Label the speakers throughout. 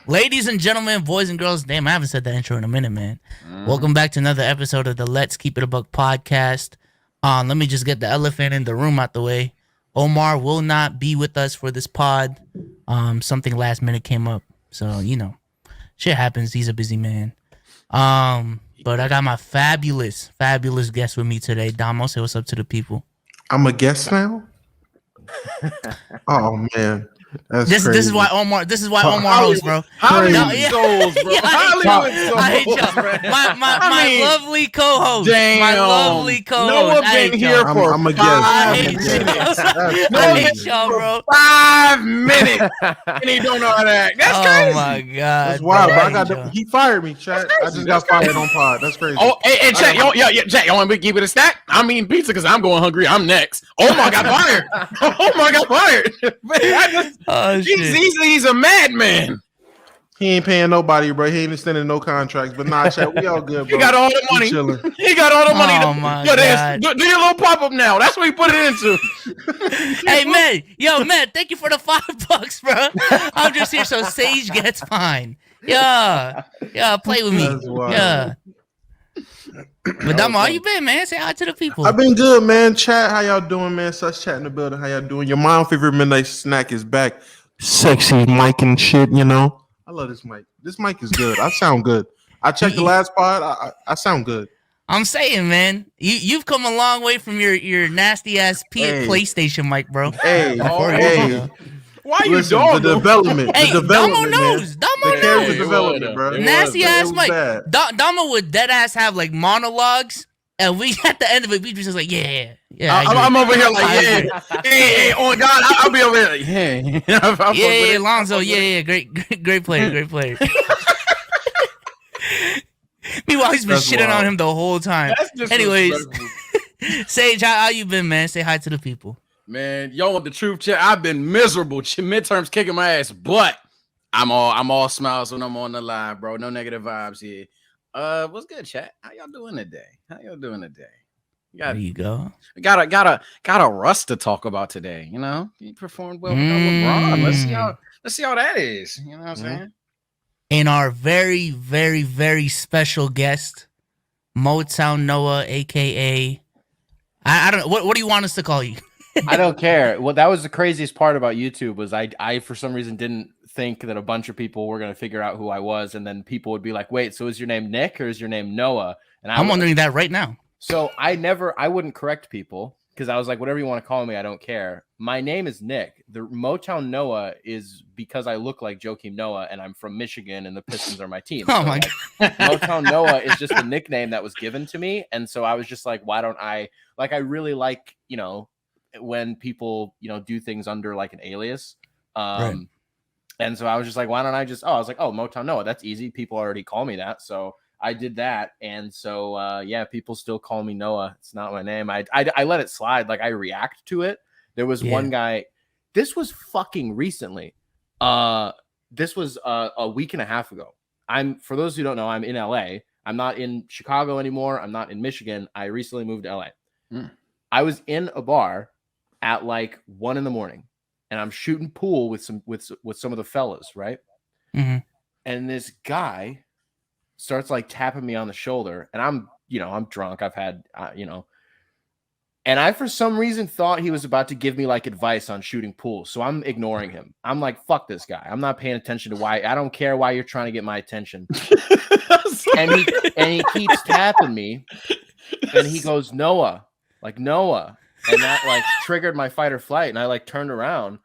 Speaker 1: Ladies and gentlemen, boys and girls, damn, I haven't said that intro in a minute, man. Welcome back to another episode of the Let's Keep It a Buck podcast. Let me just get the elephant in the room out the way. Omar will not be with us for this pod. Something last minute came up, so shit happens. He's a busy man. But I got my fabulous guest with me today. Damo, say what's up to the people.
Speaker 2: I'm a guest now. Oh man.
Speaker 1: This is why Omar hosts, bro.
Speaker 3: Hollywood souls, bro. Hollywood souls.
Speaker 1: I hate y'all. My lovely co-host.
Speaker 3: Damn.
Speaker 1: My lovely co-host.
Speaker 3: Noah been here for
Speaker 2: I'm a guest.
Speaker 1: I hate y'all, bro.
Speaker 3: 5 minutes, and he don't know how to act. That's crazy.
Speaker 1: Oh my god.
Speaker 2: That's wild, bro. He fired me, chat. I just got fired on pod. That's crazy.
Speaker 3: Oh, hey, chat. Chat. Y'all want me to keep it a stack? I'm eating pizza because I'm going hungry. I'm next. Omar got fired. Omar got fired. Man, he's a madman.
Speaker 2: He ain't paying nobody, bro. He ain't extending no contracts. But nah, chat, we all good, bro.
Speaker 3: He got all the money. He got all the money.
Speaker 1: Oh my god.
Speaker 3: Do your little pop up now. That's what he put it into.
Speaker 1: Hey man, thank you for the $5, bro. I'm just here so Sage gets fine. Yeah, play with me. Yeah. But Damo, how you been, man? Say hi to the people.
Speaker 2: I've been good, man. Chat, how y'all doing, man? Such chat in the building. How y'all doing? Your mom favorite midnight snack is back. Sexy mic and shit, I love this mic. This mic is good. I sound good. I checked the last pod. I sound good.
Speaker 1: I'm saying, man, you've come a long way from your nasty ass PlayStation mic, bro.
Speaker 2: Hey.
Speaker 3: Why you
Speaker 2: Listen,
Speaker 3: dog?
Speaker 2: the development.
Speaker 1: Hey,
Speaker 2: the development,
Speaker 1: Damo knows.
Speaker 2: Man.
Speaker 1: Damo
Speaker 2: The character
Speaker 1: knows.
Speaker 2: development, bro.
Speaker 1: Nasty ass mic.
Speaker 2: Bad.
Speaker 1: Damo would dead ass have like monologues, and we at the end of it, we just like, yeah.
Speaker 3: I'm over here like, hey, oh God, I'll be over here like, hey.
Speaker 1: Yeah, Lonzo, yeah, great player. Meanwhile, he's been shitting on him the whole time. Anyways, Sage, how you been, man? Say hi to the people.
Speaker 3: Man, y'all want the truth, chat? I've been miserable. Midterms kicking my ass, but I'm all smiles when I'm on the live, bro. No negative vibes here. What's good, chat? How y'all doing today?
Speaker 1: There you go.
Speaker 3: Got a Russ to talk about today. He performed well with LeBron. Let's see how that is. You know what I'm saying?
Speaker 1: And our very, very, very special guest, Motown Noah, aka I don't know. What do you want us to call you?
Speaker 4: I don't care. Well, that was the craziest part about YouTube was I for some reason didn't think that a bunch of people were going to figure out who I was, and then people would be like, wait, so is your name Nick or is your name Noah? And
Speaker 1: I'm wondering that right now.
Speaker 4: So I wouldn't correct people because I was like, whatever you want to call me, I don't care. My name is Nick. The Motown Noah is because I look like Joakim Noah and I'm from Michigan and the Pistons are my team.
Speaker 1: Oh
Speaker 4: so
Speaker 1: my
Speaker 4: God. Motown Noah is just a nickname that was given to me. And so I was just like, why don't I really like, when people, do things under like an alias.
Speaker 1: Right.
Speaker 4: And so I was just like, why don't I just, I was like, Motown Noah, that's easy. People already call me that. So I did that. And so, people still call me Noah. It's not my name. I let it slide. Like I react to it. There was one guy, this was fucking recently. This was a week and a half ago. For those who don't know, I'm in LA. I'm not in Chicago anymore. I'm not in Michigan. I recently moved to LA. I was in a bar at like 1 a.m. and I'm shooting pool with some of the fellas, right?
Speaker 1: Mm-hmm.
Speaker 4: And this guy starts like tapping me on the shoulder, and I'm drunk. I've had, and I for some reason thought he was about to give me like advice on shooting pool, so I'm ignoring him. I'm like, fuck this guy. I'm not paying attention to why. I don't care why you're trying to get my attention. and he keeps tapping me, and he goes, Noah. And that like triggered my fight or flight. And I like turned around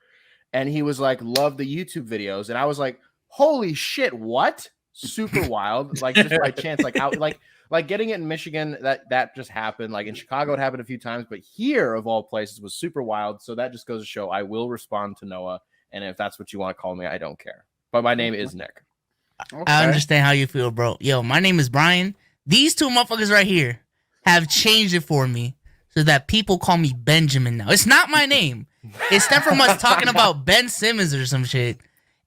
Speaker 4: and he was like, love the YouTube videos. And I was like, holy shit, what? Super wild. Like just by chance, like out, like getting it in Michigan, that just happened. Like in Chicago, it happened a few times, but here of all places was super wild. So that just goes to show I will respond to Noah. And if that's what you want to call me, I don't care. But my name is Nick.
Speaker 1: Okay. I understand how you feel, bro. Yo, my name is Brian. These two motherfuckers right here have changed it for me so that people call me Benjamin now. It's not my name. It stemmed from us talking about Ben Simmons or some shit.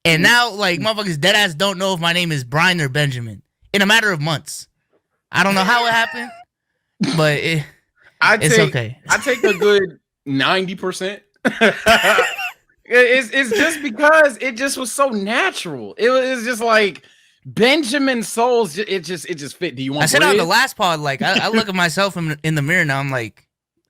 Speaker 1: And now, like, motherfuckers deadass don't know if my name is Brian or Benjamin in a matter of months. I don't know how it happened, but it's okay.
Speaker 3: I take a good 90%. It's just because it just was so natural. It was just like Benjamin Souls. It just fit. Do you want?
Speaker 1: I said on the
Speaker 3: bread?
Speaker 1: last pod, like I look at myself in the mirror now. I'm like,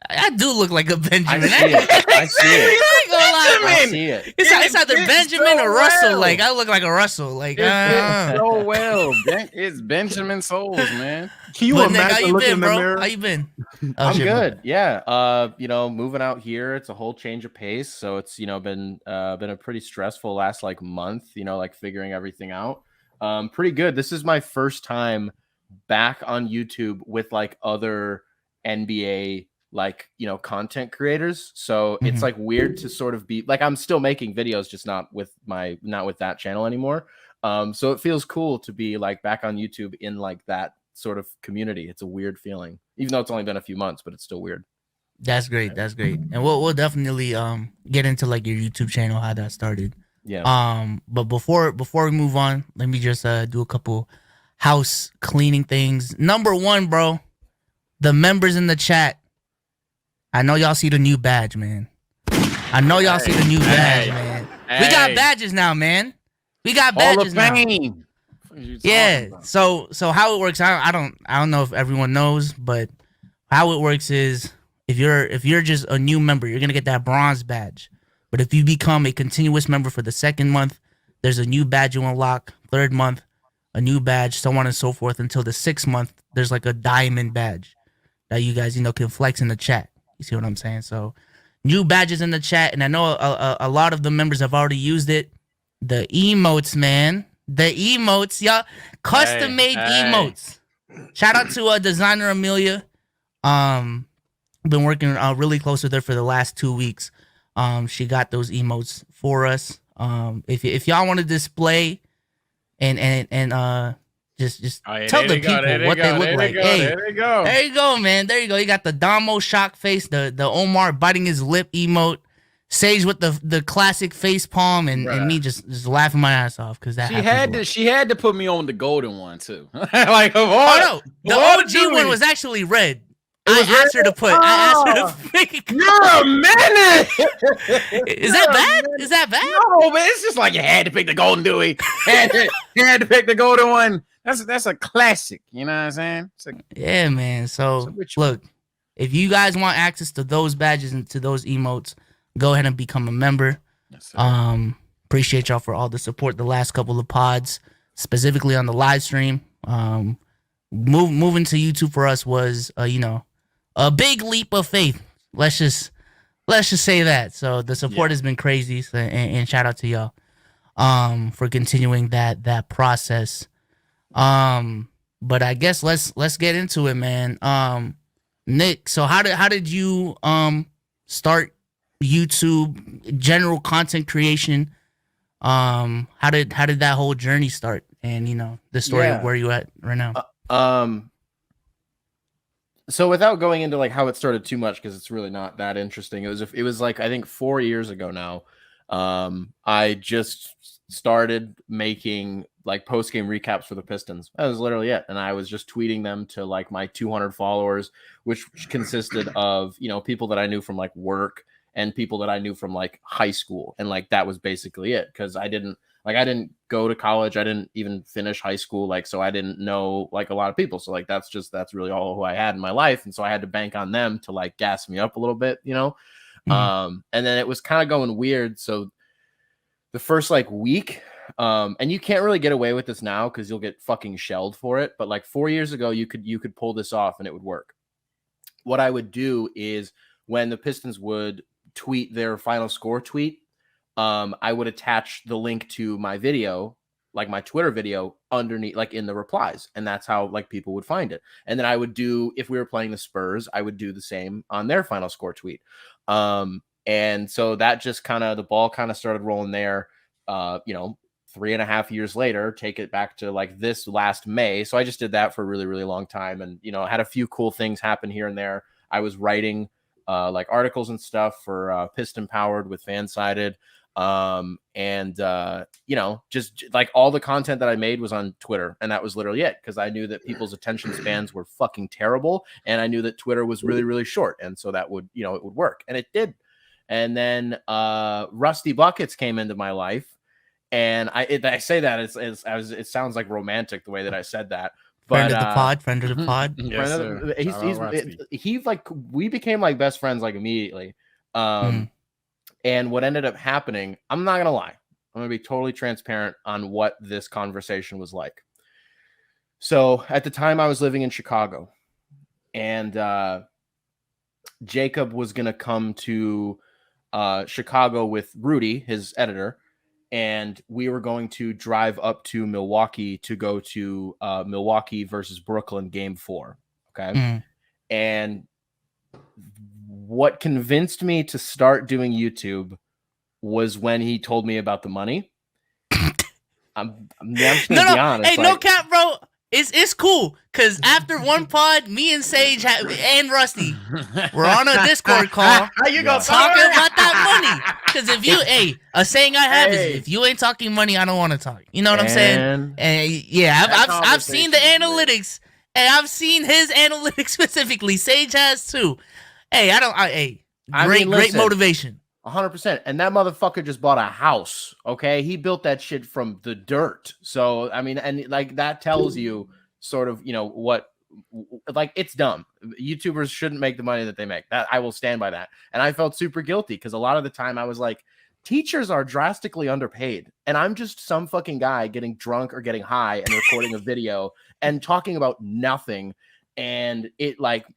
Speaker 1: I do look like a Benjamin.
Speaker 4: I see it. I see it.
Speaker 1: I ain't gonna lie.
Speaker 4: I see it.
Speaker 1: It's either
Speaker 3: fits
Speaker 1: Benjamin
Speaker 3: so
Speaker 1: or Russell.
Speaker 3: well.
Speaker 1: Like I look like a Russell. Like
Speaker 3: It fits so well. It's Benjamin Souls, man.
Speaker 2: Can you
Speaker 1: but Nick, how
Speaker 2: imagine
Speaker 1: you
Speaker 2: looking
Speaker 1: been,
Speaker 2: in the
Speaker 1: bro?
Speaker 2: mirror?
Speaker 1: How you been? Oh,
Speaker 4: I'm
Speaker 1: shit,
Speaker 4: good. Yeah. Moving out here, it's a whole change of pace. So it's, been a pretty stressful last like month, like figuring everything out. Pretty good. This is my first time back on YouTube with like other NBA content creators. So it's like weird to sort of be like, I'm still making videos, just not with that channel anymore. So it feels cool to be like back on YouTube in like that sort of community. It's a weird feeling, even though it's only been a few months, but it's still weird.
Speaker 1: That's great. That's great. And we'll definitely get into like your YouTube channel, how that started.
Speaker 4: Yeah.
Speaker 1: But before we move on, let me just do a couple house cleaning things. Number one, bro, the members in the chat. I know y'all see the new badge, man. I know y'all see the new badge, man. We got badges now, man. We got badges now. Yeah. So how it works, I don't know if everyone knows, but how it works is if you're just a new member, you're gonna get that bronze badge. But if you become a continuous member for the second month, there's a new badge you unlock. Third month, a new badge, so on and so forth until the 6th month. There's like a diamond badge that you guys can flex in the chat. You see what I'm saying? So new badges in the chat, and I know a lot of the members have already used it. The emotes, man. The emotes, y'all. Custom made emotes. Shout out to designer Amelia. Been working really close with her for the last 2 weeks. She got those emotes for us. If y'all want to display and just tell the people what they look like. Hey, there you go, man. There you go. You got the Damo shock face, the Omar biting his lip emote, Sage with the classic face palm, and me just laughing my ass off because that
Speaker 3: she had to put me on the golden one too. Like the
Speaker 1: OG one was actually red. I asked her to
Speaker 3: You're a menace.
Speaker 1: Is that bad? Is that bad?
Speaker 3: No, but it's just like you had to pick the golden Dewey. You had to pick the golden one. That's a classic. You know what I'm saying?
Speaker 1: Yeah, man. So look, if you guys want access to those badges and to those emotes, go ahead and become a member.
Speaker 3: Yes, sir.
Speaker 1: Appreciate y'all for all the support the last couple of pods, specifically on the live stream. Moving to YouTube for us was a big leap of faith. Let's just say that. So the support has been crazy, and shout out to y'all for continuing that process. But I guess let's get into it, man. Nick, so how did you start YouTube, general content creation? How did that whole journey start? And the story of where you at right now.
Speaker 4: So without going into like how it started too much, because it's really not that interesting. It was like I think 4 years ago now. I just started making like post game recaps for the Pistons. That was literally it, and I was just tweeting them to like my 200 followers, which consisted of people that I knew from like work and people that I knew from like high school, and like that was basically it because I didn't go to college. I didn't even finish high school. Like, so I didn't know like a lot of people. So like, that's really all who I had in my life. And so I had to bank on them to like gas me up a little bit, And then it was kind of going weird. So the first like week, and you can't really get away with this now because you'll get fucking shelled for it. But like 4 years ago, you could pull this off and it would work. What I would do is when the Pistons would tweet their final score tweet, I would attach the link to my video, like my Twitter video, underneath, like in the replies. And that's how like people would find it. And then I would do, if we were playing the Spurs, I would do the same on their final score tweet. And so that just the ball started rolling there, 3.5 years later, take it back to like this last May. So I just did that for a really, really long time. And, I had a few cool things happen here and there. I was writing like articles and stuff for Piston Powered with Fansided. Just like all the content that I made was on Twitter, and that was literally it because I knew that people's attention spans were fucking terrible, and I knew that Twitter was really, really short, and so that would, it would work, and it did. And then Rusty Buckets came into my life. And I say that it sounds like romantic the way that I said that. But
Speaker 1: friend of the pod.
Speaker 3: Yes, sir.
Speaker 4: He's like, we became like best friends like immediately. And what ended up happening, I'm not gonna lie, I'm gonna be totally transparent on what this conversation was like. So at the time I was living in Chicago, and Jacob was gonna come to Chicago with Rudy, his editor. And we were going to drive up to Milwaukee to go to Milwaukee versus Brooklyn game 4. Okay. And what convinced me to start doing YouTube was when he told me about the money. I'm just gonna be honest.
Speaker 1: Hey, no cap, bro. It's cool because after one pod, me and Sage and Rusty were on a Discord call.
Speaker 3: How you gonna
Speaker 1: talking about that money? Because if you, a saying I have is if you ain't talking money, I don't want to talk. You know what I'm saying? And yeah, I've seen the analytics, and I've seen his analytics specifically. Sage has too. Hey, great motivation.
Speaker 4: 100%. And that motherfucker just bought a house. Okay. He built that shit from the dirt. So, I mean, and like that tells you sort of, what, like, it's dumb. YouTubers shouldn't make the money that they make. That I will stand by that. And I felt super guilty because a lot of the time I was like, teachers are drastically underpaid. And I'm just some fucking guy getting drunk or getting high and recording a video and talking about nothing. And it like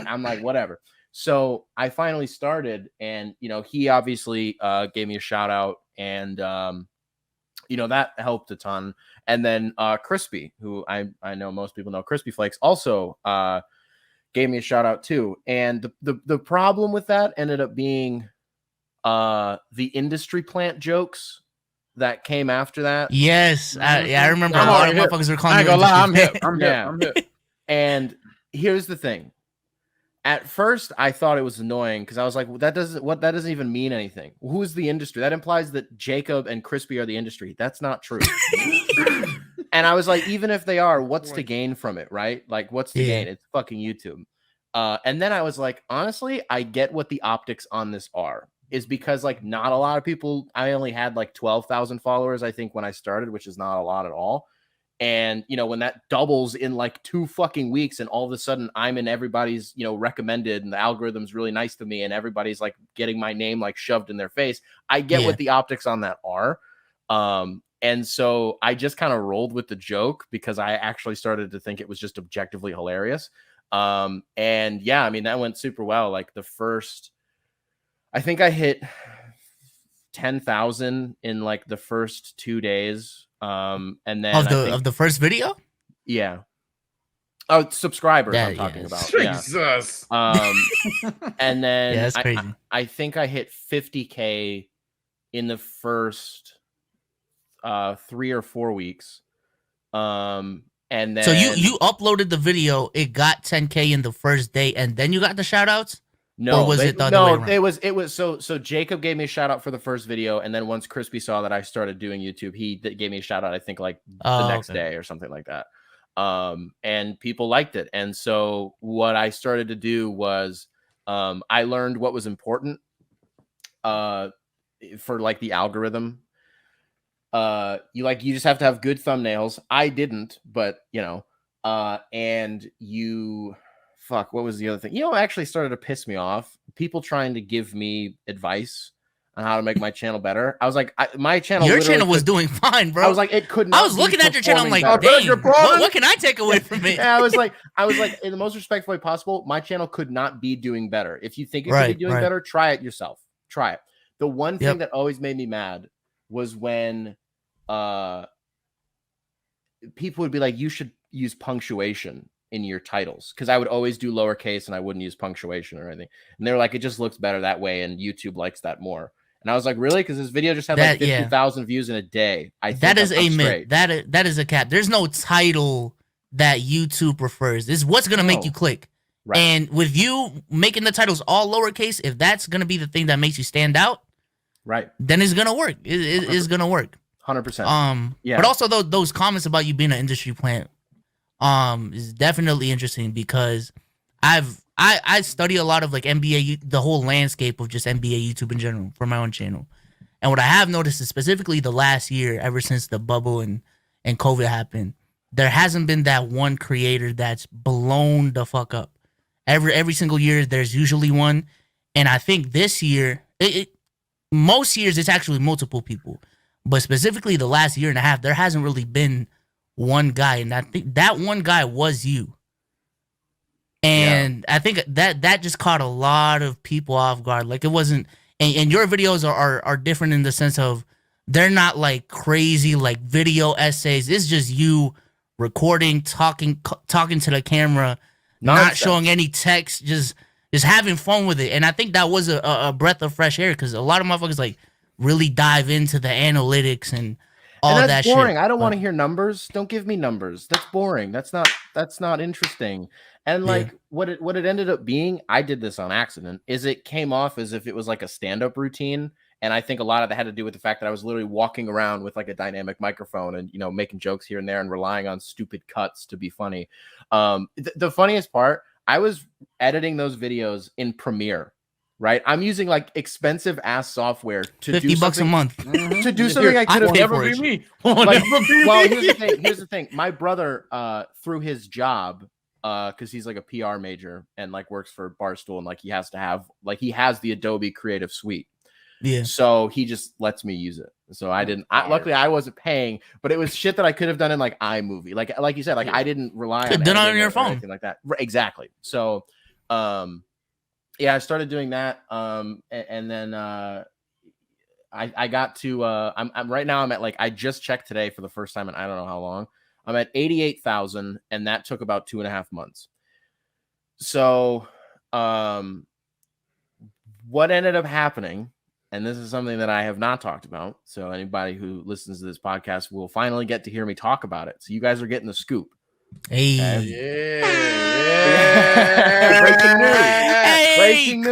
Speaker 4: I'm like, whatever. So I finally started, and he obviously gave me a shout out, and that helped a ton. And then Crispy, who I know most people know, Crispy Flakes, also gave me a shout out too. And the problem with that ended up being the industry plant jokes that came after that.
Speaker 1: Yes, I remember a lot of motherfuckers were calling.
Speaker 3: I ain't gonna lie, I'm hip.
Speaker 4: And here's the thing. At first, I thought it was annoying because I was like, well, that doesn't even mean anything. Who's the industry? That implies that Jacob and Crispy are the industry. That's not true. And I was like, even if they are, what's to gain from it, right? Like, what's to gain? It's fucking YouTube. And then I was like, honestly, I get what the optics on this is because like not a lot of people. I only had like 12,000 followers, I think, when I started, which is not a lot at all. And, when that doubles in like 2 fucking weeks and all of a sudden I'm in everybody's, recommended and the algorithm's really nice to me and everybody's like getting my name like shoved in their face. I get what the optics on that are. And so I just kind of rolled with the joke because I actually started to think it was just objectively hilarious. And yeah, I mean, that went super well. Like I think I hit 10,000 in like the first 2 days. And then
Speaker 1: of the first video,
Speaker 4: subscribers I'm talking about.
Speaker 3: Jesus.
Speaker 4: And then
Speaker 1: that's crazy.
Speaker 4: I think I hit 50K in the first 3 or 4 weeks. And then
Speaker 1: so you uploaded the video, it got 10K in the first day, and then you got the shout outs.
Speaker 4: No,
Speaker 1: or was it the other way around?
Speaker 4: It was so Jacob gave me a shout out for the first video, and then once Crispy saw that I started doing YouTube, he gave me a shout out, I think like the next day or something like that. And people liked it. And so what I started to do was I learned what was important for like the algorithm. You just have to have good thumbnails. I didn't, but and you what was the other thing? Actually started to piss me off. People trying to give me advice on how to make my channel better. I was like, my channel.
Speaker 1: Your channel was doing fine, bro.
Speaker 4: I was like, it could not.
Speaker 1: I was looking at your channel. I'm like, dang, what can I take away from it?
Speaker 4: I was like, in the most respectful way possible, my channel could not be doing better. If you think it could be doing better, try it yourself. Try it. The one thing that always made me mad was when people would be like, you should use punctuation in your titles, because I would always do lowercase and I wouldn't use punctuation or anything. And they were like, it just looks better that way, and YouTube likes that more. And I was like, really? Because this video just had like 50,000 views in a day. I think
Speaker 1: that is a myth. That is a cap. There's no title that YouTube prefers. This is what's gonna make you click. Right. And with you making the titles all lowercase, if that's gonna be the thing that makes you stand out,
Speaker 4: right,
Speaker 1: then it's gonna work. It's gonna work.
Speaker 4: 100%. Yeah.
Speaker 1: But also those comments about you being an industry plant is definitely interesting, because I've I study a lot of like NBA, the whole landscape of just NBA YouTube in general for my own channel. And what I have noticed is specifically the last year, ever since the bubble and COVID happened, there hasn't been that one creator that's blown the fuck up. Every single year, there's usually one, and I think this year, most years it's actually multiple people, but specifically the last year and a half, there hasn't really been one guy, and I think that one guy was you. And I think that just caught a lot of people off guard. Like it wasn't, and your videos are different in the sense of they're not like crazy like video essays. It's just you recording, talking to the camera, not showing any text, just having fun with it. And I think that was a breath of fresh air because a lot of motherfuckers like really dive into the analytics and all
Speaker 4: and that's
Speaker 1: that
Speaker 4: boring.
Speaker 1: shit.
Speaker 4: I don't want to hear numbers. Don't give me numbers. That's boring. That's not interesting. And like what it ended up being, I did this on accident, is it came off as if it was like a stand-up routine. And I think a lot of that had to do with the fact that I was literally walking around with like a dynamic microphone and, you know, making jokes here and there and relying on stupid cuts to be funny. The funniest part, I was editing those videos in Premiere, right? I'm using like expensive ass software to do
Speaker 1: $50 a month.
Speaker 4: to do something I could have
Speaker 3: never be me.
Speaker 4: Like, well, here's the thing. My brother, through his job, because he's like a PR major and like works for Barstool and like he has the Adobe Creative Suite.
Speaker 1: Yeah.
Speaker 4: So he just lets me use it. So I didn't. Luckily, I wasn't paying, but it was shit that I could have done in like iMovie, like you said, like I didn't rely on
Speaker 1: done on your
Speaker 4: or
Speaker 1: phone,
Speaker 4: anything like that. Exactly. So, yeah, I started doing that, and then I got to. I'm right now. I'm at like I just checked today for the first time in I don't know how long. I'm at 88,000, and that took about 2.5 months. So, what ended up happening, and this is something that I have not talked about, so anybody who listens to this podcast will finally get to hear me talk about it. So you guys are getting the scoop.
Speaker 1: Hey.
Speaker 3: Yeah.
Speaker 4: Breaking news.
Speaker 1: Hey.
Speaker 4: Breaking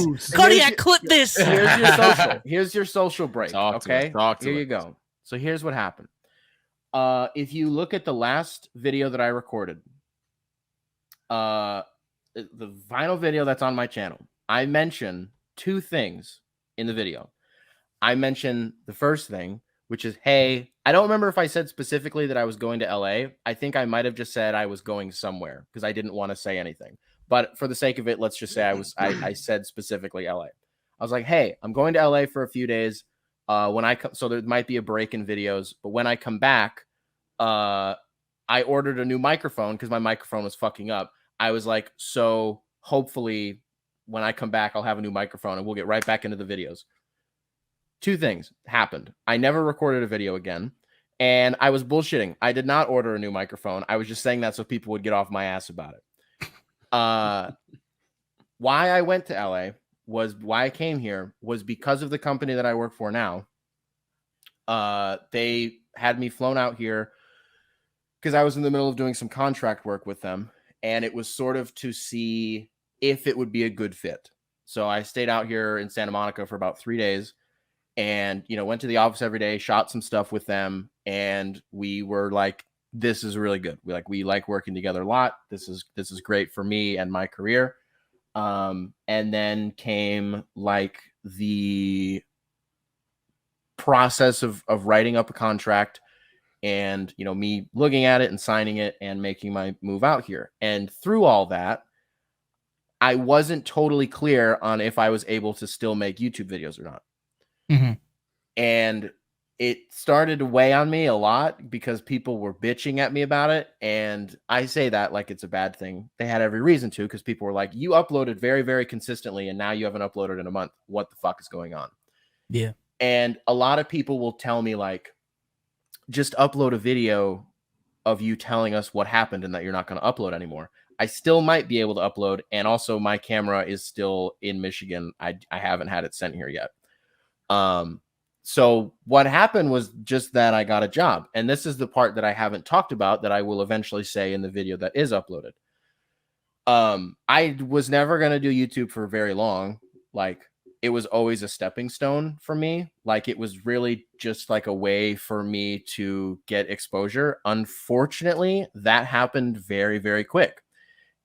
Speaker 4: news.
Speaker 1: Kodiak, clip this.
Speaker 4: Here's your social. Here's your social break.
Speaker 3: Talk to
Speaker 4: Okay.
Speaker 3: us, talk to
Speaker 4: Here you
Speaker 3: us.
Speaker 4: go. So here's what happened. If you look at the last video that I recorded, the final video that's on my channel, I mention two things in the video. I mention the first thing, which is, hey, I don't remember if I said specifically that I was going to LA. I think I might have just said I was going somewhere because I didn't want to say anything. But for the sake of it, let's just say I said specifically LA. I was like, hey, I'm going to LA for a few days. When I come, so there might be a break in videos, but when I come back, I ordered a new microphone because my microphone was fucking up. I was like, so hopefully when I come back, I'll have a new microphone and we'll get right back into the videos. Two things happened. I never recorded a video again, and I was bullshitting. I did not order a new microphone. I was just saying that so people would get off my ass about it. Why I went to LA why I came here was because of the company that I work for now. They had me flown out here because I was in the middle of doing some contract work with them, and it was sort of to see if it would be a good fit. So I stayed out here in Santa Monica for about 3 days and, you know, went to the office every day, shot some stuff with them. And we were like, this is really good. We like working together a lot. This is great for me and my career. And then came like the process of writing up a contract and, you know, me looking at it and signing it and making my move out here. And through all that, I wasn't totally clear on if I was able to still make YouTube videos or not.
Speaker 1: Mm-hmm.
Speaker 4: And it started to weigh on me a lot because people were bitching at me about it. And I say that like it's a bad thing. They had every reason to, because people were like, you uploaded very, very consistently and now you haven't uploaded in a month. What the fuck is going on?
Speaker 1: Yeah.
Speaker 4: And a lot of people will tell me like, just upload a video of you telling us what happened and that you're not going to upload anymore. I still might be able to upload. And also my camera is still in Michigan. I haven't had it sent here yet. So what happened was just that I got a job. And this is the part that I haven't talked about that I will eventually say in the video that is uploaded. I was never going to do YouTube for very long. Like, it was always a stepping stone for me. Like, it was really just like a way for me to get exposure. Unfortunately, that happened very, very quick.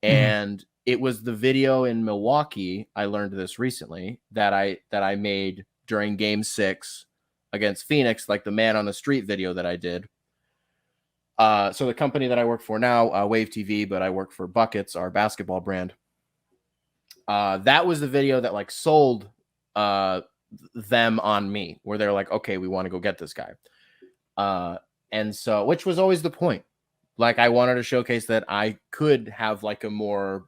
Speaker 4: And it was the video in Milwaukee. I learned this recently that I made during Game 6 against Phoenix, like the man on the street video that I did. So the company that I work for now, Wave TV, but I work for Buckets, our basketball brand. That was the video that like sold them on me, where they're like, okay, we want to go get this guy. And so, which was always the point. Like, I wanted to showcase that I could have like a more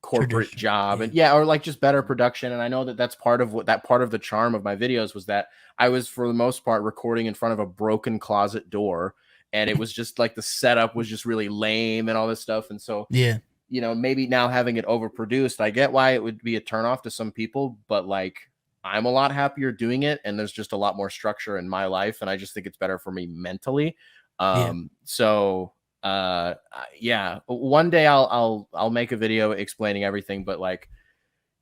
Speaker 4: corporate job and or like just better production. And I know that that's part of the charm of my videos was that I was, for the most part, recording in front of a broken closet door. And it was just like the setup was just really lame and all this stuff. And so, you know, maybe now having it overproduced, I get why it would be a turnoff to some people, but like, I'm a lot happier doing it. And there's just a lot more structure in my life. And I just think it's better for me mentally. So, one day I'll make a video explaining everything, but like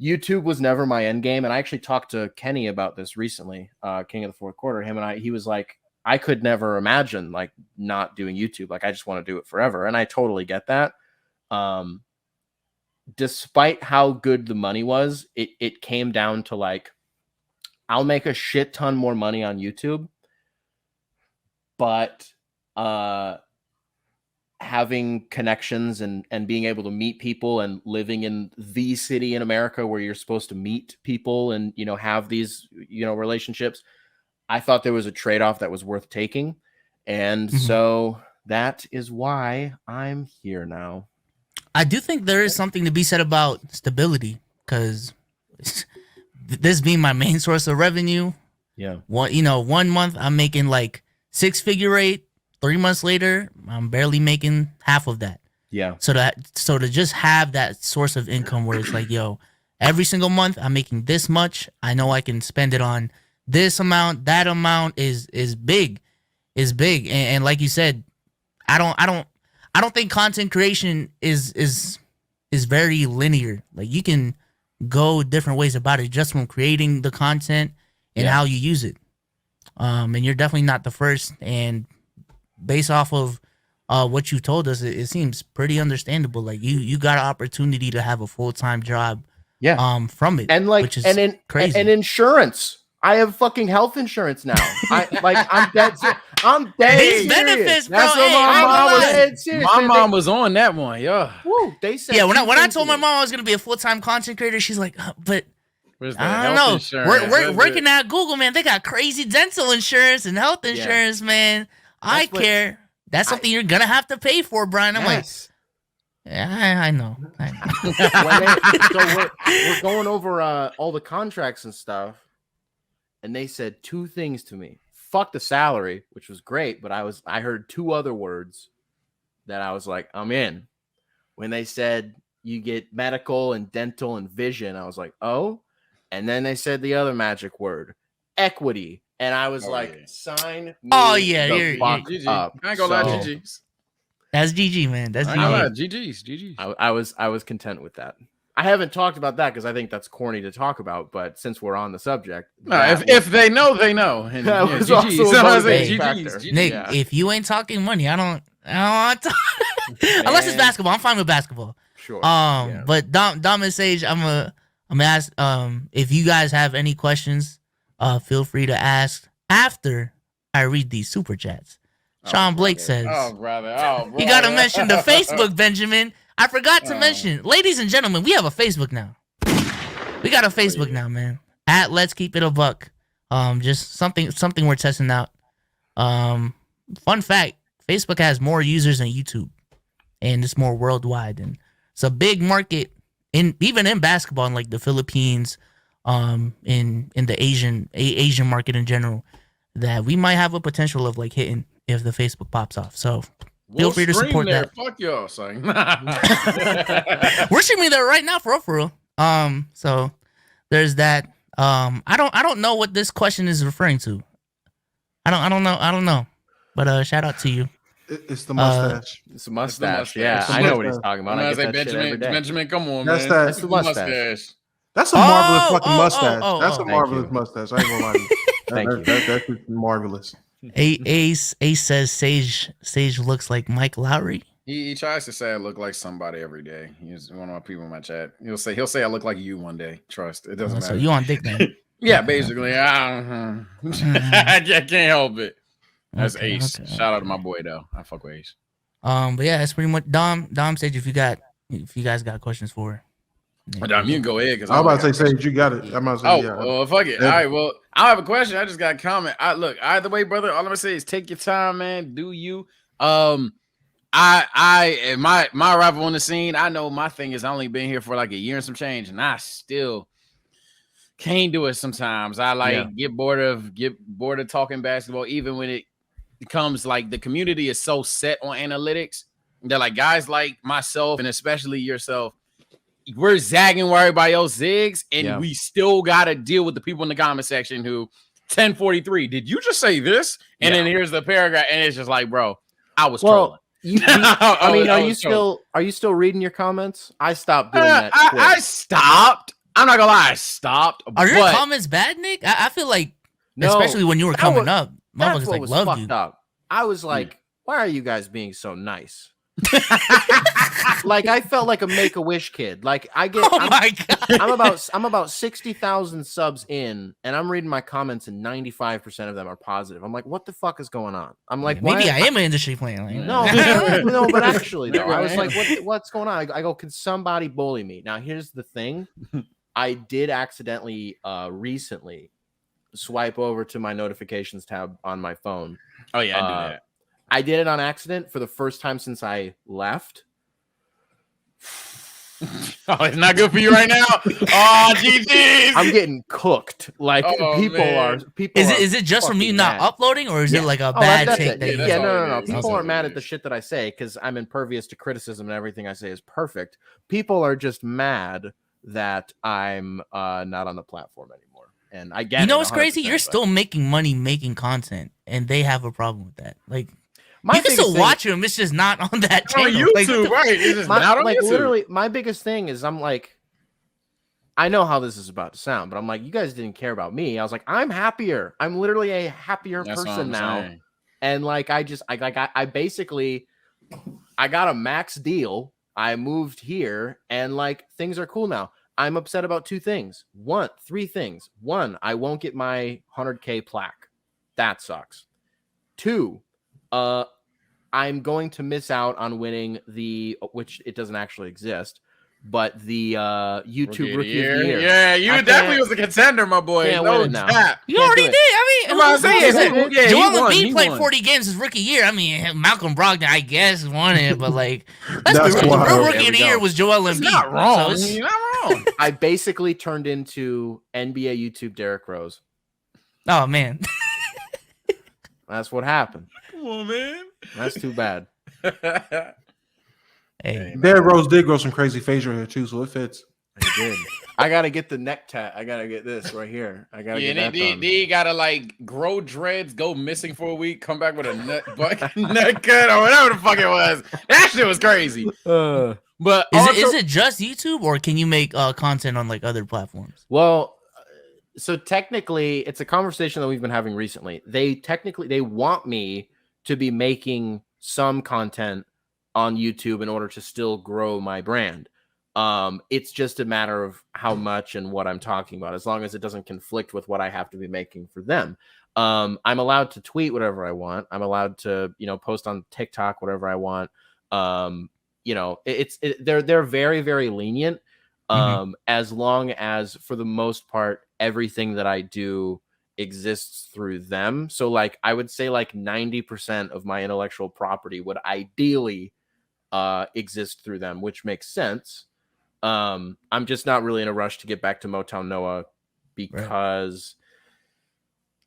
Speaker 4: YouTube was never my end game. And I actually talked to Kenny about this recently, King of the Fourth Quarter. He was like, I could never imagine like not doing YouTube. Like, I just want to do it forever. And I totally get that. Despite how good the money was, it came down to like, I'll make a shit ton more money on YouTube, but having connections and being able to meet people and living in the city in America where you're supposed to meet people and, you know, have these, you know, relationships, I thought there was a trade-off that was worth taking. And so that is why I'm here now.
Speaker 1: I do think there is something to be said about stability, because this being my main source of revenue. One month I'm making like 6-figure rate. 3 months later, I'm barely making half of that. So to just have that source of income where it's like, yo, every single month I'm making this much. I know I can spend it on this amount. That amount is big, And like you said, I don't think content creation is very linear. Like, you can go different ways about it just from creating the content and how you use it. And you're definitely not the first. And based off of what you told us, it seems pretty understandable. Like, you got an opportunity to have a full-time job from it.
Speaker 4: And like,
Speaker 1: which is crazy.
Speaker 4: And insurance. I have fucking health insurance now. I'm dead. I'm dead.
Speaker 1: These benefits, bro.
Speaker 4: That's what
Speaker 3: my mom was on that one.
Speaker 4: Woo, they said.
Speaker 1: Yeah, when I told my mom I was gonna be a full-time content creator, she's like, but I don't know. Working at Google, man, they got crazy dental insurance and health insurance, man. I care. That's something you're gonna have to pay for, Brian. I'm like, yeah, I know.
Speaker 4: So we're going over all the contracts and stuff. And they said 2 things to me. Fuck the salary, which was great, but I heard 2 other words that I was like, I'm in. When they said you get medical and dental and vision, I was like, oh. And then they said the other magic word, equity. And I was sign me the fuck up.
Speaker 3: I ain't gonna lie, GG's.
Speaker 1: That's GG, man. That's
Speaker 3: GG's.
Speaker 4: I was content with that. I haven't talked about that because I think that's corny to talk about. But since we're on the subject,
Speaker 3: if they know, they know. And
Speaker 4: that was
Speaker 3: GG's.
Speaker 4: also a
Speaker 3: GG's.
Speaker 1: Nick, if you ain't talking money, I don't want to. Unless it's basketball, I'm fine with basketball.
Speaker 4: Sure.
Speaker 1: But Dom and Sage, I'm gonna ask if you guys have any questions. Feel free to ask after I read these super chats. Sean Blake says,
Speaker 3: "Oh brother,
Speaker 1: you gotta mention the Facebook, Benjamin. I forgot to mention, ladies and gentlemen, we have a Facebook now. We got a Facebook now, man. At Let's Keep It a Buck. Just something we're testing out. Fun fact: Facebook has more users than YouTube, and it's more worldwide, and it's a big market even in basketball in like the Philippines, in the Asian market in general, that we might have a potential of like hitting if the Facebook pops off. So feel free to support that.
Speaker 3: Fuck y'all, son.
Speaker 1: We're streaming there right now, for real. So there's that. I don't know what this question is referring to. I don't know. But shout out to you.
Speaker 2: It's the mustache.
Speaker 4: It's a mustache. Yeah, I know what he's talking about. I get that shit every day.
Speaker 3: Benjamin, come on,
Speaker 2: That's
Speaker 3: man.
Speaker 2: That's
Speaker 4: the mustache.
Speaker 2: That's a marvelous fucking mustache. That's a
Speaker 4: Thank
Speaker 2: marvelous
Speaker 4: you.
Speaker 2: mustache. I ain't gonna lie to you.
Speaker 4: Thank you.
Speaker 2: That's marvelous.
Speaker 1: Ace says Sage looks like Mike Lowry.
Speaker 3: He tries to say I look like somebody every day. He's one of my people in my chat. He'll say I look like you one day. Trust. It doesn't matter.
Speaker 1: So you on dick then?
Speaker 3: Yeah,
Speaker 1: Okay,
Speaker 3: basically. I can't help it. That's
Speaker 1: Okay,
Speaker 3: Ace.
Speaker 1: okay,
Speaker 3: Shout out to my boy though. I fuck with Ace.
Speaker 1: But yeah, that's pretty much Dom stage. If you guys got questions for her.
Speaker 3: Dom, you can go ahead because
Speaker 2: I'm about to say, Sage, you got it. I'm about to say,
Speaker 3: fuck it.
Speaker 2: Yeah.
Speaker 3: All right, well, I have a question. I just got a comment. Look, either way, brother. All I'm gonna say is take your time, man. Do you? My arrival on the scene. I know my thing is I only been here for like a year and some change, and I still can't do it. Sometimes I get bored of talking basketball, even when it becomes like the community is so set on analytics that like guys like myself and especially yourself, we're zagging where everybody else zigs, and we still got to deal with the people in the comment section who 1043. Did you just say this? And then here's the paragraph, and it's just like, bro, I was trolling.
Speaker 4: Are you still reading your comments? I stopped doing that.
Speaker 3: I stopped. I'm not gonna lie, I stopped.
Speaker 1: Are your comments bad, Nick? I feel like, especially when you were coming up, motherfuckers like loved you.
Speaker 4: I was like, why are you guys being so nice? Like I felt like a Make-A-Wish kid. Like I get,
Speaker 1: my God.
Speaker 4: I'm about 60,000 subs in, and I'm reading my comments, and 95% of them are positive. I'm like, what the fuck is going on? I'm like,
Speaker 1: maybe I am an industry player. Like,
Speaker 4: no, but actually, though, I was like, what's going on? I go, can somebody bully me? Now, here's the thing. I did accidentally recently swipe over to my notifications tab on my phone.
Speaker 3: Oh yeah, I do that.
Speaker 4: I did it on accident for the first time since I left.
Speaker 3: Oh, it's not good for you right now. Oh, GG's.
Speaker 4: I'm getting cooked. Like people
Speaker 1: Is it just from you not uploading, or is it like a bad take?
Speaker 4: No. People aren't mad at the shit that I say because I'm impervious to criticism and everything I say is perfect. People are just mad that I'm not on the platform anymore. And I get
Speaker 1: you know what's crazy? You're still making money making content, and they have a problem with that. Like, you can still watch them. It's just not on that channel.
Speaker 3: On YouTube, right? It's just not on YouTube.
Speaker 4: Literally, my biggest thing is I'm like, I know how this is about to sound, but I'm like, you guys didn't care about me. I was like, I'm happier. I'm literally a happier person now. Saying. And like, I basically, I got a max deal. I moved here, and like things are cool now. I'm upset about three things. One, I won't get my 100K plaque. That sucks. Two, I'm going to miss out on winning which it doesn't actually exist, but the YouTube Rookie of the Year.
Speaker 3: Yeah, you definitely was a contender, my boy. No cap.
Speaker 1: You already did. I mean,
Speaker 3: I'm saying,
Speaker 1: Joel Embiid played 40 games his rookie year. I mean, Malcolm Brogdon, I guess, won it, but like, the real Rookie of the Year was Joel Embiid.
Speaker 3: Not wrong. You're not wrong.
Speaker 4: I basically turned into NBA YouTube Derrick Rose.
Speaker 1: Oh man,
Speaker 4: that's what happened.
Speaker 3: Come on, man.
Speaker 4: That's too bad.
Speaker 1: Hey,
Speaker 2: Derrick Rose did grow some crazy facial hair too, so it fits.
Speaker 4: He did. I gotta get the neck tat. I gotta get this right here. I gotta get that done.
Speaker 3: They gotta like grow dreads, go missing for a week, come back with a neck cut or whatever the fuck it was. That shit was crazy. But
Speaker 1: is it just YouTube, or can you make content on like other platforms?
Speaker 4: Well, so technically, it's a conversation that we've been having recently. They want me to be making some content on YouTube in order to still grow my brand. It's just a matter of how much and what I'm talking about, as long as it doesn't conflict with what I have to be making for them. I'm allowed to tweet whatever I want. I'm allowed to, post on TikTok whatever I want. They're very, very lenient. As long as, for the most part, everything that I do exists through them. So like, I would say like 90% of my intellectual property would ideally exist through them, which makes sense. I'm just not really in a rush to get back to Motown Noah because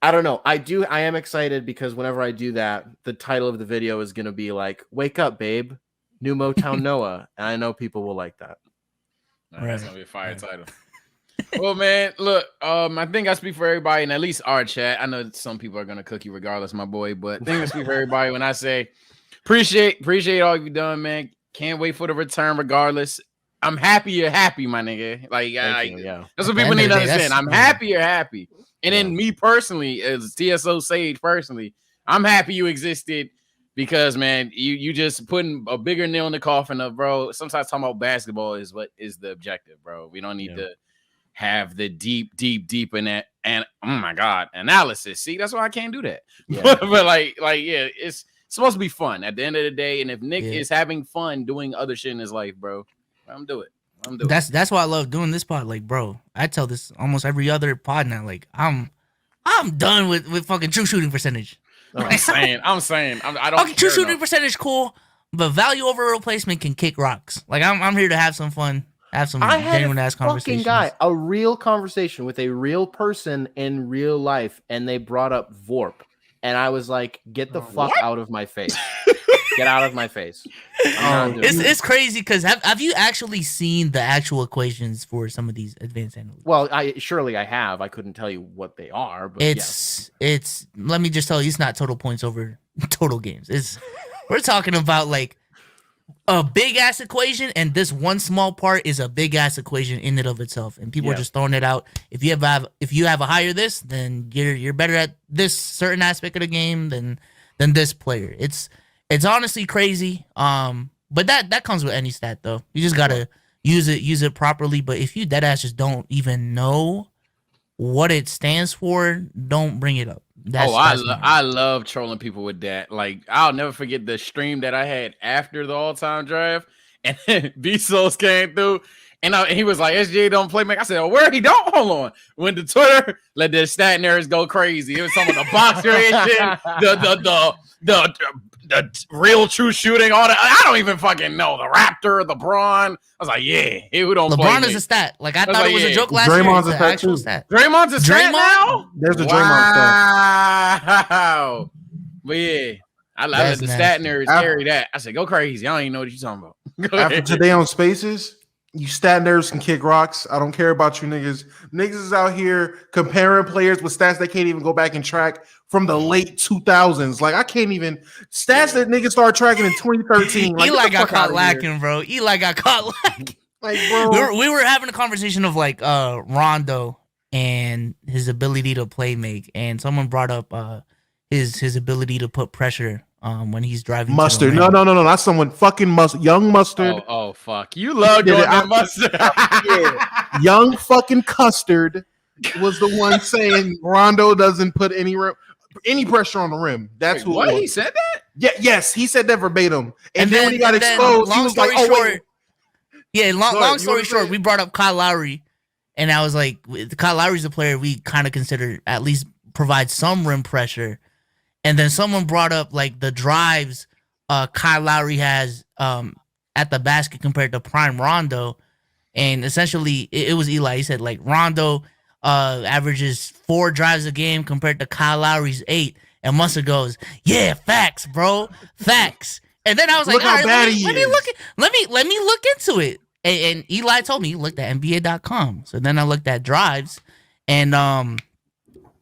Speaker 4: I don't know. I am excited because whenever I do that, the title of the video is going to be like, "Wake up, babe, new Motown Noah." And I know people will like that.
Speaker 3: That's going to be a fire title. Well, man, look, I think I speak for everybody, and at least our chat. I know some people are going to cook you regardless, my boy, but I think I speak for everybody when I say appreciate all you've done, man. Can't wait for the return regardless. I'm happy you're happy, my nigga. That's what people need to understand. I'm happy you're happy. And then me personally, as TSO Sage personally, I'm happy you existed because man, you just putting a bigger nail in the coffin of bro. Sometimes talking about basketball is what is the objective, bro. We don't need to have the deep in that and oh my god analysis. See, that's why I can't do that.
Speaker 4: Yeah.
Speaker 3: but like yeah, it's supposed to be fun at the end of the day. And if Nick is having fun doing other shit in his life, bro, let him do it.
Speaker 1: That's why I love doing this pod. Like, bro, I tell this almost every other pod now. Like, I'm done with fucking true shooting percentage.
Speaker 3: I'm saying I don't.
Speaker 1: Okay, true shooting percentage cool, but value over replacement can kick rocks. Like, I'm here to have some fun. Have some genuine ass conversations.
Speaker 4: A real conversation with a real person in real life, and they brought up Vorp, and I was like, "Get the fuck out of my face! Get out of my face!"
Speaker 1: It's crazy because have you actually seen the actual equations for some of these advanced analytics?
Speaker 4: Well, I have. I couldn't tell you what they are, but
Speaker 1: it's let me just tell you, it's not total points over total games. We're talking about like a big ass equation, and this one small part is a big ass equation in and of itself, and people are just throwing it out. If you have a higher this, then you're better at this certain aspect of the game than this player. It's honestly crazy. But that comes with any stat though. You just gotta use it properly. But if you deadass just don't even know what it stands for, don't bring it up.
Speaker 3: I love trolling people with that. Like, I'll never forget the stream that I had after the all-time draft, and Bezos came through, and he was like, "SGA don't play make." I said, "Oh, where he don't?" Hold on. Went to Twitter, let the stat nerds go crazy. It was some of the box creation, the real true shooting, all that. I don't even fucking know. The Raptor, the Braun. I was like, yeah, who don't play?
Speaker 1: LeBron is a stat. Like, I thought it was a joke last year.
Speaker 2: Draymond's
Speaker 1: It's
Speaker 2: a
Speaker 1: an actual stat.
Speaker 3: Draymond's a stat now?
Speaker 2: There's a Draymond stat.
Speaker 3: Wow. But yeah, I let the stat nerds carry that. I said, go crazy. I don't even know what you're talking about.
Speaker 2: After today on Spaces, you stat nerds can kick rocks. I don't care about you niggas. Niggas is out here comparing players with stats they can't even go back and track from the late 2000s. Like, I can't even stats that niggas started tracking in 2013. Like,
Speaker 1: Eli got caught lacking, bro. Eli got caught lacking.
Speaker 2: Like, bro,
Speaker 1: we were having a conversation of like Rondo and his ability to play make, and someone brought up his ability to put pressure when he's driving.
Speaker 2: Mustard. No, not someone fucking young Mustard.
Speaker 3: Oh, fuck. You love doing that Mustard.
Speaker 2: Yeah. Young fucking Custard was the one saying Rondo doesn't put any pressure on the rim. That's who.
Speaker 3: What? He said that?
Speaker 2: Yeah, yes, he said that verbatim. And then when he got exposed, he was like, "Oh, wait."
Speaker 1: Yeah, long story short, we brought up Kyle Lowry, and I was like, Kyle Lowry's a player we kind of consider at least provide some rim pressure. And then someone brought up like the drives Kyle Lowry has at the basket compared to prime Rondo. And essentially it was Eli. He said like Rondo averages 4 drives a game compared to Kyle Lowry's 8. And Mustard goes, "Yeah, facts, bro. Facts." And then I was like,
Speaker 2: "Look how bad he is.
Speaker 1: Let me look into it." And Eli told me he looked at NBA.com. So then I looked at drives, and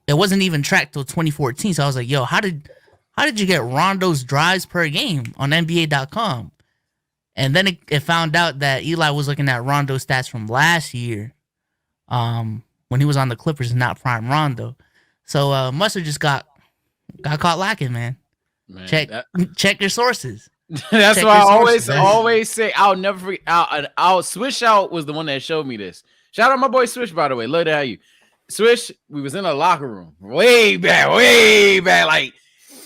Speaker 1: it wasn't even tracked till 2014. So I was like, "Yo, how did you get Rondo's drives per game on NBA.com?" And then it found out that Eli was looking at Rondo stats from last year, when he was on the Clippers and not prime Rondo. So Mustard just got caught lacking, man. Check your sources.
Speaker 3: That's why I always say I'll never forget. I'll Swish Out was the one that showed me this. Shout out my boy Swish, by the way. Love to have you. Swish, we was in a locker room way back, like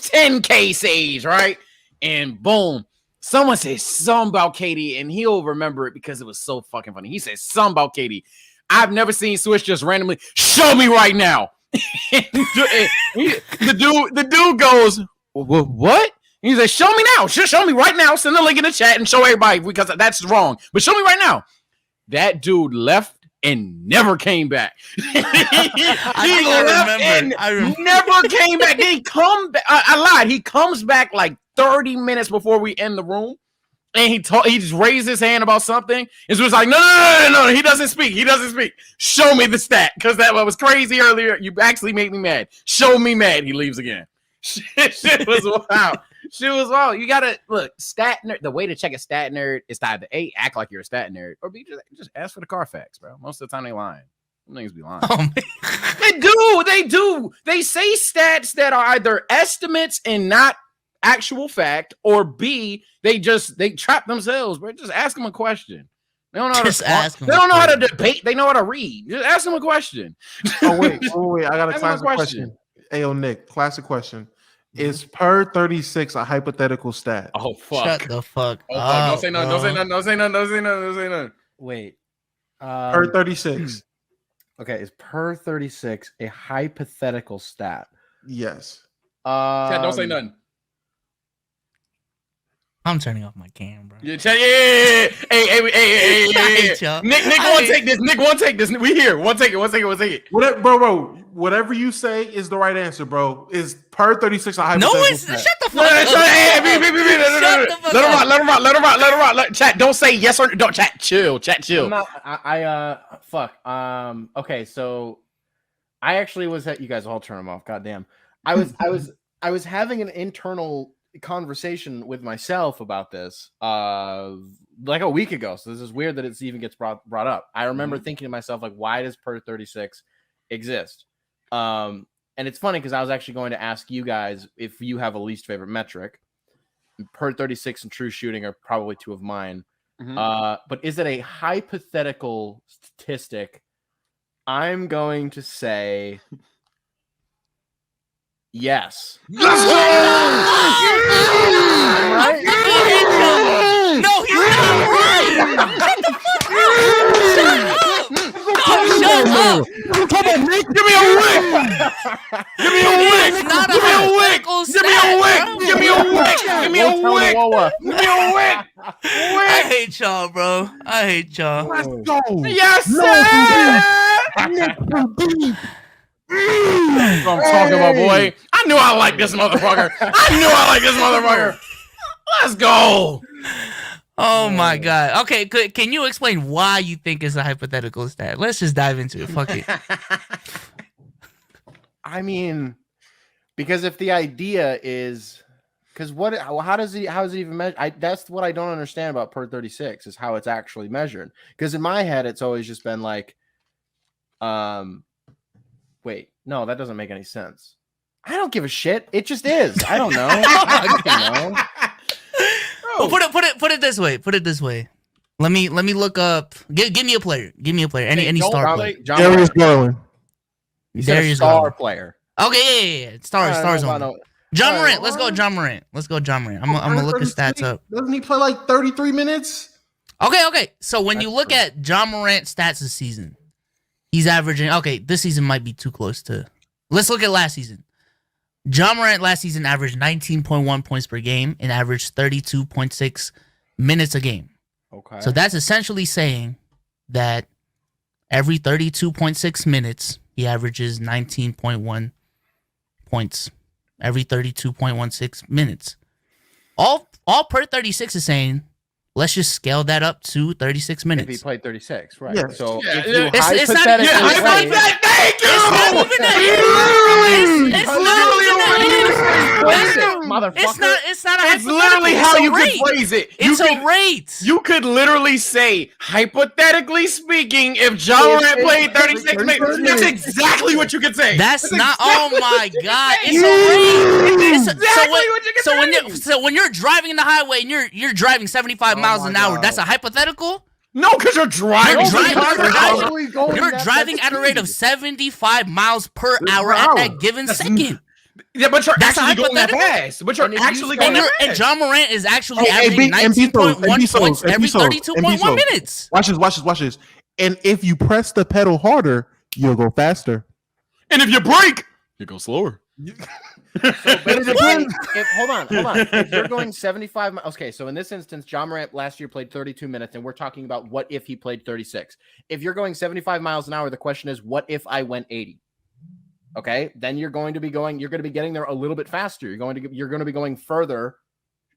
Speaker 3: 10K sage, right? And boom, someone said something about Katie, and he'll remember it because it was so fucking funny. He said something about Katie. I've never seen Swish just randomly show me right now. the dude goes, "What?" He said, "Show me now. Show me right now. Send the link in the chat and show everybody because that's wrong. But show me right now." That dude left and never came back. I remember. Never came back. Then he come back. I lied. He comes back like 30 minutes before we end the room, and he just raised his hand about something. And so it's like, no. He doesn't speak. Show me the stat because that was crazy earlier. You actually made me mad. Show me mad. He leaves again. Shit was wild. Shit was wild. You gotta look stat nerd. The way to check a stat nerd is to either A, act like you're a stat nerd, or B, just ask for the Carfax, bro. Most of the time they lying. Them niggas be lying. They do. They say stats that are either estimates and not actual fact, or B, they trap themselves, bro. Just ask them a question. They don't know they don't know how to debate. They know how to read. Just ask them a question.
Speaker 2: Oh wait. I got a
Speaker 3: Ask them
Speaker 2: classic question. Ayo, Nick, classic question. Is per 36 a hypothetical stat?
Speaker 3: Oh fuck!
Speaker 1: Shut the fuck
Speaker 3: Oh,
Speaker 1: up.
Speaker 3: fuck. Don't say nothing. Don't say nothing. Don't say nothing. Don't say nothing. Don't say nothing.
Speaker 4: Wait.
Speaker 2: Per 36.
Speaker 4: Okay, is per 36 a hypothetical stat?
Speaker 2: Yes.
Speaker 3: Chat, don't say nothing.
Speaker 1: I'm turning off my cam, bro.
Speaker 3: Yeah, chat, yeah. Hey. Nick won't take this. Nick won't take this. We here. One take it.
Speaker 2: Whatever, bro. Whatever you say is the right answer, bro. Is per 36 a hypothetical stat?
Speaker 1: Shut the fuck up.
Speaker 3: Let him rock. Chat, don't say yes or don't. Chat, chill.
Speaker 4: Fuck. Okay, so I actually was at you guys all turn them off. Goddamn. I was having an internal conversation with myself about this like a week ago. So this is weird that it even gets brought up. I remember thinking to myself, like, why does per 36 exist? And it's funny because I was actually going to ask you guys if you have a least favorite metric. Per 36 and true shooting are probably two of mine. But is it a hypothetical statistic? I'm going to say yes.
Speaker 3: Let's go!
Speaker 4: Right?
Speaker 1: No, he's not right. Shut the fuck up. Shut up. Shut up.
Speaker 3: Give me a wick. Give me a wick.
Speaker 1: It's not
Speaker 3: Give me a wick.
Speaker 1: Give me a wick.
Speaker 3: Give me a wick. Give me a wick. Give me a wick.
Speaker 1: I hate y'all, bro. I hate y'all.
Speaker 2: Let's go.
Speaker 3: Yes, sir. That's what I'm talking about, boy. I knew I liked this motherfucker. Let's go.
Speaker 1: Oh my god. Okay, can you explain why you think it's a hypothetical stat? Let's just dive into it. Fuck it.
Speaker 4: I mean, because if the idea is, because how is it even measured? That's what I don't understand about per 36 is how it's actually measured. Because in my head, it's always just been like, wait, no, that doesn't make any sense. I don't give a shit. It just is. I don't know.
Speaker 1: Well, put it this way. Let me look up. Give me a player. Any star player.
Speaker 2: Darius Garland.
Speaker 1: Darius
Speaker 4: star
Speaker 1: Garland.
Speaker 4: player.
Speaker 1: Okay, yeah. Stars on. John Morant. Let's go, John Morant. I'm gonna look his stats up.
Speaker 2: Doesn't he play like 33 minutes?
Speaker 1: Okay. So when you look at John Morant's stats this season, he's averaging. Okay, this season might be too close to. Let's look at last season. John Morant last season averaged 19.1 points per game and averaged 32.6 minutes a game.
Speaker 4: Okay.
Speaker 1: So that's essentially saying that every 32.6 minutes, he averages 19.1 points. Every 32.16 minutes. All per 36 is saying, let's just scale that up to 36 minutes.
Speaker 4: If he played 36, right?
Speaker 2: Yeah.
Speaker 4: So
Speaker 3: Yeah,
Speaker 4: if
Speaker 3: yeah.
Speaker 4: you
Speaker 1: It's not even-
Speaker 3: Thank you.
Speaker 1: It's not a
Speaker 3: It's literally
Speaker 1: hypothetical,
Speaker 3: how
Speaker 1: it's a
Speaker 3: you
Speaker 1: rate.
Speaker 3: could phrase it.
Speaker 1: It's a rate.
Speaker 3: You could literally say, hypothetically speaking, if John Morant played 36 minutes, that's exactly what you could say.
Speaker 1: That's not. Oh my god!
Speaker 3: say.
Speaker 1: It's a rate.
Speaker 3: Exactly what you could say.
Speaker 1: So when you're driving in the highway and you're driving 75 miles an hour, that's a hypothetical.
Speaker 3: No, because you're driving.
Speaker 1: You're driving at a rate of 75 miles per hour at that given second.
Speaker 3: Yeah, but you're
Speaker 1: That's
Speaker 3: actually going that
Speaker 1: hypothetical?
Speaker 3: fast. But you're actually going that
Speaker 1: And
Speaker 3: fast.
Speaker 1: John Morant is actually
Speaker 2: Hey,
Speaker 1: averaging
Speaker 2: and
Speaker 1: 19.1
Speaker 2: Bezos,
Speaker 1: points every
Speaker 2: Bezos,
Speaker 1: 32.1 minutes.
Speaker 2: Watch this. And if you press the pedal harder, you'll go faster.
Speaker 3: And if you brake, you go slower.
Speaker 4: So basically, hold on. If you're going 75 miles, okay, so in this instance, John Morant last year played 32 minutes, and we're talking about what if he played 36. If you're going 75 miles an hour, the question is, what if I went 80? Okay, then you're going to be getting there a little bit faster. You're going to be going further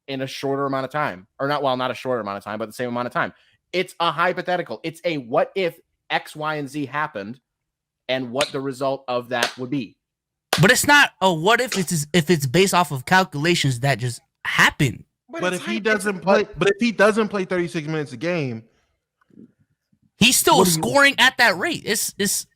Speaker 4: in a shorter amount of time, or not a shorter amount of time, but the same amount of time. It's a hypothetical. It's a what if X, Y, and Z happened, and what the result of that would be.
Speaker 1: But it's not a what if it's based off of calculations that just happen.
Speaker 2: But if he doesn't play 36 minutes a game,
Speaker 1: He's still scoring at that rate. It is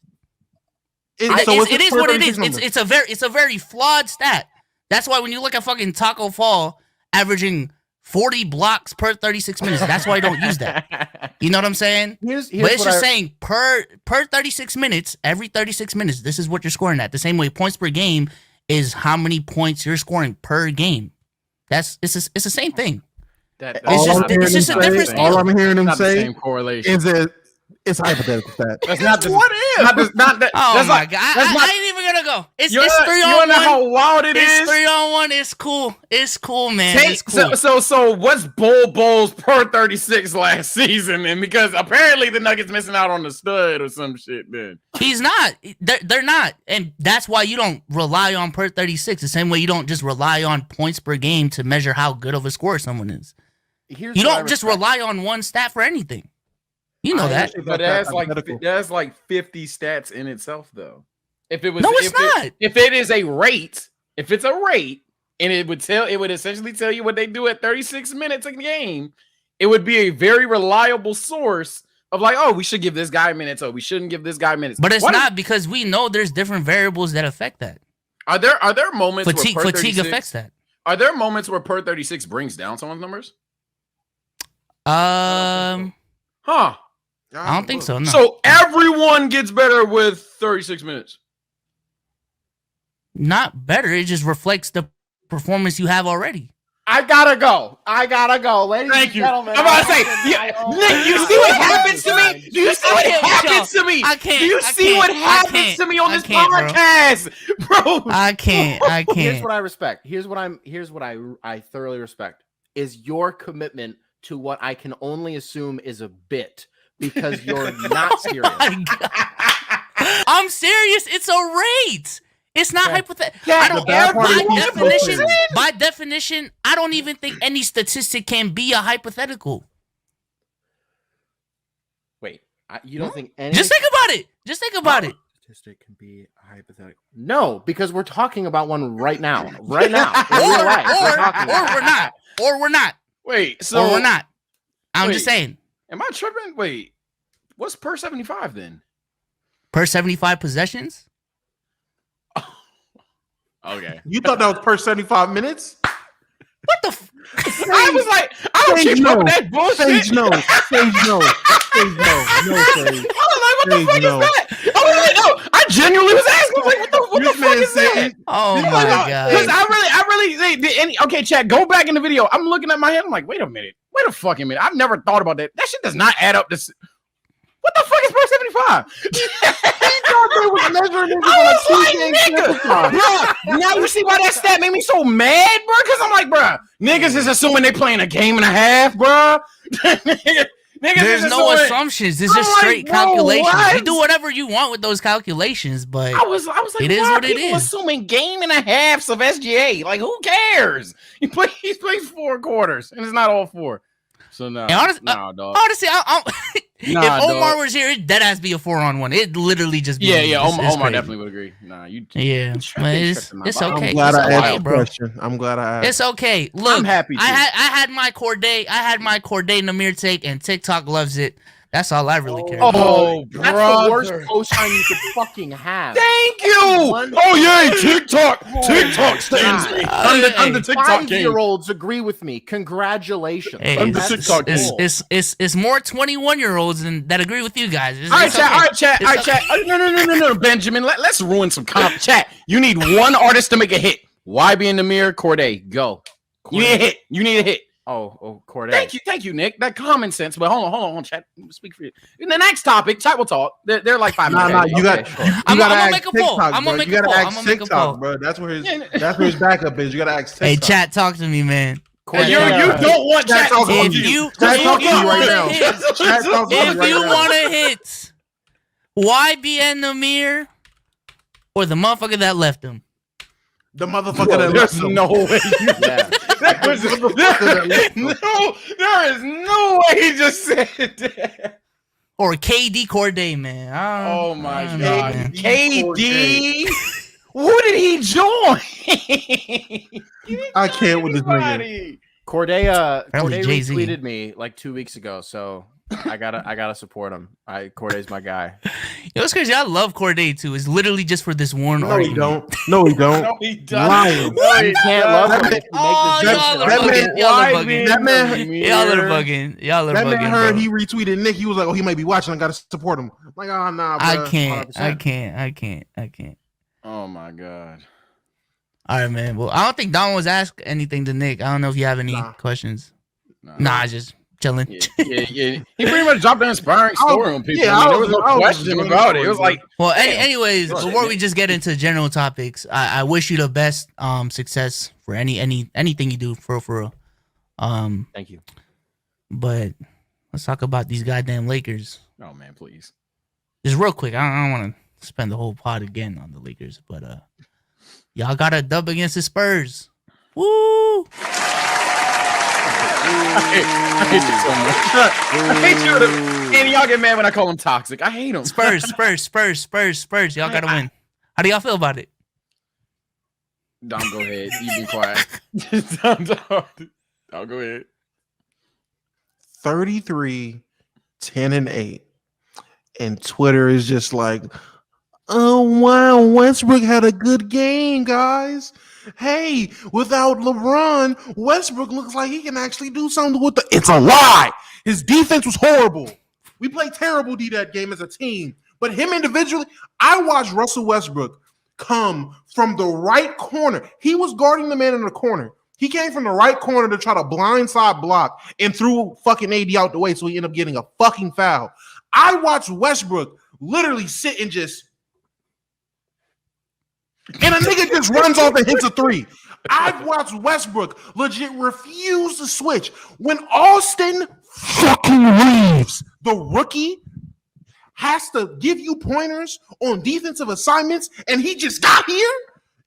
Speaker 1: what it is. It's a very flawed stat. That's why when you look at fucking Taco Fall averaging 40 blocks per 36 minutes, that's why I don't use that. You know what I'm saying? But it's just saying per 36 minutes, every 36 minutes, this is what you're scoring at. The same way points per game is how many points you're scoring per game. It's the same thing. It's just a different scale.
Speaker 2: All I'm hearing him
Speaker 3: Not the
Speaker 2: say
Speaker 3: same correlation.
Speaker 2: is that it's hypothetical stat.
Speaker 3: That's not the
Speaker 2: What if?
Speaker 3: not that.
Speaker 1: Oh
Speaker 3: that's
Speaker 1: my
Speaker 3: not,
Speaker 1: god!
Speaker 3: that's not,
Speaker 1: I ain't even gonna go. It's 3
Speaker 3: you
Speaker 1: on
Speaker 3: know
Speaker 1: 1.
Speaker 3: how wild it
Speaker 1: It's
Speaker 3: is.
Speaker 1: 3 on 1. It's cool. It's cool, man. It's cool.
Speaker 3: So what's Bowls per 36 last season? And because apparently the Nuggets missing out on the stud or some shit. Then
Speaker 1: He's not. They're not, and that's why you don't rely on per 36. The same way you don't just rely on points per game to measure how good of a scorer someone is. You don't just rely on one stat for anything. You know that.
Speaker 3: But that's like 50 stats in itself, though. If it was,
Speaker 1: no, it's not.
Speaker 3: If it is a rate, if it's a rate, and it would essentially tell you what they do at 36 minutes a game, it would be a very reliable source of like, oh, we should give this guy minutes, oh, we shouldn't give this guy minutes.
Speaker 1: But it's not because we know there's different variables that affect that.
Speaker 3: Are there moments
Speaker 1: fatigue
Speaker 3: where
Speaker 1: fatigue affects that?
Speaker 3: Are there moments where per 36 brings down someone's numbers?
Speaker 1: Huh? I don't think so. No.
Speaker 3: So everyone gets better with 36 minutes.
Speaker 1: Not better. It just reflects the performance you have already.
Speaker 4: I gotta go, ladies and gentlemen.
Speaker 3: I'm about to say, Nick, you see what happens to me? Do you see what happens to me?
Speaker 1: I can't.
Speaker 3: Do you see what happens to me on this podcast, bro?
Speaker 1: I can't.
Speaker 4: Here's what I respect. Here's what I thoroughly respect is your commitment to what I can only assume is a bit because you're not serious.
Speaker 1: I'm serious. It's a rate. It's not hypothetical. By definition, I don't even think any statistic can be a hypothetical.
Speaker 4: Wait, you don't think any?
Speaker 1: Just think about it.
Speaker 4: Statistic can be a hypothetical. No, because we're talking about one right now. Right now.
Speaker 1: Or we're not.
Speaker 3: Wait,
Speaker 1: or we're not. I'm just saying.
Speaker 3: Am I tripping? Wait, what's per 75 then?
Speaker 1: Per 75 possessions?
Speaker 3: Okay.
Speaker 2: You thought that was per 75 minutes?
Speaker 1: What the?
Speaker 3: I was like, I don't keep up with that bullshit.
Speaker 2: Sage no. No, Sage.
Speaker 3: I was like, what the fuck is that? I was like, no, I genuinely was asking, like, what the fuck is that?
Speaker 1: Oh my god!
Speaker 3: Because I really, okay, chat, go back in the video. I'm looking at my head. I'm like, wait a fucking minute. I've never thought about that. That shit does not add up to. What the fuck is per 75?
Speaker 2: They was measuring niggas on a 2-game
Speaker 3: bro, now you see why that stat made me so mad, bro? Because I'm like, bro, niggas is assuming they playing a game and a half, bro.
Speaker 1: There's no assumptions. It's just straight calculations. You do whatever you want with those calculations, but
Speaker 3: I was like,
Speaker 1: it is what it is.
Speaker 3: Assuming game and a halves of SGA, like who cares? He plays 4 quarters, and it's not all 4. So no,
Speaker 1: honestly, if Omar was here, it'd deadass be a 4-on-1. It'd literally just be
Speaker 3: Omar definitely would agree. Nah,
Speaker 1: it's okay.
Speaker 2: I'm glad I asked the question. I'm glad I asked.
Speaker 1: It's okay. Look,
Speaker 3: I'm happy.
Speaker 1: I had my Corday Namir take, and TikTok loves it. That's all I really care about.
Speaker 3: Oh,
Speaker 4: that's the worst cosign you could fucking have.
Speaker 3: Thank you. Oh yeah, TikTok stands me. I'm the TikTok king.
Speaker 4: 5-year-olds agree with me. Congratulations.
Speaker 1: Hey,
Speaker 3: I'm the TikTok king.
Speaker 1: It's more 21-year-olds that agree with you guys.
Speaker 3: All right, chat. No, Benjamin. Let's ruin some chat. You need one artist to make a hit. YB in the mirror, Corday, go. You need a hit.
Speaker 4: Oh, Corday.
Speaker 3: Thank you, Nick. That common sense. But hold on, chat. Speak for you. In the next topic, chat will talk. They're like 5 minutes.
Speaker 2: Nah, you got.
Speaker 1: I'm
Speaker 2: gotta
Speaker 1: gonna make a poll. I'm gonna make a poll.
Speaker 2: Ask TikTok, bro. That's where his backup is. You gotta ask TikTok.
Speaker 1: Hey, chat, talk to me, man.
Speaker 3: You don't want chat talking to you.
Speaker 1: If you want to hit YBN Namir or the motherfucker that left him.
Speaker 2: The motherfucker that left him.
Speaker 3: No way. There is no way he just said that.
Speaker 1: Or KD Corday, man.
Speaker 3: Oh my god. KD? Who did he join?
Speaker 2: I can't with this nigga.
Speaker 4: Corday
Speaker 1: Jay-Z.
Speaker 4: retweeted me like 2 weeks ago, so I gotta support him. Corday's my guy.
Speaker 1: Yo, it's crazy. I love Corday too. It's literally just for this one
Speaker 2: No,
Speaker 1: argument.
Speaker 2: he don't. No, he don't.
Speaker 3: No, he doesn't.
Speaker 2: Lying.
Speaker 3: No, he
Speaker 4: You can't love him.
Speaker 3: doesn't.
Speaker 4: If you
Speaker 1: Oh,
Speaker 4: make
Speaker 1: y'all
Speaker 4: this
Speaker 1: are
Speaker 4: decision.
Speaker 1: bugging. Y'all are
Speaker 3: Why
Speaker 1: bugging.
Speaker 3: being
Speaker 2: That man-
Speaker 3: the
Speaker 1: Y'all are
Speaker 3: mirror?
Speaker 1: bugging. Y'all are
Speaker 2: That
Speaker 1: bugging.
Speaker 2: man heard
Speaker 1: Bro.
Speaker 2: he retweeted Nick. He was like, "Oh, he might be watching. I gotta support him." I'm like, oh nah, bro.
Speaker 1: I can't.
Speaker 2: 100%.
Speaker 1: I can't.
Speaker 3: Oh my god.
Speaker 1: All right, man. Well, I don't think Don was asked anything to Nick. I don't know if you have any
Speaker 2: Nah.
Speaker 1: questions.
Speaker 3: Nah.
Speaker 1: Nah, just chilling.
Speaker 3: Yeah. He pretty much dropped an inspiring story on people.
Speaker 2: Yeah,
Speaker 3: I mean,
Speaker 2: I
Speaker 3: there was
Speaker 2: was-
Speaker 3: no
Speaker 2: I was
Speaker 3: question
Speaker 2: enjoying
Speaker 3: about
Speaker 2: the
Speaker 3: it. It was
Speaker 2: story,
Speaker 3: like,
Speaker 1: Well,
Speaker 3: damn.
Speaker 1: anyways,
Speaker 3: Go ahead,
Speaker 1: before
Speaker 3: Nick.
Speaker 1: we just get into general topics, I wish you the best success for anything you do for real.
Speaker 4: Thank you.
Speaker 1: But let's talk about these goddamn Lakers.
Speaker 3: Oh man, please.
Speaker 1: Just real quick. I don't want to spend the whole pod again on the Lakers, but y'all got a dub against the Spurs. Woo!
Speaker 3: I hate you so much. I hate you. And y'all get mad when I call him toxic. I hate him.
Speaker 1: Spurs. Y'all got to win. How do y'all feel about it?
Speaker 3: Dom, go ahead. You be quiet. Dom, go ahead.
Speaker 2: 33, 10, and 8. And Twitter is just like, oh wow, Westbrook had a good game, guys. Hey, without LeBron, Westbrook looks like he can actually do something with the. It's a lie. His defense was horrible. We played terrible D that game as a team, but him individually, I watched Russell Westbrook come from the right corner. He was guarding the man in the corner. He came from the right corner to try to blindside block and threw fucking AD out the way, so he ended up getting a fucking foul. I watched Westbrook literally sit and just. And a nigga just runs off and hits a three. I've watched Westbrook legit refuse to switch. When Austin fucking Reeves, the rookie, has to give you pointers on defensive assignments, and he just got here,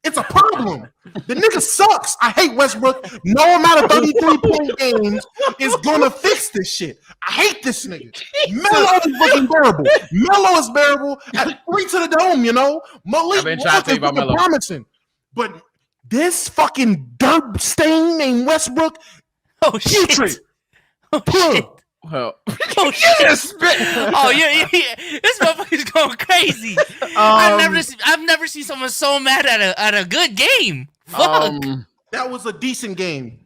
Speaker 2: it's a problem. The nigga sucks. I hate Westbrook. No amount of 33-point games is gonna fix this shit. I hate this nigga. Melo is fucking bearable. Melo is bearable at 3 to the dome, you know? Malik
Speaker 3: I've been trying to tell you about Melo.
Speaker 2: promising. But this fucking dirt stain named Westbrook,
Speaker 1: Oh
Speaker 2: putrid.
Speaker 1: shit! Oh
Speaker 2: Plug.
Speaker 1: shit!
Speaker 3: Well,
Speaker 1: Oh shit!
Speaker 3: spit.
Speaker 1: Oh yeah. This motherfucker's going crazy. I've never seen someone so mad at a good game. Fuck.
Speaker 2: That was a decent game.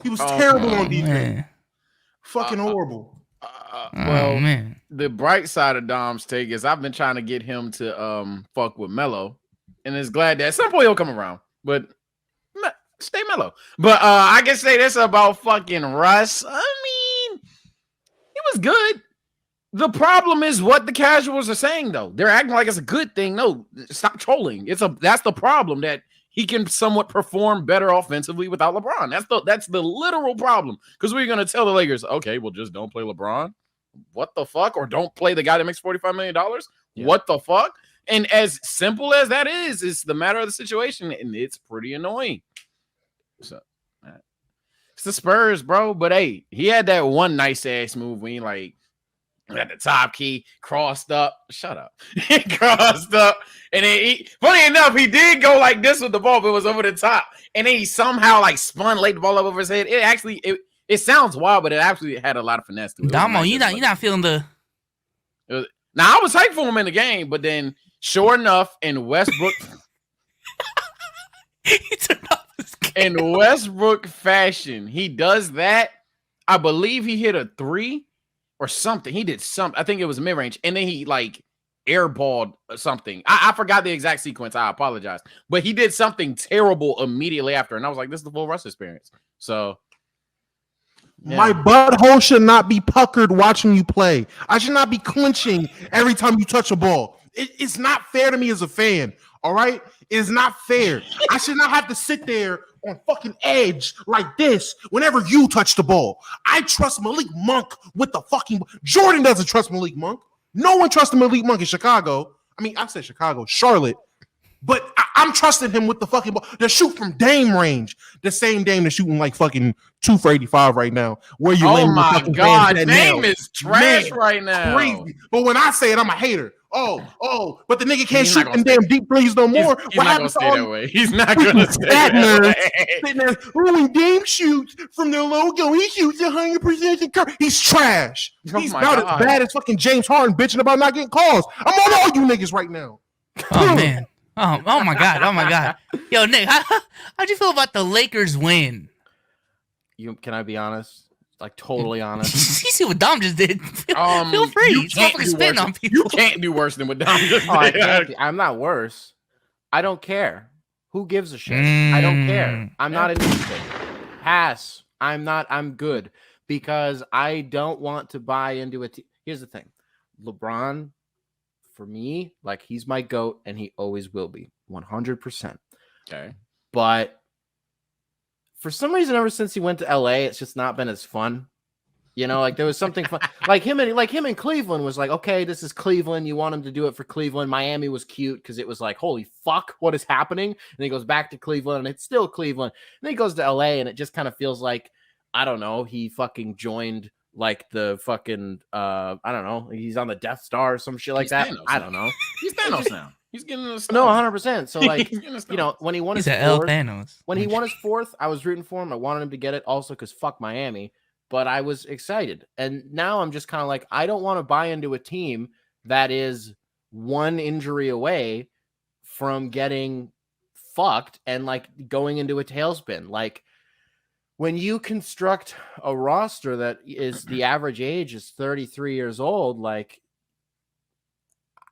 Speaker 2: He was
Speaker 3: Oh,
Speaker 2: terrible on defense.
Speaker 1: Man.
Speaker 2: Fucking horrible.
Speaker 3: Well,
Speaker 1: Oh, man.
Speaker 3: the bright side of Dom's take is I've been trying to get him to fuck with Melo, and is glad that at some point he'll come around. But stay mellow. But I can say this about fucking Russ. I mean, he was good. The problem is what the casuals are saying, though. They're acting like it's a good thing. No, stop trolling. That's the problem, that he can somewhat perform better offensively without LeBron. That's the literal problem. Because we're gonna tell the Lakers, okay, well, just don't play LeBron. What the fuck? Or don't play the guy that makes $45 million. Yeah. What the fuck? And as simple as that is, it's the matter of the situation, and it's pretty annoying. So it's the Spurs, bro. But hey, he had that one nice ass move when he like at the top key crossed up. Shut up. He crossed up, and then funny enough, he did go like this with the ball, but it was over the top, and then he somehow like spun, laid the ball up over his head. It sounds wild, but it actually had a lot of finesse to it.
Speaker 1: Damo, you not feeling the.
Speaker 3: Now I was hyped for him in the game, but then sure enough, in Westbrook.
Speaker 1: He turned off his game.
Speaker 3: In Westbrook fashion, he does that. I believe he hit a 3 or something. He did something. I think it was mid-range. And then he like airballed something. I forgot the exact sequence. I apologize. But he did something terrible immediately after. And I was like, this is the full Russ experience. So yeah.
Speaker 2: My butthole should not be puckered watching you play. I should not be clenching every time you touch a ball. It's not fair to me as a fan. All right? It's not fair. I should not have to sit there on fucking edge like this whenever you touch the ball. I trust Malik Monk with the fucking. Jordan doesn't trust Malik Monk. No one trusts Malik Monk in Chicago. I mean, I said Chicago, Charlotte. But I'm trusting him with the fucking ball. To shoot from Dame range. The same Dame that's shooting like fucking 2 for 85 right now. Where you
Speaker 3: oh my God, Dame is trash right now.
Speaker 2: Crazy. But when I say it, I'm a hater. But the nigga can't
Speaker 3: He's not
Speaker 2: shoot
Speaker 3: gonna
Speaker 2: them damn deep threes no more.
Speaker 3: He's
Speaker 2: What
Speaker 3: not gonna
Speaker 2: happened to
Speaker 3: stay
Speaker 2: all
Speaker 3: that way. He's not gonna stay
Speaker 2: fat
Speaker 3: that
Speaker 2: nerds
Speaker 3: way.
Speaker 2: sitting there? When Dame shoots from their logo, he shoots 100%. He's trash.
Speaker 3: Oh
Speaker 2: He's
Speaker 3: my
Speaker 2: about
Speaker 3: God.
Speaker 2: as bad as fucking James Harden bitching about not getting calls. I'm on all you niggas right now.
Speaker 1: Oh man. Oh my god. Yo, Nick, how'd you feel about the Lakers win?
Speaker 4: Can I be honest? Like totally honest.
Speaker 1: You see what Dom just did? Feel free.
Speaker 3: You
Speaker 1: He's
Speaker 3: can't
Speaker 1: fucking
Speaker 3: do
Speaker 1: spitting
Speaker 3: worse.
Speaker 1: on people.
Speaker 3: You can't do worse than what Dom just
Speaker 4: Oh, I
Speaker 3: did.
Speaker 4: can't be. I'm not worse. I don't care. Who gives a shit? I don't care. I'm not interested. Pass. I'm good because I don't want to buy into it. Here's the thing. LeBron, for me, like he's my GOAT and he always will be 100%.
Speaker 3: Okay.
Speaker 4: But for some reason, ever since he went to LA, it's just not been as fun. You know, like there was something fun. like him in Cleveland was like, okay, this is Cleveland. You want him to do it for Cleveland. Miami was cute because it was like, holy fuck, what is happening? And he goes back to Cleveland and it's still Cleveland. And then he goes to LA and it just kind of feels like, I don't know, he fucking joined like the fucking I don't know, he's on the Death Star or some shit like that.
Speaker 3: Thanos
Speaker 4: I
Speaker 3: now.
Speaker 4: don't know.
Speaker 3: He's Thanos now. He's getting a
Speaker 4: No, 100%. So like,
Speaker 3: He's getting a
Speaker 4: you know, when he won
Speaker 1: He's
Speaker 4: his
Speaker 1: at El
Speaker 4: fourth,
Speaker 1: Thanos.
Speaker 4: when he won his fourth, I was rooting for him. I wanted him to get it also because fuck Miami, but I was excited. And now I'm just kind of like, I don't want to buy into a team that is one injury away from getting fucked and like going into a tailspin. Like when you construct a roster that is the average age is 33 years old, like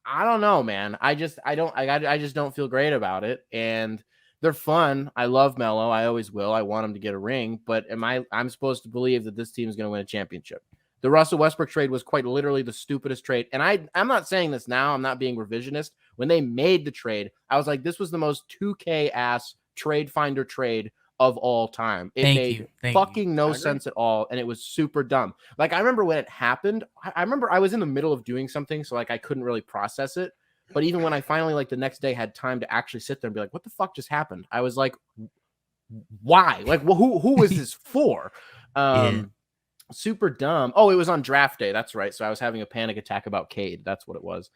Speaker 4: I don't know, man. I just don't feel great about it. And they're fun. I love Melo. I always will. I want him to get a ring. But I'm supposed to believe that this team is going to win a championship. The Russell Westbrook trade was quite literally the stupidest trade. And I'm not saying this now. I'm not being revisionist. When they made the trade, I was like, this was the most 2K ass trade finder trade of all time. It made fucking no sense at all. And it was super dumb. Like, I remember when it happened, I remember I was in the middle of doing something. So like, I couldn't really process it. But even when I finally, like the next day had time to actually sit there and be like, what the fuck just happened? I was like, why? Like, well, who is this for? Super dumb. Oh, it was on draft day. That's right. So I was having a panic attack about Cade. That's what it was.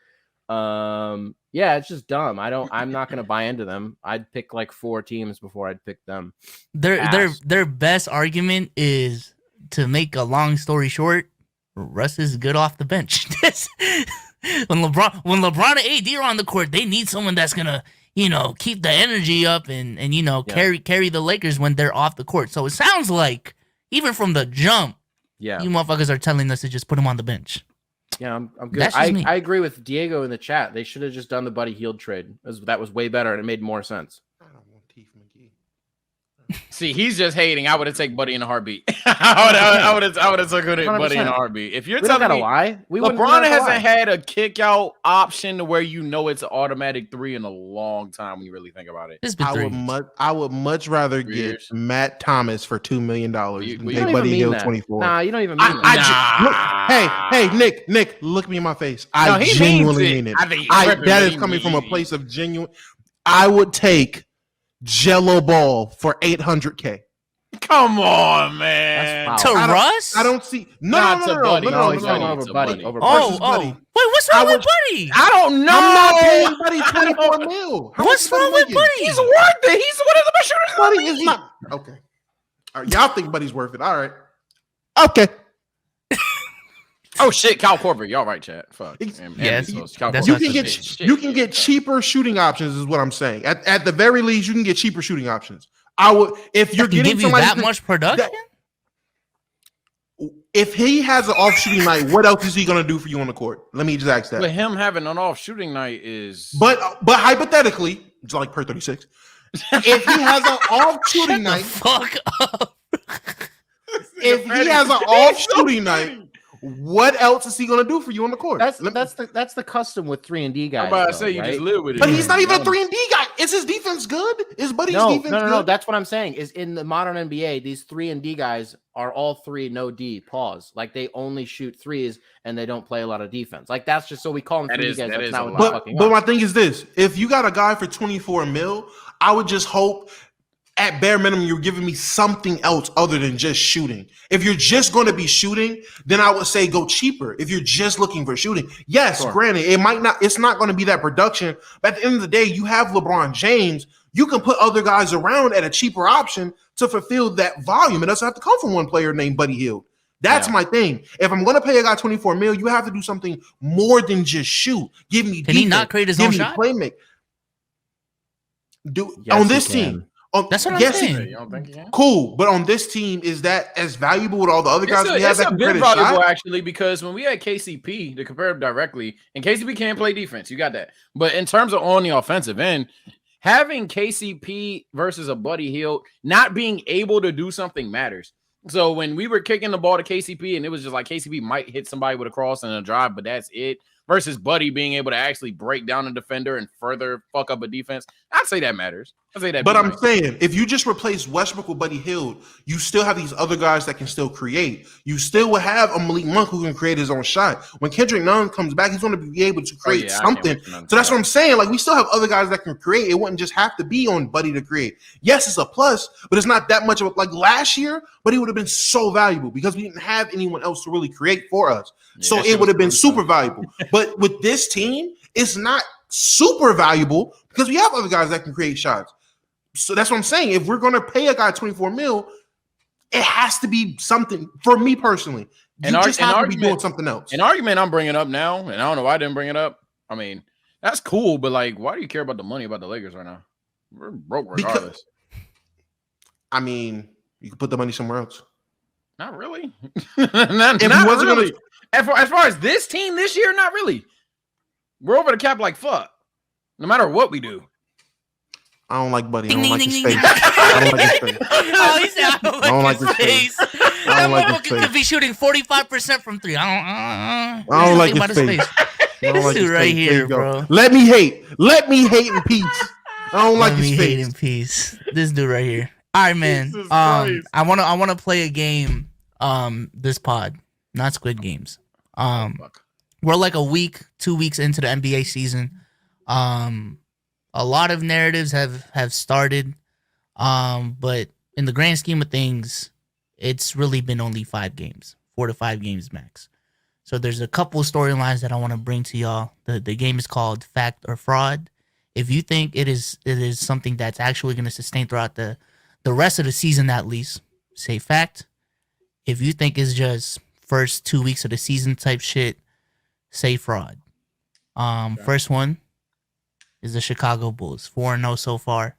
Speaker 4: Yeah, it's just dumb. I'm not going to buy into them. I'd pick like 4 teams before I'd pick them.
Speaker 1: Their best argument is, to make a long story short, Russ is good off the bench. When LeBron and AD are on the court, they need someone that's gonna, keep the energy up and carry the Lakers when they're off the court. So it sounds like even from the jump, you motherfuckers are telling us to just put him on the bench.
Speaker 4: Yeah, I'm good. I agree with Diego in the chat. They should have just done the Buddy Hield trade. That was way better and it made more sense.
Speaker 2: I don't want Teeth McGee.
Speaker 3: See, he's just hating. I would have taken Buddy in a heartbeat. I would have taken Buddy in a heartbeat. If you're telling me
Speaker 4: lie,
Speaker 3: LeBron hasn't had a kick out option to where it's an automatic 3 in a long time when you really think about it.
Speaker 1: It's been
Speaker 2: I would much rather
Speaker 3: 3
Speaker 2: get
Speaker 3: years.
Speaker 2: Matt Thomas for $2 million than
Speaker 3: You
Speaker 2: take
Speaker 3: don't
Speaker 2: Buddy Hield
Speaker 4: that.
Speaker 2: 24.
Speaker 4: Nah, you don't even mean that.
Speaker 2: Hey, Nick, look me in my face.
Speaker 3: No,
Speaker 2: I
Speaker 3: he
Speaker 2: genuinely
Speaker 3: means it.
Speaker 2: mean it.
Speaker 3: I think he's tripping,
Speaker 2: That
Speaker 3: but
Speaker 2: is
Speaker 3: he
Speaker 2: coming from a
Speaker 3: means it.
Speaker 2: place of genuine. I would take Jello Ball for $800K.
Speaker 3: Come on, man.
Speaker 4: That's
Speaker 1: to
Speaker 4: foul.
Speaker 1: Russ.
Speaker 2: I don't see. No.
Speaker 4: He's going over Buddy.
Speaker 3: Over
Speaker 2: versus
Speaker 1: Oh,
Speaker 2: Buddy.
Speaker 1: wait, what's wrong with Buddy?
Speaker 3: I don't know.
Speaker 2: I'm not paying Buddy 24 mil. How
Speaker 1: What's
Speaker 2: much
Speaker 1: wrong with
Speaker 2: making?
Speaker 1: Buddy?
Speaker 3: He's worth it. He's one of the best shooters.
Speaker 2: Buddy is not. Okay. All right, y'all think Buddy's worth it. All right. Okay.
Speaker 3: Oh shit, Kyle Korver. Y'all right, chat. Fuck.
Speaker 1: Yes.
Speaker 3: Kyle
Speaker 1: That's
Speaker 2: You
Speaker 3: Korver.
Speaker 2: can
Speaker 1: Shit.
Speaker 2: get you can get cheaper shooting options, is what I'm saying. At the very least, you can get cheaper shooting options. I would if you're
Speaker 1: Can
Speaker 2: getting
Speaker 1: give you
Speaker 2: somebody
Speaker 1: that much production.
Speaker 2: if he has an off shooting night, what else is he gonna do for you on the court? Let me just ask that.
Speaker 3: But him having an off shooting night is.
Speaker 2: But hypothetically, it's like per 36. If he has an off shooting night,
Speaker 1: Fuck up.
Speaker 2: if he has an off shooting night, what else is he gonna do for you on the court?
Speaker 4: That's the custom with 3-and-D guys.
Speaker 3: I'm about to
Speaker 4: though,
Speaker 3: say you
Speaker 4: right?
Speaker 3: just live with it.
Speaker 2: But he's not even a 3-and-D guy. Is his defense good? Is Buddy's defense good?
Speaker 4: No. That's what I'm saying. Is in the modern NBA, these 3-and-D guys are all 3 no D. Pause. Like they only shoot threes and they don't play a lot of defense. Like that's just so we call them 3D guys. That's not what they're fucking
Speaker 2: But
Speaker 4: up.
Speaker 2: my thing is this: if you got a guy for 24 mil, I would just hope at bare minimum, you're giving me something else other than just shooting. If you're just going to be shooting, then I would say go cheaper. If you're just looking for shooting, yes, granted, it's not going to be that production. But at the end of the day, you have LeBron James. You can put other guys around at a cheaper option to fulfill that volume. It doesn't have to come from one player named Buddy Hield. That's my thing. If I'm going to pay a guy $24 million, you have to do something more than just shoot. Give me.
Speaker 1: Can he not create his own shot?
Speaker 2: Playmate. On this team.
Speaker 1: That's what I'm saying.
Speaker 3: You don't think he can?
Speaker 2: Cool, but on this team, is that as valuable with all the other guys we have?
Speaker 3: It's a bit valuable actually, because when we had KCP to compare him directly, and KCP can't play defense, you got that. But in terms of on the offensive end, having KCP versus a Buddy Hield not being able to do something matters. So when we were kicking the ball to KCP, and it was just like KCP might hit somebody with a cross and a drive, but that's it. Versus Buddy being able to actually break down a defender and further fuck up a defense, I'd say that matters. I'd say that.
Speaker 2: But I'm saying, if you just replace Westbrook with Buddy Hield, you still have these other guys that can still create. You still will have a Malik Monk who can create his own shot. When Kendrick Nunn comes back, he's going to be able to create something. So that's what I'm saying. Like, we still have other guys that can create. It wouldn't just have to be on Buddy to create. Yes, it's a plus, but it's not that much of like last year. But he would have been so valuable because we didn't have anyone else to really create for us. Yeah, so it would have been super valuable. But with this team, it's not super valuable because we have other guys that can create shots. So that's what I'm saying. If we're going to pay a guy $24 million, it has to be something for me personally. You just have to be doing something else.
Speaker 3: An argument I'm bringing up now, and I don't know why I didn't bring it up. I mean, that's cool, but like, why do you care about the money about the Lakers right now? We're broke regardless.
Speaker 2: I mean, you could put the money somewhere else.
Speaker 3: Not really. not really. As far as this team this year, not really. We're over the cap like fuck. No matter what we do.
Speaker 2: I don't like Buddy. I don't like his face. I don't like his face.
Speaker 1: Oh, he said I don't like his face. That motherfucker could be shooting 45% from three. I
Speaker 2: don't like his face.
Speaker 1: This dude right here, bro.
Speaker 2: Let me hate. Let me hate in peace. I don't like his face.
Speaker 1: Hate in peace. This dude right here. All right, man. I wanna play a game. This pod, not Squid Games. We're like a week, 2 weeks into the NBA season. A lot of narratives have started, but in the grand scheme of things, it's really been only 5 games, 4 to 5 games max. So there's a couple storylines that I want to bring to y'all. The game is called Fact or Fraud. If you think it is something that's actually going to sustain throughout the rest of the season, at least, say fact. If you think it's just first 2 weeks of the season type shit, say fraud. First one is the Chicago Bulls, 4-0 so far.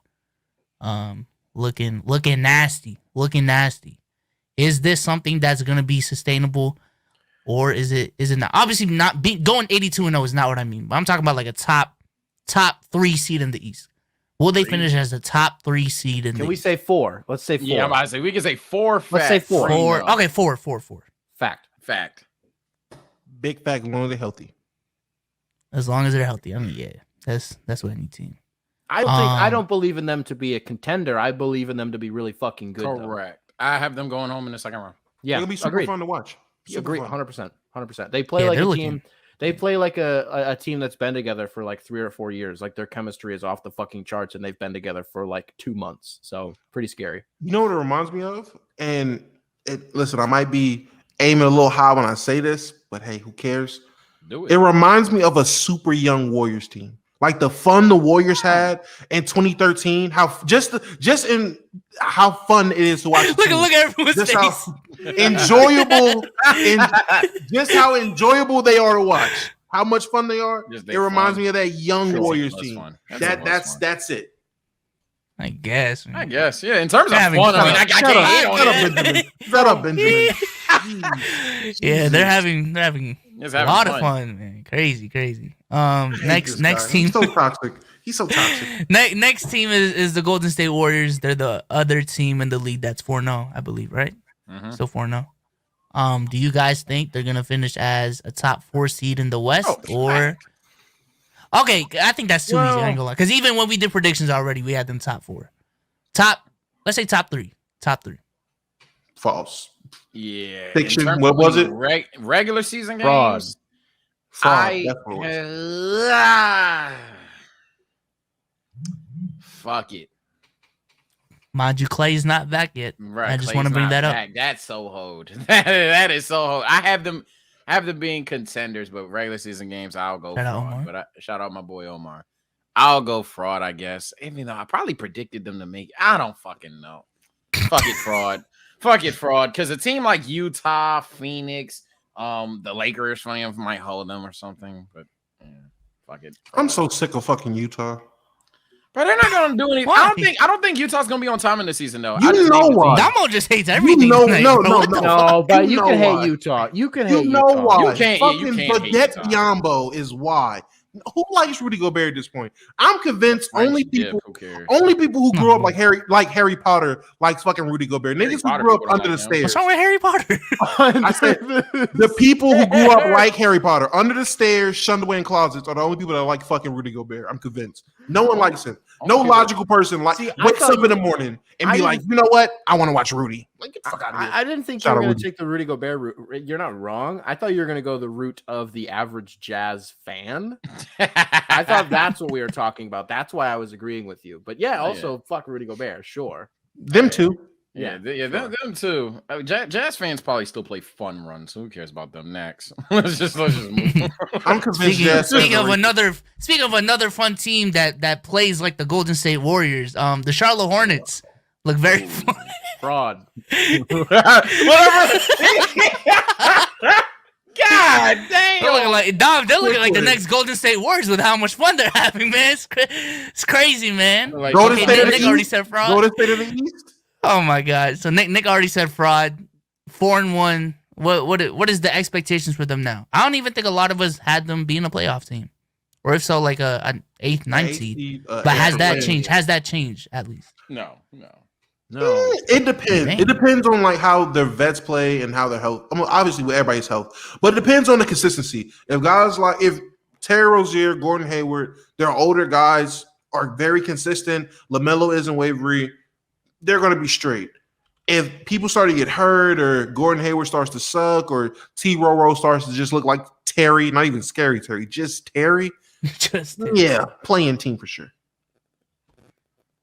Speaker 1: Looking nasty. Is this something that's gonna be sustainable, or is it not? Obviously, not going 82-0 is not what I mean. But I'm talking about like a top 3 seed in the East. Will they finish as the top 3 seed in the East?
Speaker 4: Can we say 4? Let's say 4.
Speaker 3: Yeah, I'm about to say we can say 4.
Speaker 4: Let's say 4.
Speaker 1: 4. Okay, 4.
Speaker 3: Fact.
Speaker 2: Big fact. As long as they're healthy.
Speaker 1: As long as they're healthy. I mean, yeah, that's what any team.
Speaker 4: I don't believe in them to be a contender. I believe in them to be really fucking good.
Speaker 3: Correct. Though. I have them going home in the second round.
Speaker 4: Yeah,
Speaker 2: it'll be super fun to watch.
Speaker 4: Agree, 100%. They play like a team. They play like a team that's been together for like 3 or 4 years. Like their chemistry is off the fucking charts, and they've been together for like 2 months. So pretty scary.
Speaker 2: You know what it reminds me of? And listen, I might be aiming a little high when I say this, but hey, who cares?
Speaker 3: Do
Speaker 2: it reminds me of a super young Warriors team. Like the fun the Warriors had in 2013, how just in how fun it is to watch.
Speaker 1: Look at everyone's face.
Speaker 2: How enjoyable, just how enjoyable they are to watch. How much fun they are. It reminds me of that young Warriors team. That's it.
Speaker 1: I guess.
Speaker 3: Yeah. In terms of fun, I mean, I can't hate on it.
Speaker 2: Shut up, Benjamin.
Speaker 1: Yeah, they're having a lot of fun, man. Crazy. Next team.
Speaker 2: He's so toxic.
Speaker 1: Next team is the Golden State Warriors. They're the other team in the league that's 4-0, I believe, right?
Speaker 3: Mm-hmm.
Speaker 1: So 4-0. Do you guys think they're gonna finish as a top 4 seed in the West, or? Okay, I think that's too easy. I ain't gonna lie. Because even when we did predictions already, we had them top 4. Let's say top 3.
Speaker 2: False.
Speaker 3: Yeah.
Speaker 2: Fiction. What was it?
Speaker 3: Regular season games.
Speaker 2: Fraud.
Speaker 3: Fuck it.
Speaker 1: Mind you, Clay's not back yet.
Speaker 3: Right,
Speaker 1: I just
Speaker 3: Clay's
Speaker 1: want to bring
Speaker 3: not
Speaker 1: that up.
Speaker 3: back. That's so hoed. that is so hoed. I have them being contenders, but regular season games, I'll go
Speaker 1: Shout out
Speaker 3: fraud.
Speaker 1: Omar.
Speaker 3: But shout out my boy Omar. I'll go fraud, I guess. Even though I probably predicted them to make it. I don't fucking know. Fuck it, fraud. Fuck it, fraud. Because a team like Utah, Phoenix, the Lakers fans might hold them or something. But yeah, fuck it.
Speaker 2: I'm so sick of fucking Utah.
Speaker 3: But they're not gonna do anything.
Speaker 1: Why?
Speaker 3: I don't think Utah's gonna be on time in the season though.
Speaker 2: You
Speaker 3: I just
Speaker 2: know
Speaker 3: think the
Speaker 2: why?
Speaker 3: team-
Speaker 1: Damo just hates everything.
Speaker 2: know-
Speaker 1: tonight,
Speaker 2: no,
Speaker 1: bro.
Speaker 2: no,
Speaker 1: What the
Speaker 2: no.
Speaker 1: fuck?
Speaker 4: No, but
Speaker 2: You
Speaker 4: you
Speaker 2: know
Speaker 4: can hate
Speaker 2: why.
Speaker 4: Utah. You can
Speaker 2: You
Speaker 4: hate
Speaker 2: know
Speaker 4: Utah.
Speaker 2: why?
Speaker 3: You can't hate
Speaker 2: Forget
Speaker 3: Utah.
Speaker 2: Biombo is why. Who likes Rudy Gobert at this point? I'm convinced only people
Speaker 3: Who cares?
Speaker 2: who grew up like Harry Potter likes fucking Rudy Gobert.
Speaker 3: Harry
Speaker 2: Niggas who
Speaker 3: Potter
Speaker 2: grew up
Speaker 3: people
Speaker 2: under the
Speaker 3: like him.
Speaker 1: What's
Speaker 2: stairs.
Speaker 1: wrong with Harry Potter?
Speaker 2: I said the people who grew up like Harry Potter under the stairs, shunned away in closets, are the only people that like fucking Rudy Gobert. I'm convinced. No one likes him. No
Speaker 3: Okay.
Speaker 2: logical person
Speaker 4: See, I
Speaker 2: wakes
Speaker 4: thought
Speaker 2: up in the morning and
Speaker 4: I
Speaker 2: be like, you know what? I want to watch Rudy. Like, get the fuck out of here.
Speaker 4: I didn't think
Speaker 2: Shout
Speaker 4: you were
Speaker 2: out
Speaker 4: going
Speaker 2: Rudy.
Speaker 4: to take the Rudy Gobert route. You're not wrong. I thought you were going to go the route of the average Jazz fan. I thought that's what we were talking about. That's why I was agreeing with you. But yeah, also fuck Rudy Gobert, sure.
Speaker 2: Them two.
Speaker 3: Them too. Jazz fans probably still play fun runs. So who cares about them next? let's just move on.
Speaker 2: I'm convinced.
Speaker 1: Speaking of another fun team that plays like the Golden State Warriors, the Charlotte Hornets look very fun.
Speaker 4: Fraud.
Speaker 3: Whatever. God damn.
Speaker 1: They're looking like the next Golden State Warriors with how much fun they're having, man. It's crazy, man.
Speaker 3: Like,
Speaker 2: Golden
Speaker 1: Okay,
Speaker 2: State of the
Speaker 1: Nick already
Speaker 2: East.
Speaker 1: said fraud.
Speaker 2: Golden State of the East.
Speaker 1: Oh my god! So Nick already said fraud. 4-1. What is the expectations for them now? I don't even think a lot of us had them being a playoff team, or if so, like an 8th, 9th seed. But has that changed? Has that changed at least?
Speaker 3: No.
Speaker 2: It depends.
Speaker 1: Dang.
Speaker 2: It depends on like how their vets play and how their health. I mean, obviously with everybody's health, but it depends on the consistency. If Terry Rozier, Gordon Hayward, they're older guys are very consistent. LaMelo isn't wavery. They're going to be straight. If people start to get hurt or Gordon Hayward starts to suck or T. Roro starts to just look like Terry, not even scary Terry, just Terry. Yeah, playing team for sure.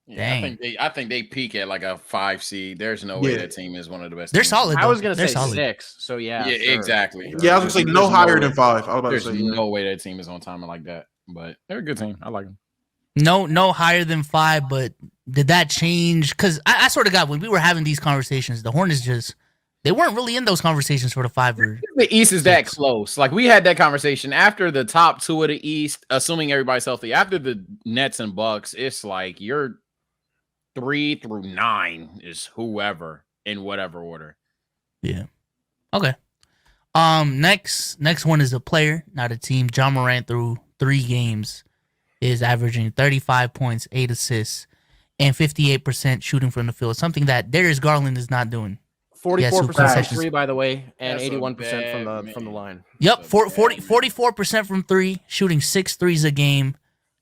Speaker 3: Yeah,
Speaker 1: Dang.
Speaker 3: I think they peak at like a 5 seed. There's no way that team is one of the best.
Speaker 1: They're
Speaker 3: teams.
Speaker 1: solid.
Speaker 4: I was
Speaker 1: though.
Speaker 4: going to
Speaker 1: They're
Speaker 4: say
Speaker 1: solid.
Speaker 4: 6. So yeah.
Speaker 3: Yeah,
Speaker 4: sure.
Speaker 3: exactly.
Speaker 2: Yeah, I was going to say no higher than 5. I was about
Speaker 3: There's
Speaker 2: to say yeah.
Speaker 3: no way that team is on time like that. But they're a good team. I like them.
Speaker 1: No higher than 5. But did that change? Because I sort of got when we were having these conversations, the Hornets they weren't really in those conversations for the 5 or
Speaker 3: The East is that
Speaker 1: 6.
Speaker 3: close. Like we had that conversation after the top 2 of the East, assuming everybody's healthy. After the Nets and Bucks, it's like you're 3 through 9 is whoever in whatever order.
Speaker 1: Yeah. Okay. Next one is a player, not a team. John Morant through 3 games is averaging 35 points, 8 assists, and 58% shooting from the field. Something that Darius Garland is not doing.
Speaker 4: 44%
Speaker 1: concessions.
Speaker 4: from 3, by the way, and
Speaker 3: That's a
Speaker 4: 81%
Speaker 3: bad
Speaker 4: from the
Speaker 3: man.
Speaker 4: line.
Speaker 1: Yep,
Speaker 3: That's a bad
Speaker 1: 44% from 3, shooting 6 threes a game,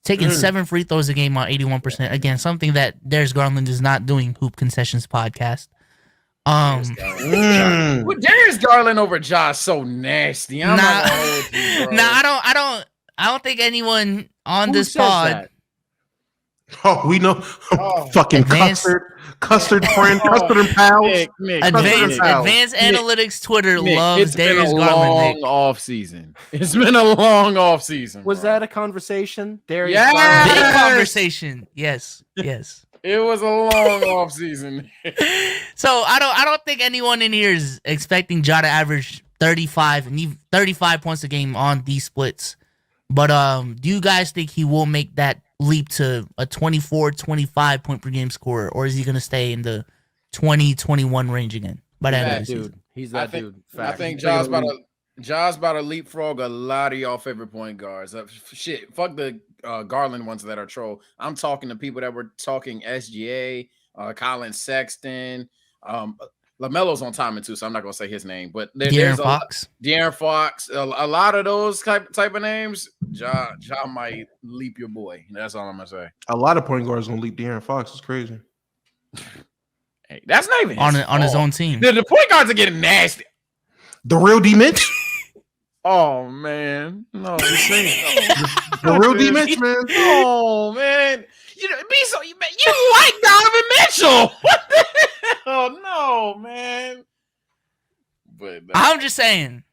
Speaker 1: taking 7 free throws a game on 81%. Again, something that Darius Garland is not doing. Hoop Concessions podcast.
Speaker 3: Well, Darius Garland over Josh so nasty. I'm not gonna hold you, bro.
Speaker 1: I don't think anyone on
Speaker 4: Who
Speaker 1: this
Speaker 4: says
Speaker 1: pod.
Speaker 4: that?
Speaker 2: Oh, we know.
Speaker 3: Oh.
Speaker 2: Fucking
Speaker 1: Advanced-
Speaker 2: custard friend, custard and pals.
Speaker 3: Nick,
Speaker 1: Advanced
Speaker 2: Nick.
Speaker 1: Analytics Twitter
Speaker 3: Nick,
Speaker 1: loves
Speaker 3: it's been
Speaker 1: Darius
Speaker 3: a
Speaker 1: Garland.
Speaker 3: long
Speaker 1: Nick.
Speaker 3: off season. It's been a long off season.
Speaker 4: Was
Speaker 3: bro.
Speaker 4: that a conversation? Darius
Speaker 3: Yes!
Speaker 4: Garland?
Speaker 1: Big
Speaker 3: Yes!
Speaker 1: conversation. Yes.
Speaker 3: It was a long off season.
Speaker 1: So I don't think anyone in here is expecting Ja to average 35 and even 35 points a game on these splits. But do you guys think he will make that leap to a 24, 25 point per game scorer, or is he going to stay in the 20, 21 range again by the end of the season?
Speaker 4: Dude, he's that dude.
Speaker 3: I
Speaker 4: Fact.
Speaker 3: think
Speaker 4: He's
Speaker 3: Ja's
Speaker 4: taking
Speaker 3: about to leapfrog a lot of y'all favorite point guards. Shit, fuck the Garland ones that are troll. I'm talking to people that were talking SGA, Colin Sexton, LaMelo's on timing too, so I'm not gonna say his name, but there's De'Aaron Fox, a lot of those type of names. Ja might leap your boy. That's all I'm gonna say.
Speaker 2: A lot of point guards gonna leap De'Aaron Fox. It's crazy.
Speaker 3: Hey, that's not even
Speaker 1: on his own team.
Speaker 3: The point guards are getting nasty.
Speaker 2: The real D Mitch.
Speaker 3: Oh man, no,
Speaker 2: The real D Mitch, man.
Speaker 3: Oh man, you know, be be so you like Donovan Mitchell? What the hell? No, man. But
Speaker 1: I'm just saying,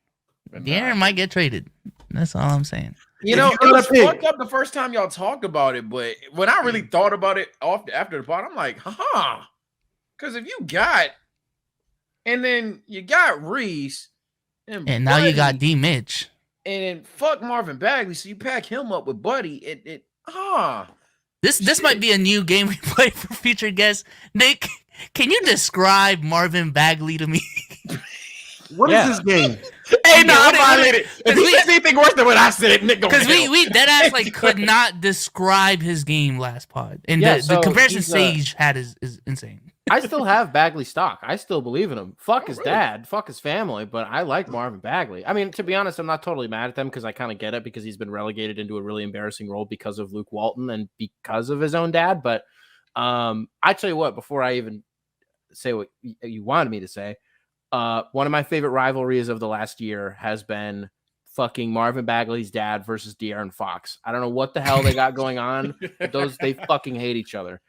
Speaker 3: but
Speaker 1: De'Aaron might get traded. That's all I'm saying.
Speaker 3: You
Speaker 2: If
Speaker 3: know,
Speaker 2: you
Speaker 3: it
Speaker 2: gotta
Speaker 3: was
Speaker 2: pick-
Speaker 3: fucked up the first time y'all talked about it, but when I really thought about it after the pod, I'm like, because if you got, and then you got Reese,
Speaker 1: And now you got
Speaker 3: Buddy,
Speaker 1: D Mitch.
Speaker 3: and then fuck Marvin Bagley, so you pack him up with Buddy.
Speaker 1: This might be a new game we play for future guests. Nick, can you describe Marvin Bagley to me?
Speaker 2: What is this game?
Speaker 3: Hey, no,
Speaker 1: what
Speaker 3: I
Speaker 1: it-
Speaker 3: violated. If he says anything worse than what I said, Nick gonna
Speaker 1: Because
Speaker 3: kill.
Speaker 1: we dead ass like could not describe his game last pod, and
Speaker 4: Yeah,
Speaker 1: the
Speaker 4: so
Speaker 1: comparison
Speaker 4: he's,
Speaker 1: Sage had is insane.
Speaker 4: I still have Bagley stock. I still believe in him. Fuck his
Speaker 3: really?
Speaker 4: dad, fuck his family, but I like Marvin Bagley. I mean, to be honest, I'm not totally mad at them because I kind of get it because he's been relegated into a really embarrassing role because of Luke Walton and because of his own dad. But I tell you what, before I even say what you wanted me to say, one of my favorite rivalries of the last year has been fucking Marvin Bagley's dad versus De'Aaron Fox. I don't know what the hell they got going on, but they fucking hate each other.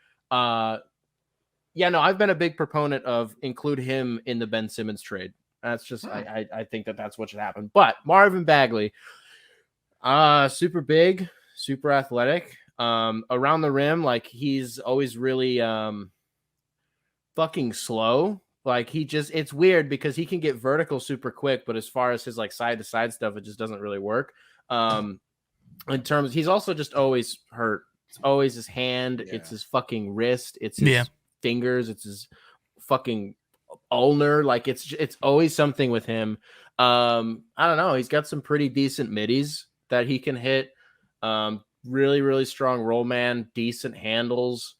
Speaker 4: Yeah, no, I've been a big proponent of include him in the Ben Simmons trade. That's just I think that's what should happen. But Marvin Bagley, super big, super athletic, around the rim, like he's always really fucking slow. Like it's weird because he can get vertical super quick, but as far as his like side to side stuff, it just doesn't really work. In terms, he's also just always hurt. It's always his hand.
Speaker 3: Yeah.
Speaker 4: It's his fucking wrist. It's his fingers. It's his fucking ulnar. Like it's always something with him. I don't know. He's got some pretty decent middies that he can hit. Really, really strong roll man, decent handles.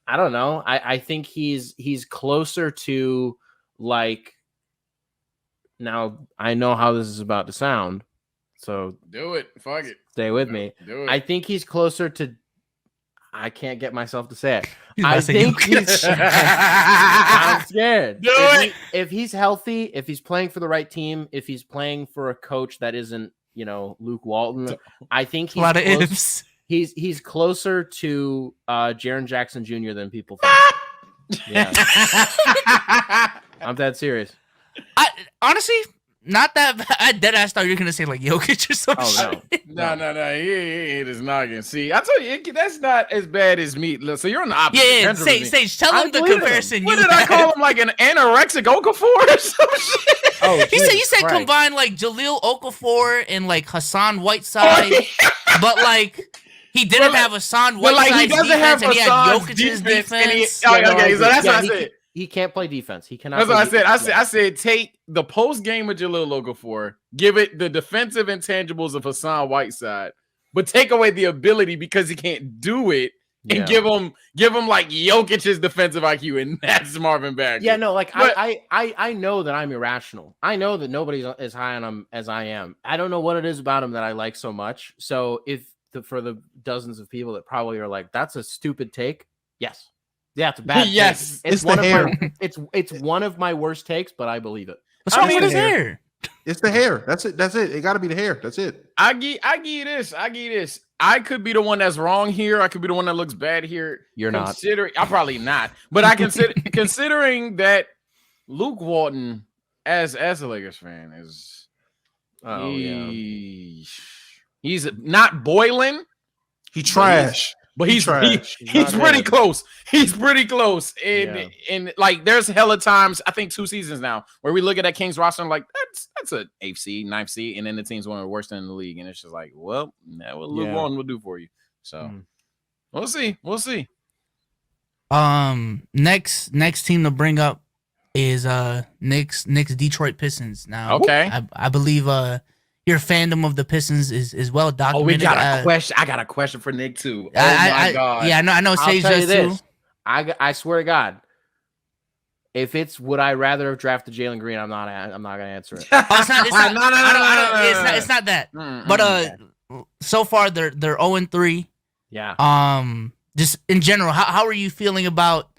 Speaker 4: I don't know. I think he's closer to like, now I know how this is about to sound, so
Speaker 3: Do it. Fuck it.
Speaker 4: stay with me.
Speaker 3: Do it.
Speaker 4: I think he's closer to, I can't get myself to say it.
Speaker 1: He's about
Speaker 4: I
Speaker 1: to say
Speaker 4: think
Speaker 1: Jokic.
Speaker 4: he's, I'm scared.
Speaker 3: Do
Speaker 4: If he's healthy, if he's playing for the right team, if he's playing for a coach that isn't, Luke Walton, I think
Speaker 1: A
Speaker 4: he's
Speaker 1: lot of
Speaker 4: close-
Speaker 1: ifs.
Speaker 4: He's closer to Jaren Jackson Jr. than people think. Yeah, I'm dead serious.
Speaker 1: I honestly not that bad. I dead ass thought you were gonna say like Jokic or some
Speaker 4: Oh
Speaker 1: shit.
Speaker 4: no,
Speaker 3: No. He is not gonna see. I told you that's not as bad as me. Look, so you're on the opposite.
Speaker 1: Yeah,
Speaker 3: end of me.
Speaker 1: Sage, tell
Speaker 4: I
Speaker 1: him the
Speaker 4: believe him.
Speaker 1: comparison.
Speaker 3: What
Speaker 1: you
Speaker 3: did I
Speaker 1: had.
Speaker 3: call him? Like an anorexic Okafor or some shit?
Speaker 4: Oh,
Speaker 1: You
Speaker 4: Jesus
Speaker 1: said
Speaker 4: Christ.
Speaker 1: combine like Jaleel Okafor and like Hassan Whiteside, but like he didn't
Speaker 3: But,
Speaker 1: have Hassan
Speaker 3: But like
Speaker 1: Whiteside's
Speaker 3: he doesn't
Speaker 1: defense
Speaker 3: have
Speaker 1: and he had
Speaker 3: Hassan's
Speaker 1: Jokic's
Speaker 3: defense. And he,
Speaker 1: defense.
Speaker 3: oh,
Speaker 4: Yeah, no,
Speaker 3: okay,
Speaker 4: I
Speaker 3: so
Speaker 4: agree.
Speaker 3: that's
Speaker 4: Yeah,
Speaker 3: what I said.
Speaker 4: He can't play defense. He cannot.
Speaker 3: That's what I
Speaker 4: play
Speaker 3: said.
Speaker 4: defense.
Speaker 3: I said take the post game of Jaleel Okafor, give it the defensive intangibles of Hassan Whiteside, but take away the ability because he can't do it, and
Speaker 4: Yeah.
Speaker 3: give him like Jokic's defensive IQ, and that's Marvin Bagley.
Speaker 4: Yeah, no, like
Speaker 3: But-
Speaker 4: I know that I'm irrational. I know that nobody's as high on him as I am. I don't know what it is about him that I like so much. So for the dozens of people that probably are like, that's a stupid take. Yes. Yeah, it's a bad take.
Speaker 3: Yes.
Speaker 2: It's
Speaker 4: one
Speaker 2: the
Speaker 4: of
Speaker 2: hair.
Speaker 4: my it's one of my worst takes, but I believe it.
Speaker 1: What's wrong
Speaker 3: I
Speaker 1: with
Speaker 3: mean,
Speaker 1: his hair?
Speaker 2: It's the hair. That's it. That's it. It got to be the hair. That's it.
Speaker 3: I give you this. I could be the one that's wrong here. I could be the one that looks bad here.
Speaker 4: You're not.
Speaker 3: I'm probably not, but I consider considering Luke Walton as a Lakers fan is.
Speaker 4: Oh yeah.
Speaker 3: He's not boiling,
Speaker 2: He trash.
Speaker 3: but he's
Speaker 2: trash.
Speaker 3: he's
Speaker 4: not
Speaker 3: pretty
Speaker 4: good.
Speaker 3: close. He's pretty close.
Speaker 4: Yeah.
Speaker 3: And like there's hella times, I think 2 seasons now, where we look at that Kings roster and like that's an 8th seed, 9th seed, and then the team's one of the worst in the league. And it's just like, well, that what Luke
Speaker 4: Yeah.
Speaker 3: Walton will do for you. So
Speaker 4: Mm.
Speaker 3: we'll see. We'll see.
Speaker 1: Next team to bring up is Nick's Detroit Pistons. Now,
Speaker 3: Okay.
Speaker 1: I believe your fandom of the Pistons is well
Speaker 3: Oh,
Speaker 1: documented.
Speaker 3: we got a question. I got a question for Nick too. Oh
Speaker 1: I
Speaker 3: my god.
Speaker 1: Yeah, I know.
Speaker 4: I'll
Speaker 1: Sage
Speaker 4: tell you
Speaker 1: does too.
Speaker 4: this. I swear to God, if it's would I rather have drafted Jalen Green, I'm not gonna answer it.
Speaker 1: Oh, it's not. It's not.
Speaker 3: No,
Speaker 1: It's not that. But
Speaker 3: Mm-mm.
Speaker 1: so far they're 0-3.
Speaker 4: Yeah.
Speaker 1: Just in general, how are you feeling about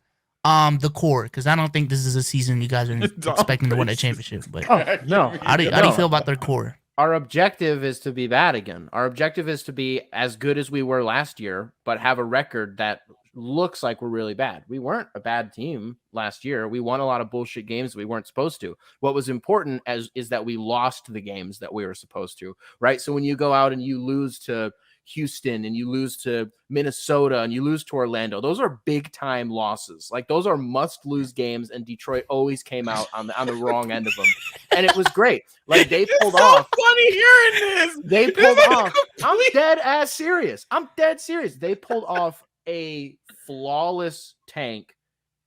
Speaker 1: the core? Because I don't think this is a season you guys are expecting to win a championship. But
Speaker 4: No.
Speaker 1: how do you feel about their core?
Speaker 4: Our objective is to be bad again. Our objective is to be as good as we were last year, but have a record that looks like we're really bad. We weren't a bad team last year. We won a lot of bullshit games we weren't supposed to. What was important is that we lost the games that we were supposed to, right? So when you go out and you lose to Houston and you lose to Minnesota and you lose to Orlando, those are big time losses. Like those are must lose games, and Detroit always came out on the wrong end of them. And it was great. Like they pulled off.
Speaker 3: Funny hearing this.
Speaker 4: They pulled off. I'm dead ass serious. I'm dead serious. They pulled off a flawless tank,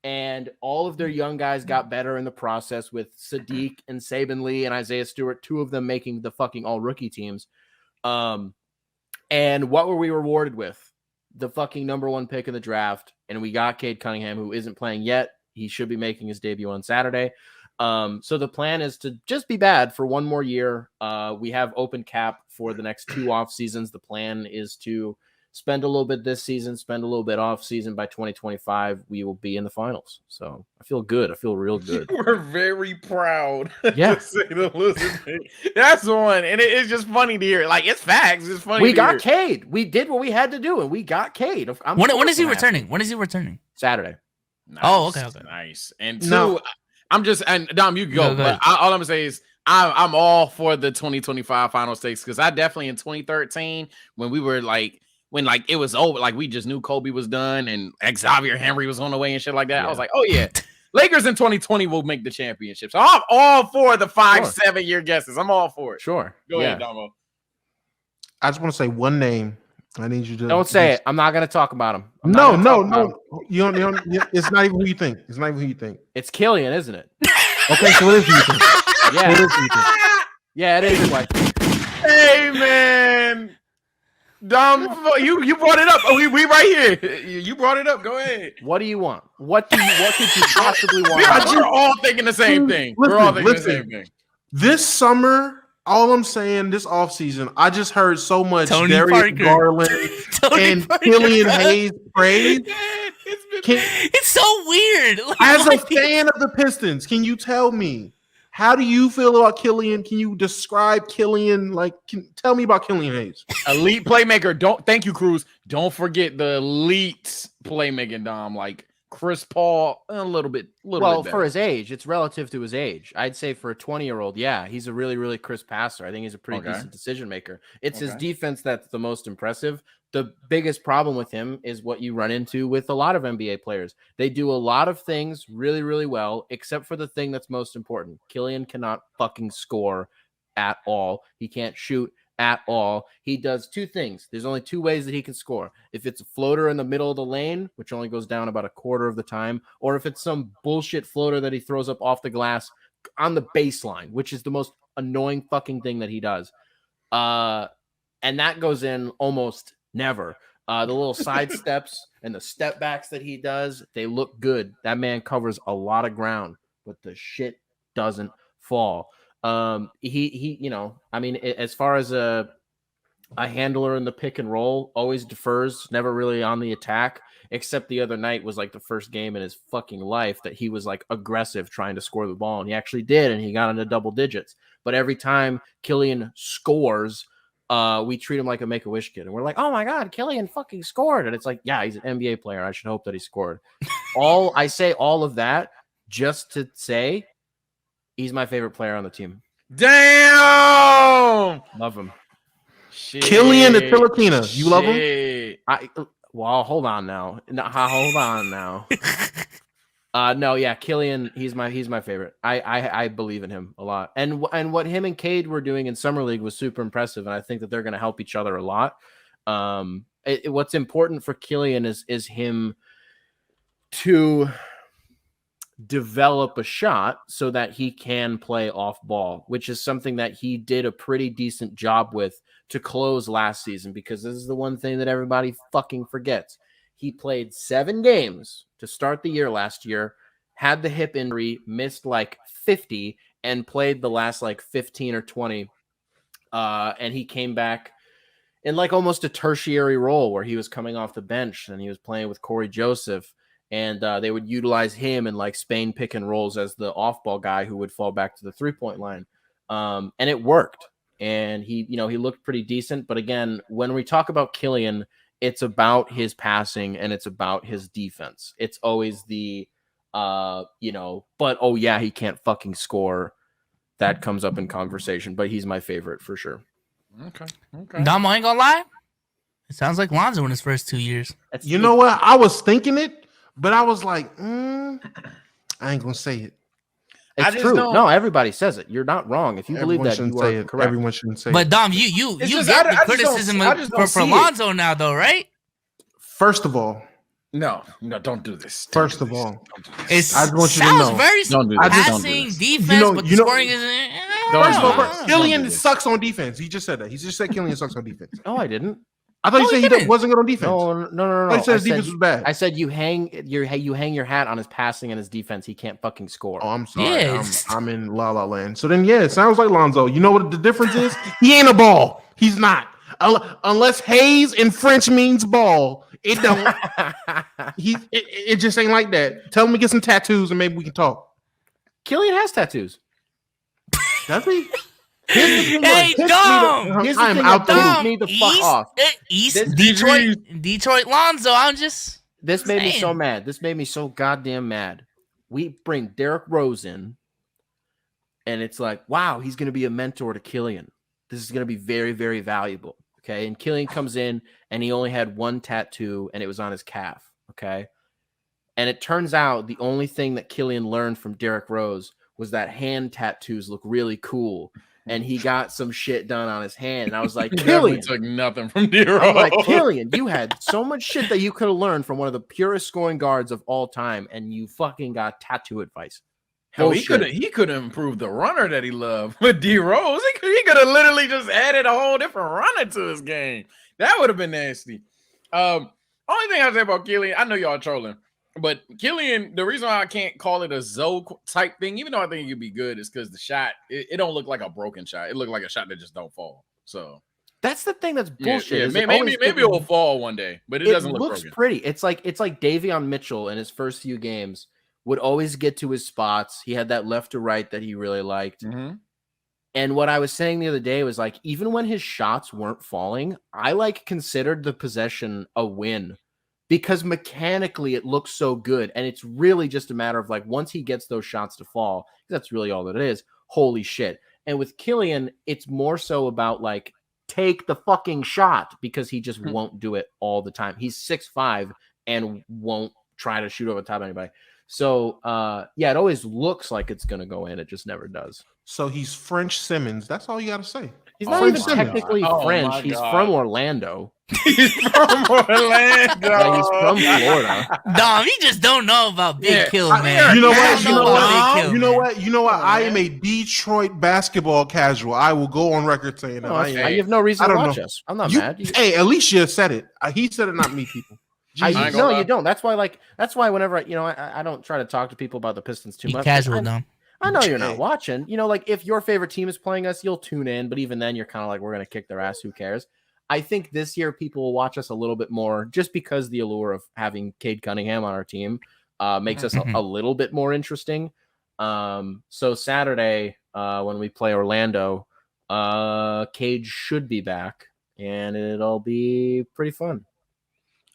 Speaker 4: and all of their young guys got better in the process with Sadiq and Saban Lee and Isaiah Stewart, two of them making the fucking all rookie teams. And what were we rewarded with? The fucking number 1 pick in the draft. And we got Cade Cunningham, who isn't playing yet. He should be making his debut on Saturday. So the plan is to just be bad for one more year. We have open cap for the next 2 off seasons. The plan is to spend a little bit this season, spend a little bit off season. By 2025, we will be in the finals. So I feel good. I feel real good.
Speaker 3: We're very proud.
Speaker 4: Yeah.
Speaker 3: To say the least. That's one. And it's just funny to hear. Like, it's facts. It's funny.
Speaker 4: We
Speaker 3: to
Speaker 4: got
Speaker 3: hear.
Speaker 4: Cade. We did what we had to do, and we got Cade.
Speaker 1: When is he returning? When is he returning?
Speaker 4: Saturday.
Speaker 3: Nice,
Speaker 1: Oh, okay.
Speaker 3: Nice. And 2,
Speaker 2: No.
Speaker 3: I'm just, and Dom, you can go.
Speaker 1: No, go
Speaker 3: but
Speaker 1: ahead.
Speaker 3: all I'm gonna say is I'm all for the 2025 final stakes, because I definitely in 2013 when we were like, when like it was over, like we just knew Kobe was done and Xavier Henry was on the way and shit like that.
Speaker 4: Yeah.
Speaker 3: I was like, oh yeah, Lakers in 2020 will make the championship. So I'm all for the 5-7 year guesses. I'm all for it.
Speaker 4: Sure.
Speaker 3: Go ahead, Domo.
Speaker 2: I just want to say one name. I need you to
Speaker 4: Don't say it. I'm not going to talk about him.
Speaker 2: No. You don't. It's not even who you think. It's not even who you think.
Speaker 4: It's Killian, isn't it?
Speaker 2: Okay, so what is who you think?
Speaker 4: Yeah.
Speaker 2: What is who you think?
Speaker 4: Yeah, it is. Like,
Speaker 3: Hey man, Dom, you brought it up. Oh, we right here. You brought it up. Go ahead.
Speaker 4: what do you want? What could you possibly want?
Speaker 3: We're all thinking the same thing. We're all thinking the same thing.
Speaker 2: This summer, all I'm saying, this offseason, I just heard so much
Speaker 1: Tony
Speaker 2: Darius
Speaker 1: Parker.
Speaker 2: Garland
Speaker 1: Tony
Speaker 2: and
Speaker 1: Parker.
Speaker 2: Killian Hayes praise.
Speaker 1: It's so weird. Like,
Speaker 2: As a
Speaker 1: what the-
Speaker 2: fan of the Pistons, can you tell me, how do you feel about Killian? Can you describe Killian? Tell me about Killian Hayes.
Speaker 3: Elite playmaker. Thank you, Cruz. Don't forget the elite playmaking, Dom. Like Chris Paul, a little bit.
Speaker 4: Well,
Speaker 3: bit
Speaker 4: for his age, it's relative to his age. I'd say for a 20-year-old, yeah, he's a really, really crisp passer. I think he's a pretty decent decision maker. It's his defense that's the most impressive. The biggest problem with him is what you run into with a lot of NBA players. They do a lot of things really, really well, except for the thing that's most important. Killian cannot fucking score at all. He can't shoot at all. He does 2 things. There's only 2 ways that he can score. If it's a floater in the middle of the lane, which only goes down about a quarter of the time, or if it's some bullshit floater that he throws up off the glass on the baseline, which is the most annoying fucking thing that he does. And that goes in almost never. The little side steps and the step backs that he does, they look good. That man covers a lot of ground, but the shit doesn't fall. He you know, I mean, as far as a handler in the pick and roll, always defers, never really on the attack, except the other night was like the first game in his fucking life that he was like aggressive trying to score the ball, and he actually did, and he got into double digits. But every time Killian scores, we treat him like a Make-A-Wish kid, and we're like, oh my god, Killian fucking scored, and it's like, yeah, he's an NBA player. I should hope that he scored. I say all of that just to say he's my favorite player on the team.
Speaker 3: Damn.
Speaker 4: Love him.
Speaker 3: Shit.
Speaker 2: Killian the Tilakina. You love him?
Speaker 4: Well, hold on now. Hold on now. No, yeah, Killian, he's my favorite. I believe in him a lot. And what him and Cade were doing in Summer League was super impressive, and I think that they're going to help each other a lot. What's important for Killian is him to develop a shot so that he can play off ball, which is something that he did a pretty decent job with to close last season, because this is the one thing that everybody fucking forgets. He played 7 games to start the year last year, had the hip injury, missed like 50, and played the last like 15 or 20. And he came back in like almost a tertiary role where he was coming off the bench and he was playing with Corey Joseph. And they would utilize him in like Spain pick and rolls as the off-ball guy who would fall back to the 3-point line. And it worked. And he looked pretty decent. But again, when we talk about Killian, it's about his passing and it's about his defense. It's always the, but oh yeah, he can't fucking score. That comes up in conversation, but he's my favorite for sure.
Speaker 3: Okay.
Speaker 1: Dom, I ain't gonna lie. It sounds like Lonzo in his first 2 years.
Speaker 2: You know what? I was thinking it, but I was like, I ain't gonna say it.
Speaker 4: It's true. No, everybody says it. You're not wrong. If you believe that, you are correct.
Speaker 2: Everyone shouldn't say it.
Speaker 1: But Dom, you get the criticism for Lonzo now, though, right?
Speaker 2: First of all,
Speaker 3: no, don't do this.
Speaker 2: First of all,
Speaker 1: I want you to know. Very passing defense, but the scoring isn't.
Speaker 2: First of all, Killian sucks on defense. He just said that. He just said Killian sucks on defense.
Speaker 4: No, I didn't.
Speaker 2: I thought you said he wasn't good on defense.
Speaker 4: No.
Speaker 2: I said his defense was bad.
Speaker 4: I said you hang your hat on his passing and his defense. He can't fucking score.
Speaker 2: Oh, I'm sorry. Yes. I'm in La La Land. So then, it sounds like Lonzo. You know what the difference is? He ain't a ball. He's not. Unless Hayes in French means ball, it don't. It just ain't like that. Tell him to get some tattoos and maybe we can talk.
Speaker 4: Killian has tattoos.
Speaker 2: Does he?
Speaker 1: Hey, Dom!
Speaker 2: I'm out there.
Speaker 4: Me the fuck off.
Speaker 1: East Detroit Lonzo.
Speaker 4: This made me so mad. This made me so goddamn mad. We bring Derrick Rose in, and it's like, wow, he's going to be a mentor to Killian. This is going to be very, very valuable. Okay, and Killian comes in, and he only had one tattoo, and it was on his calf. Okay, and it turns out the only thing that Killian learned from Derrick Rose was that hand tattoos look really cool. And he got some shit done on his hand. And I was like, Killian
Speaker 3: took nothing from Dero.
Speaker 4: I'm like, Killian, you had so much shit that you could have learned from one of the purest scoring guards of all time, and you fucking got tattoo advice.
Speaker 3: Hell, he could have improved the runner that he loved with D Rose. He could have literally just added a whole different runner to his game. That would have been nasty. Only thing I say about Killian, I know y'all trolling. But Killian, the reason why I can't call it a Zoe type thing, even though I think it could be good, is because the shot, it don't look like a broken shot. It looked like a shot that just don't fall. So
Speaker 4: that's the thing that's bullshit.
Speaker 3: Yeah, maybe it will fall one day, but it doesn't look
Speaker 4: looks
Speaker 3: broken.
Speaker 4: Pretty. It's like Davion Mitchell in his first few games would always get to his spots. He had that left to right that he really liked.
Speaker 3: Mm-hmm.
Speaker 4: And what I was saying the other day was like, even when his shots weren't falling, I considered the possession a win. Because mechanically it looks so good. And it's really just a matter of once he gets those shots to fall, that's really all that it is. Holy shit. And with Killian, it's more so about take the fucking shot because he just won't do it all the time. He's 6'5" and won't try to shoot over the top of anybody. So, it always looks like it's going to go in. It just never does.
Speaker 2: So he's French Simmons. That's all you got to say.
Speaker 4: He's not even technically French. He's from Orlando.
Speaker 3: He's from Orlando.
Speaker 4: Yeah, he's from Florida.
Speaker 1: Dom, you just don't know about Big Kill, man.
Speaker 2: You know what? I am a Detroit basketball casual. I will go on record saying that.
Speaker 4: You have no reason to watch us. I'm not mad.
Speaker 2: Hey, at least you said it. He said it, not me, people.
Speaker 4: No, you don't. That's why whenever I don't try to talk to people about the Pistons too much.
Speaker 1: Casual, Dom.
Speaker 4: I know you're not watching. If your favorite team is playing us, you'll tune in. But even then, you're kind of we're going to kick their ass. Who cares? I think this year people will watch us a little bit more just because the allure of having Cade Cunningham on our team makes us a little bit more interesting. So Saturday, when we play Orlando, Cade should be back, and it'll be pretty fun.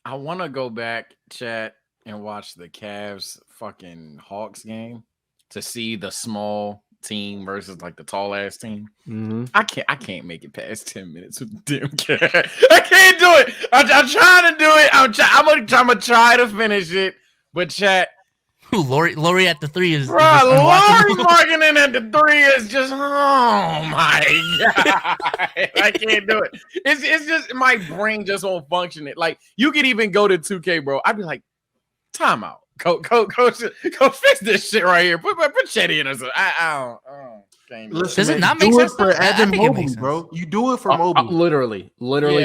Speaker 3: I want to go back, chat, and watch the Cavs fucking Hawks game to see the small team versus the tall ass team.
Speaker 4: Mm-hmm.
Speaker 3: I can't make it past 10 minutes with the damn cat. I can't do it. I'm trying to do it. I'm gonna try to finish it. But chat,
Speaker 1: Lori at the 3 is
Speaker 3: Lori marking in at the 3 is just, oh my god. I can't do it. It's just my brain just won't function it. You could even go to 2K, bro. I'd be like, timeout. Go fix this shit right here. Put Chetty in or something. I don't.
Speaker 2: Listen,
Speaker 1: does it not make sense
Speaker 2: for Evan Mobley, bro? You do it for Mobley.
Speaker 4: Literally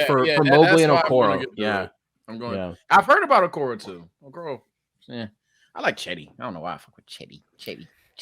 Speaker 4: for Mobley and Okoro. Yeah,
Speaker 3: I'm going. Yeah. I've heard about Okoro too. Okoro. Yeah, I like Chetty. I don't know why I fuck with Chetty.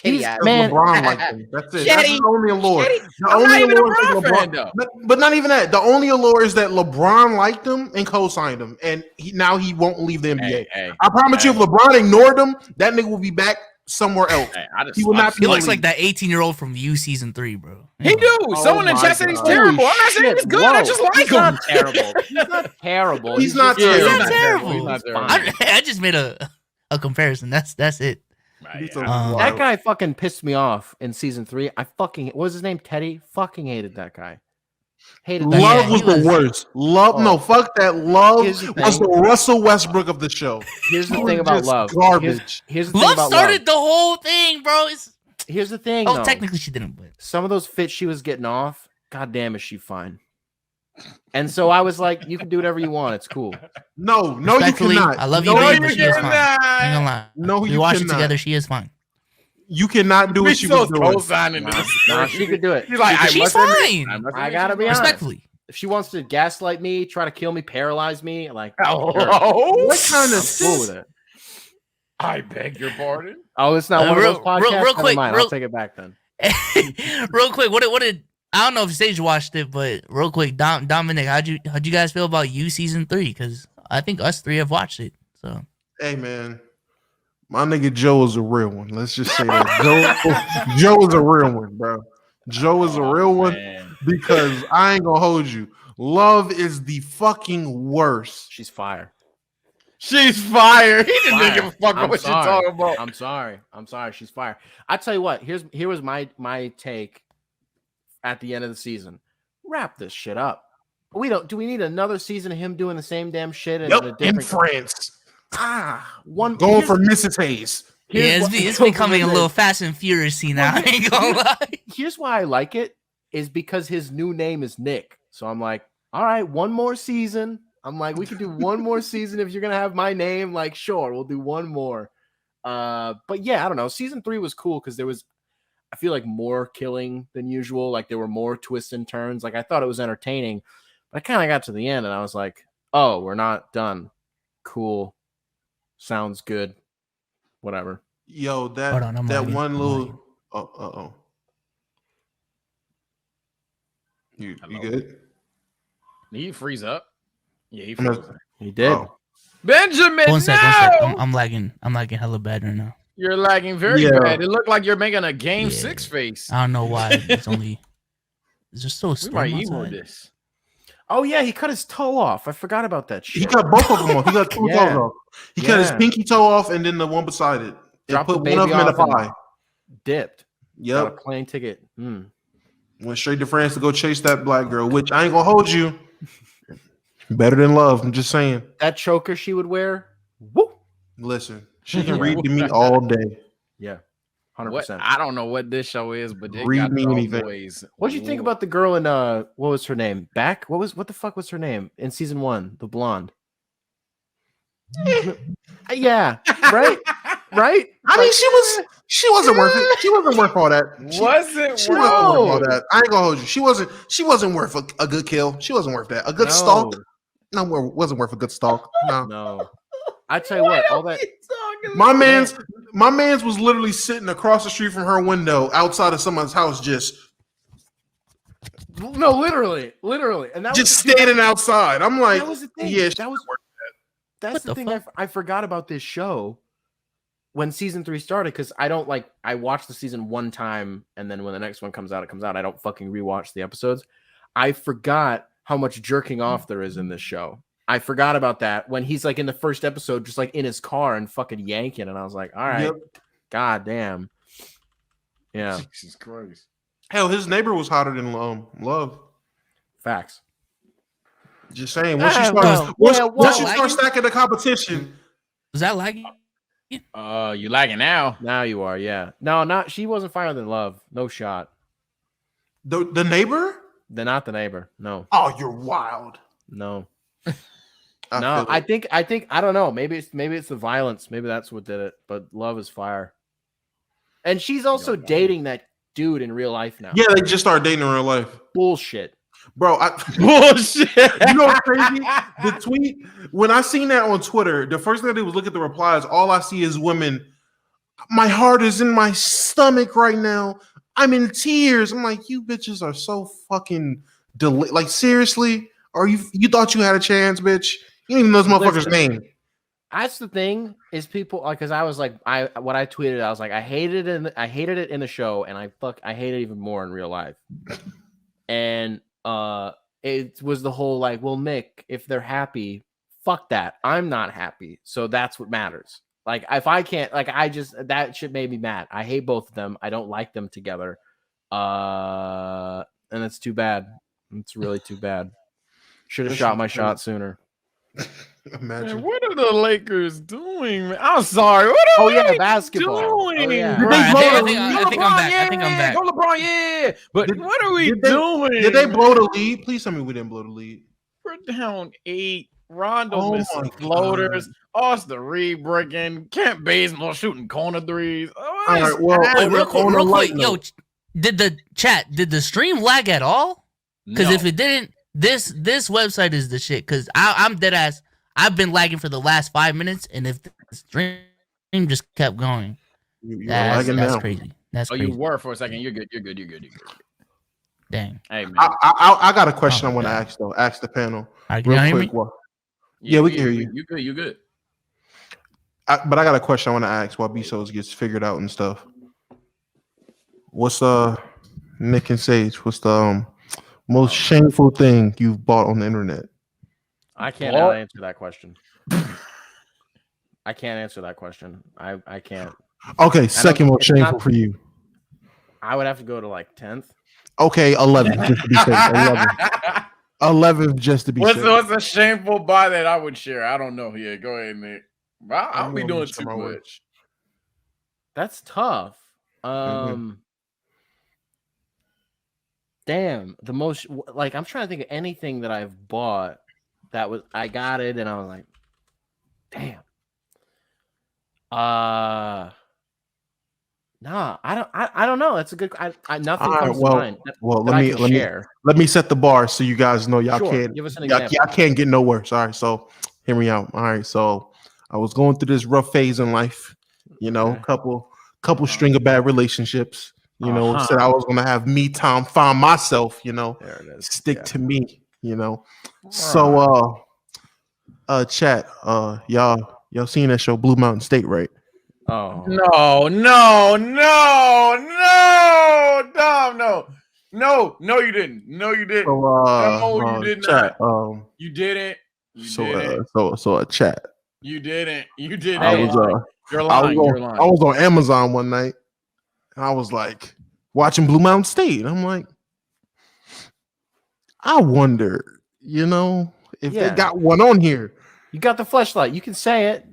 Speaker 2: Man, LeBron like him. That's it. That's the only allure. The only allure is LeBron. But not even that. The only allure is that LeBron liked him and co-signed him, and now he won't leave the NBA. I promise you, if LeBron ignored him, that nigga will be back somewhere else.
Speaker 3: Hey,
Speaker 2: He will not
Speaker 1: He
Speaker 2: be
Speaker 1: looks
Speaker 2: elite.
Speaker 1: like that 18-year-old from You season 3, bro.
Speaker 3: He do. Someone in
Speaker 2: my
Speaker 3: chat said he's
Speaker 2: God.
Speaker 3: terrible. I'm not
Speaker 4: Holy
Speaker 3: saying he's
Speaker 4: shit,
Speaker 3: good. I
Speaker 4: whoa.
Speaker 3: just like
Speaker 4: He's
Speaker 3: him.
Speaker 4: not terrible. He's not terrible.
Speaker 2: He's not
Speaker 4: just-
Speaker 1: He's
Speaker 2: terrible.
Speaker 1: not terrible.
Speaker 3: He's not terrible.
Speaker 1: I just made a comparison. That's it.
Speaker 3: Right,
Speaker 2: He's
Speaker 3: yeah.
Speaker 2: a
Speaker 1: Um,
Speaker 2: wild.
Speaker 4: That guy fucking pissed me off in season 3. What was his name? Teddy? Fucking hated that guy. Hated that
Speaker 2: Love
Speaker 1: Yeah,
Speaker 2: was
Speaker 1: he
Speaker 2: the
Speaker 1: was-
Speaker 2: worst. Love, no, fuck that. Love
Speaker 4: Here's the
Speaker 2: was the
Speaker 4: thing.
Speaker 2: Russell Westbrook of the show.
Speaker 4: Here's the
Speaker 2: He
Speaker 4: thing
Speaker 2: was
Speaker 4: about
Speaker 2: just
Speaker 4: Love.
Speaker 2: garbage.
Speaker 4: Here's the thing
Speaker 1: Love
Speaker 4: about
Speaker 1: started
Speaker 4: Love.
Speaker 1: the whole thing, bro.
Speaker 4: Here's the thing,
Speaker 1: Oh,
Speaker 4: though.
Speaker 1: technically she didn't, but
Speaker 4: Some of those fits she was getting off, god damn is she fine. And so I was like, you can do whatever you want. It's cool.
Speaker 2: No, you
Speaker 1: respectfully,
Speaker 2: cannot.
Speaker 1: I love you,
Speaker 2: No,
Speaker 1: babe,
Speaker 2: you
Speaker 1: but she is fine.
Speaker 2: cannot.
Speaker 1: I ain't gonna lie.
Speaker 2: No,
Speaker 1: we
Speaker 2: you
Speaker 1: watched it
Speaker 2: cannot.
Speaker 1: together. She is fine.
Speaker 2: You cannot do what she was doing.
Speaker 3: co-signing
Speaker 4: Nah,
Speaker 3: this.
Speaker 4: nah, she could do it.
Speaker 3: He's like, I
Speaker 1: She's
Speaker 3: must admit-
Speaker 1: fine.
Speaker 3: must
Speaker 4: I
Speaker 3: admit
Speaker 4: gotta
Speaker 3: she's
Speaker 4: be
Speaker 3: fine.
Speaker 4: honest.
Speaker 1: Respectfully.
Speaker 4: If she wants to gaslight me, try to kill me, paralyze me, like,
Speaker 3: Oh,
Speaker 4: sure.
Speaker 2: What kind
Speaker 4: I'm
Speaker 2: of
Speaker 4: cool with it.
Speaker 3: I beg your pardon.
Speaker 4: Oh, it's not one
Speaker 1: real-
Speaker 4: of those podcasts.
Speaker 1: real
Speaker 4: Never
Speaker 1: quick,
Speaker 4: mind.
Speaker 1: real-
Speaker 4: I'll take it back then.
Speaker 1: Real quick, what did I don't know if Sage watched it, but real quick, Dominic, how'd you guys feel about You season 3? Because I think us 3 have watched it. So
Speaker 2: Hey man, my nigga Joe is a real one. Let's just say that Joe is a real one, bro. Joe is a real one
Speaker 3: Man.
Speaker 2: because I ain't gonna hold you. Love is the fucking worst.
Speaker 4: She's fire.
Speaker 3: She's fired. He just
Speaker 4: Fire.
Speaker 3: didn't give a fuck
Speaker 4: I'm
Speaker 3: what
Speaker 4: sorry.
Speaker 3: you're talking about.
Speaker 4: I'm sorry. She's fire. I tell you what. Here was my take at the end of the season. Wrap this shit up. Do we need another season of him doing the same damn shit in a
Speaker 2: In
Speaker 4: different
Speaker 2: France,
Speaker 4: one
Speaker 2: going
Speaker 4: here's-
Speaker 2: for Mrs. Hayes.
Speaker 1: yeah,
Speaker 4: here's
Speaker 1: it's
Speaker 4: what-
Speaker 1: becoming a little Fast and Furious now. I ain't gonna lie.
Speaker 4: Here's why I like it is because his new name is Nick. So I'm like, all right, one more season. I'm like, we can do one more season if you're gonna have my name. Like, sure, we'll do one more. But yeah, I don't know. Season 3 was cool because there was, I feel like, more killing than usual. Like there were more twists and turns. Like I thought it was entertaining, but I kind of got to the end and I was like, oh, we're not done. Cool. Sounds good. Whatever.
Speaker 2: Yo, that
Speaker 1: Hold on, I'm
Speaker 2: that
Speaker 1: lagging.
Speaker 2: one
Speaker 1: I'm
Speaker 2: little.
Speaker 1: lagging.
Speaker 2: Oh. You
Speaker 3: Hello.
Speaker 2: good?
Speaker 3: Did he freeze up? Yeah, he
Speaker 2: I'm not-
Speaker 3: froze.
Speaker 4: He did.
Speaker 2: Oh.
Speaker 3: Benjamin,
Speaker 1: One sec.
Speaker 3: no!
Speaker 1: I'm lagging. I'm lagging hella bad right now.
Speaker 3: You're lagging very
Speaker 2: Yeah.
Speaker 3: bad. It looked like you're making a game
Speaker 1: Yeah.
Speaker 3: 6 face.
Speaker 1: I don't know why. It's only. It's just so
Speaker 3: We
Speaker 1: storm
Speaker 3: might emo
Speaker 1: outside.
Speaker 3: this.
Speaker 4: Oh yeah, he cut his toe off. I forgot about that shit.
Speaker 2: He cut both of them off. He cut two
Speaker 4: Yeah.
Speaker 2: toes off. He cut his
Speaker 4: Yeah.
Speaker 2: pinky toe off and then the one beside it. And
Speaker 4: Dropped the
Speaker 2: put one
Speaker 4: baby
Speaker 2: of them in a
Speaker 4: off and-
Speaker 2: pie.
Speaker 4: Dipped. Got a
Speaker 2: Yep.
Speaker 4: plane ticket.
Speaker 2: Went straight to France to go chase that black girl, which I ain't gonna hold you. Better than love. I'm just saying.
Speaker 4: That choker she would wear. Woo.
Speaker 2: Listen, she can read to me all day.
Speaker 4: Yeah.
Speaker 3: What?
Speaker 4: 100%.
Speaker 3: I don't know what this show is, but they
Speaker 2: Read
Speaker 3: got
Speaker 2: me
Speaker 3: their own
Speaker 2: anything.
Speaker 3: ways.
Speaker 4: What'd you think about the girl in what was her name? What the fuck was her name in season 1? The blonde. Yeah. Right? Right?
Speaker 2: I mean, she wasn't worth it. She wasn't worth all that. She
Speaker 3: Was it?
Speaker 2: wasn't worth
Speaker 3: Bro?
Speaker 2: all that. I ain't gonna hold you. She wasn't worth a good kill. She wasn't worth that. A good stalk. No, wasn't worth a good stalk. No.
Speaker 4: No. I tell you what, all that
Speaker 2: My man's was literally sitting across the street from her window outside of someone's house, just
Speaker 4: no, literally. And that
Speaker 2: just
Speaker 4: was the thing
Speaker 2: standing outside. I'm like,
Speaker 4: that was the thing.
Speaker 2: yeah,
Speaker 4: That's
Speaker 1: What
Speaker 4: the
Speaker 1: the
Speaker 4: thing
Speaker 1: fuck?
Speaker 4: I forgot about this show when season 3 started because I watched the season one time and then when the next one comes out, it comes out. I don't fucking rewatch the episodes. I forgot how much jerking off there is in this show. I forgot about that when he's like in the first episode, just like in his car and fucking yanking. And I was like, all right,
Speaker 2: Yep.
Speaker 4: god damn. Yeah,
Speaker 3: Jesus Christ.
Speaker 2: hell, his neighbor was hotter than Love.
Speaker 4: facts.
Speaker 2: Just saying. Once you
Speaker 4: Ah,
Speaker 2: start,
Speaker 4: well,
Speaker 2: once,
Speaker 4: well,
Speaker 2: once you
Speaker 1: well,
Speaker 2: start
Speaker 1: like-
Speaker 2: stacking the competition,
Speaker 1: Was that lagging?
Speaker 3: You lagging now?
Speaker 4: Now you are, yeah. No, she wasn't finer than Love. No shot.
Speaker 2: the neighbor.
Speaker 4: They're not the neighbor. No.
Speaker 2: Oh, you're wild.
Speaker 4: No.
Speaker 2: I
Speaker 4: No,
Speaker 2: feel
Speaker 4: I
Speaker 2: it.
Speaker 4: think I don't know. Maybe it's the violence. Maybe that's what did it. But Love is fire. And she's also dating that dude in real life now.
Speaker 2: Yeah, they just started dating in real life,
Speaker 4: Bullshit.
Speaker 2: bro.
Speaker 3: Bullshit.
Speaker 2: You know what's crazy? The tweet, when I seen that on Twitter, the first thing I did was look at the replies. All I see is women. My heart is in my stomach right now. I'm in tears. I'm like, you bitches are so fucking like seriously? Are you thought you had a chance, bitch? You don't even know this motherfucker's
Speaker 4: Listen.
Speaker 2: name.
Speaker 4: That's the thing is people because I was like what I tweeted, I was like, I hated it in the show, and I hate it even more in real life. And it was the whole like, well, Nick, if they're happy, fuck that. I'm not happy. So that's what matters. Like if I can't, like that shit made me mad. I hate both of them. I don't like them together. And it's too bad. It's really too bad. Should have shot my shot sooner.
Speaker 2: Imagine.
Speaker 3: Man, what are the Lakers doing, man? I'm sorry. What are we
Speaker 4: basketball.
Speaker 3: doing?
Speaker 4: Oh, yeah.
Speaker 1: I think I'm back. I think I'm back.
Speaker 3: Go LeBron, yeah. But what are we doing?
Speaker 2: Did they blow the lead? Please tell me we didn't blow the lead.
Speaker 3: We're down 8. Rondo missing floaters. Austin Reed breaking. Kent Bazemore shooting corner threes.
Speaker 2: All right, well,
Speaker 1: real quick. Yo, did the stream lag at all? Because if it didn't, this website is the shit. Because I'm dead ass. I've been lagging for the last 5 minutes, and if the stream just kept going, that's crazy. That's crazy.
Speaker 3: You were for a second. You're good.
Speaker 1: Dang.
Speaker 3: Hey man,
Speaker 2: I got a question I want to ask though. Ask the panel.
Speaker 1: Right,
Speaker 2: real quick. Yeah, we can hear you.
Speaker 3: You good.
Speaker 2: But I got a question I want to ask while B-Sos gets figured out and stuff. What's Nick and Sage? What's the most shameful thing you've bought on the internet?
Speaker 4: I can't answer that question. I can't answer that question. I can't.
Speaker 2: Okay, second most shameful for you.
Speaker 4: I would have to go to like 10th.
Speaker 2: Okay, 11 just to be safe. 11 just to be safe.
Speaker 3: What's a shameful buy that I would share? I don't know. Yeah, go ahead, Nick. I'll be doing too much.
Speaker 4: That's tough. Damn, the most like I'm trying to think of anything that I've bought that was I got it and I was like, damn. Nah, I don't know. That's a good. Nothing comes to mind.
Speaker 2: Well, let me set the bar so you guys know y'all can't.
Speaker 4: Give us an example.
Speaker 2: Y'all can't get no worse. All right, so hear me out. All right, so I was going through this rough phase in life. You know, couple string of bad relationships. You know, said I was gonna have me time, find myself. You know,
Speaker 4: there it is.
Speaker 2: Stick to me. You know, so chat. Y'all seen that show Blue Mountain State, right?
Speaker 4: Oh
Speaker 3: no, Dom, no, you didn't. No, you didn't.
Speaker 2: So,
Speaker 3: you did
Speaker 2: chat,
Speaker 3: not. You didn't.
Speaker 2: So chat.
Speaker 3: You didn't. You didn't.
Speaker 2: You're lying. I was on Amazon one night, and I was like watching Blue Mountain State, and I'm like, I wonder, you know, if they got one on here.
Speaker 4: You got the fleshlight. You can say it.